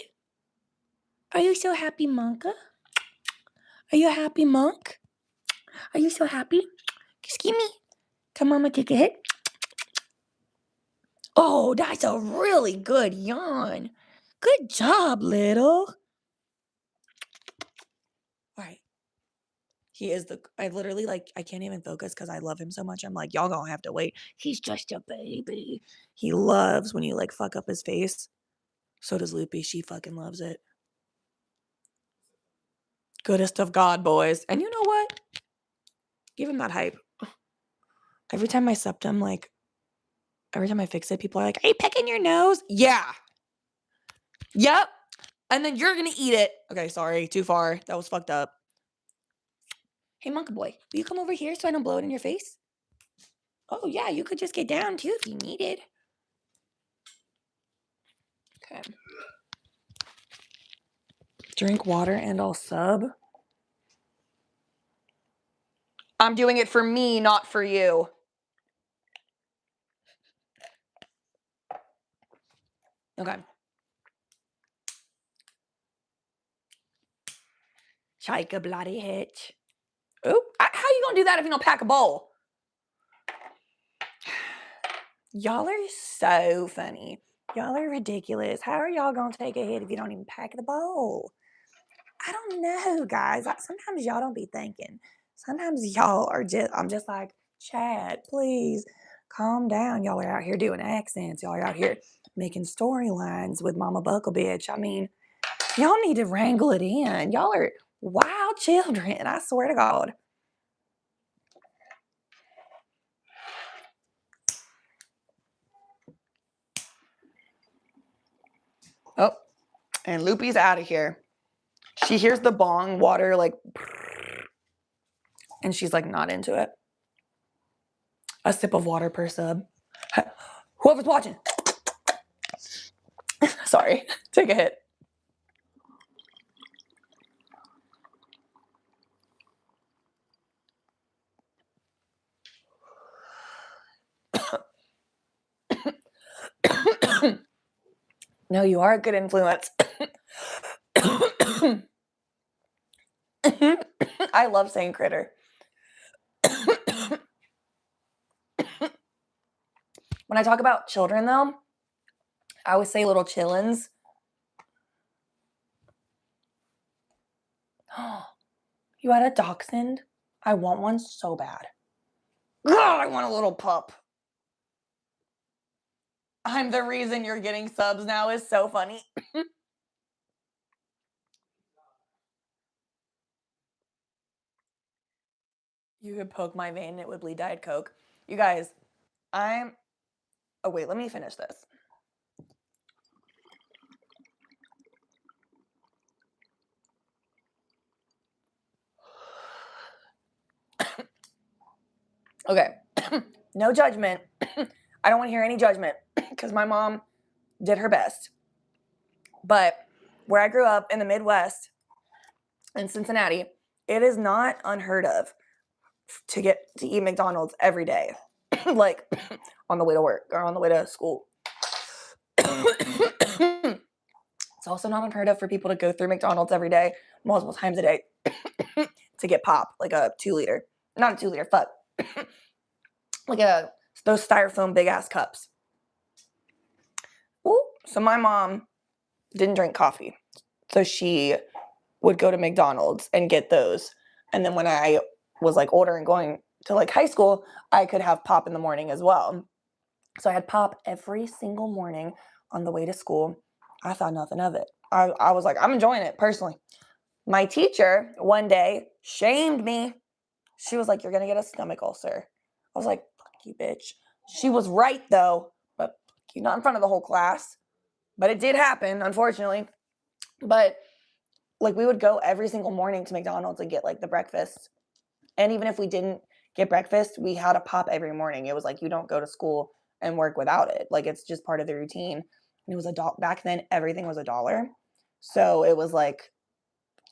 Are you so happy, Monka? Are you a happy monk? Are you so happy? Excuse me. Come on, take a hit. Oh, that's a really good yawn. Good job, little. All right. He is I literally like, I can't even focus because I love him so much. I'm like, y'all gonna have to wait. He's just a baby. He loves when you like fuck up his face. So does Loopy. She fucking loves it. Goodest of God, boys. And you know what? Give him that hype. Every time I septum, like, every time I fix it, people are like, are you picking your nose? Yeah. Yep. And then you're gonna eat it. Okay, sorry. Too far. That was fucked up. Hey, monkey boy, will you come over here so I don't blow it in your face? Oh, yeah, you could just get down, too, if you needed. Okay. Drink water and I'll sub. I'm doing it for me, not for you. Okay. Chika bloody hitch. Oop. How you gonna do that if you don't pack a bowl? Y'all are so funny. Y'all are ridiculous. How are y'all gonna take a hit if you don't even pack the bowl? I don't know, guys. Sometimes y'all don't be thinking. Sometimes y'all are I'm just like, Chad, please calm down. Y'all are out here doing accents. Y'all are out here making storylines with Mama Buckle Bitch. I mean, y'all need to wrangle it in. Y'all are wild children. I swear to God. Oh, and Loopy's out of here. She hears the bong water like, and she's like not into it. A sip of water per sub. Whoever's watching. Sorry, take a hit. No, you are a good influence. I love saying critter. When I talk about children, though, I always say little chillins. You had a dachshund? I want one so bad. God, I want a little pup. I'm the reason you're getting subs now is so funny. You could poke my vein and it would bleed Diet Coke. You guys, oh wait, let me finish this. Okay, no judgment. I don't want to hear any judgment because my mom did her best. But where I grew up in the Midwest, in Cincinnati, it is not unheard of to eat McDonald's every day, like on the way to work or on the way to school. It's also not unheard of for people to go through McDonald's every day, multiple times a day, to get pop, like a 2-liter. Not a 2-liter, fuck. Like those styrofoam big ass cups. Ooh. So my mom didn't drink coffee. So she would go to McDonald's and get those. And then when I was like older and going to like high school, I could have pop in the morning as well. So I had pop every single morning on the way to school. I thought nothing of it. I was like, I'm enjoying it personally. My teacher one day shamed me. She was like, you're going to get a stomach ulcer. I was like, fuck you, bitch. She was right though, but not in front of the whole class. But it did happen, unfortunately. But like we would go every single morning to McDonald's and get like the breakfast. And even if we didn't get breakfast, we had a pop every morning. It was like you don't go to school and work without it. Like it's just part of the routine. And it was $1. Back then, everything was $1. So it was like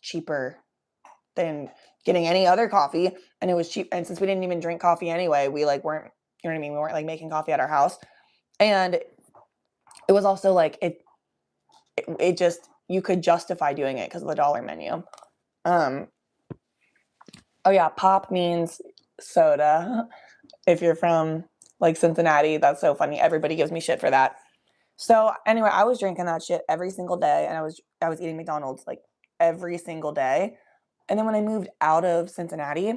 cheaper than getting any other coffee. And it was cheap. And since we didn't even drink coffee anyway, we like weren't, you know what I mean? We weren't like making coffee at our house. And it was also like it just, you could justify doing it because of the dollar menu. Oh yeah, pop means soda. If you're from like Cincinnati, that's so funny. Everybody gives me shit for that. So anyway, I was drinking that shit every single day, and I was eating McDonald's like every single day. And then when I moved out of Cincinnati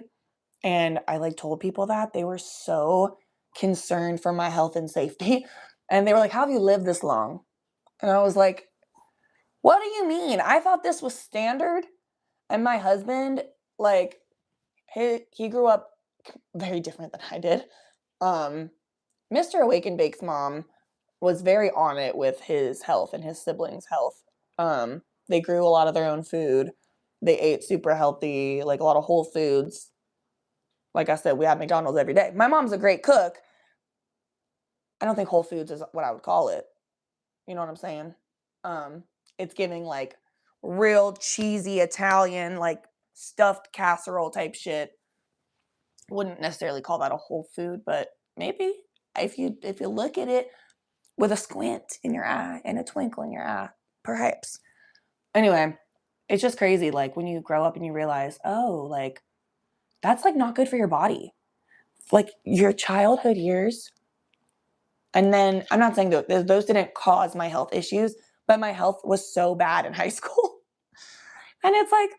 and I like told people that, they were so concerned for my health and safety. And they were like, how have you lived this long? And I was like, what do you mean? I thought this was standard. And my husband, like, he grew up very different than I did. Mr. Awake and Bake's mom was very on it with his health and his siblings' health. They grew a lot of their own food. They ate super healthy, like a lot of whole foods. Like I said, we had McDonald's every day. My mom's a great cook. I don't think Whole Foods is what I would call it. You know what I'm saying? It's giving like real cheesy Italian, like stuffed casserole type shit. Wouldn't necessarily call that a whole food, but maybe if you look at it with a squint in your eye and a twinkle in your eye, perhaps. Anyway, it's just crazy, like, when you grow up and you realize, oh, like, that's, like, not good for your body. Like, your childhood years, and then I'm not saying those didn't cause my health issues, but my health was so bad in high school. And it's like,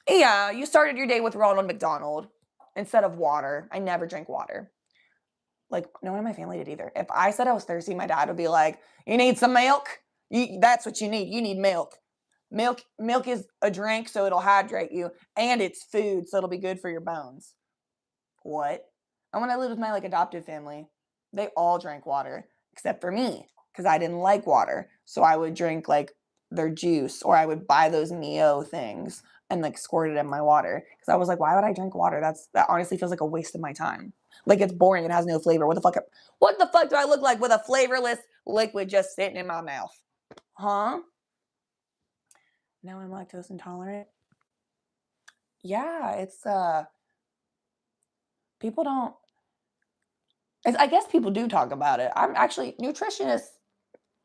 yeah, you started your day with Ronald McDonald instead of water. I never drank water. Like, no one in my family did either. If I said I was thirsty, my dad would be like, you need some milk? That's what you need. You need milk. Milk is a drink, so it'll hydrate you, and it's food, so it'll be good for your bones. What? And when I lived with my, like, adoptive family, they all drank water except for me, because I didn't like water. So I would drink, like, their juice, or I would buy those Neo things and, like, squirt it in my water, because I was like, why would I drink water? That honestly feels like a waste of my time. Like, it's boring. It has no flavor. What the fuck do I look like with a flavorless liquid just sitting in my mouth? Huh? Now I'm lactose intolerant. Yeah, it's people don't. I guess people do talk about it. I'm actually nutritionists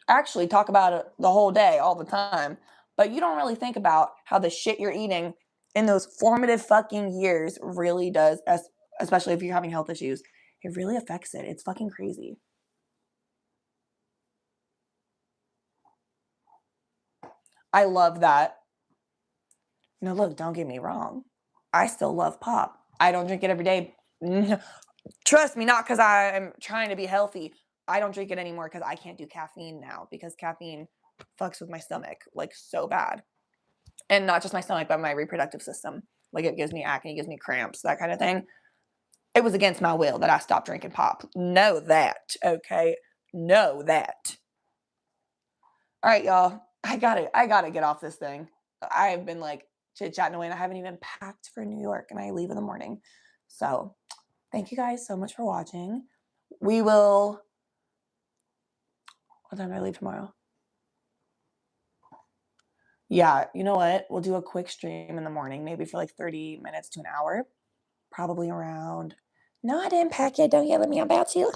actually talk about it the whole day, all the time. But you don't really think about how the shit you're eating in those formative fucking years really does, especially if you're having health issues. It really affects it. It's fucking crazy. I love that. No, look, don't get me wrong. I still love pop. I don't drink it every day. Trust me, not because I'm trying to be healthy. I don't drink it anymore because I can't do caffeine now, because caffeine fucks with my stomach, like, so bad. And not just my stomach, but my reproductive system. Like, it gives me acne, it gives me cramps, that kind of thing. It was against my will that I stopped drinking pop. Know that, okay? Know that. All right, y'all. I gotta get off this thing. I've been, like, chit-chatting away, and I haven't even packed for New York, and I leave in the morning. So thank you guys so much for watching. We will. What time do I leave tomorrow? Yeah, you know what? We'll do a quick stream in the morning, maybe for like 30 minutes to an hour. Probably around. No, I didn't pack yet. Don't yell at me. I'm about to.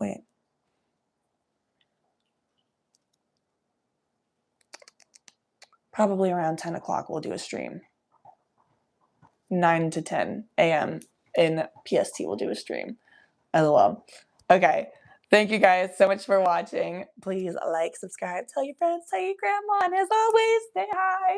Wait. Probably around 10 o'clock we'll do a stream. 9 to 10 a.m. in PST we'll do a stream. LOL. Okay. Thank you guys so much for watching. Please like, subscribe, tell your friends, tell your grandma, and as always, stay high.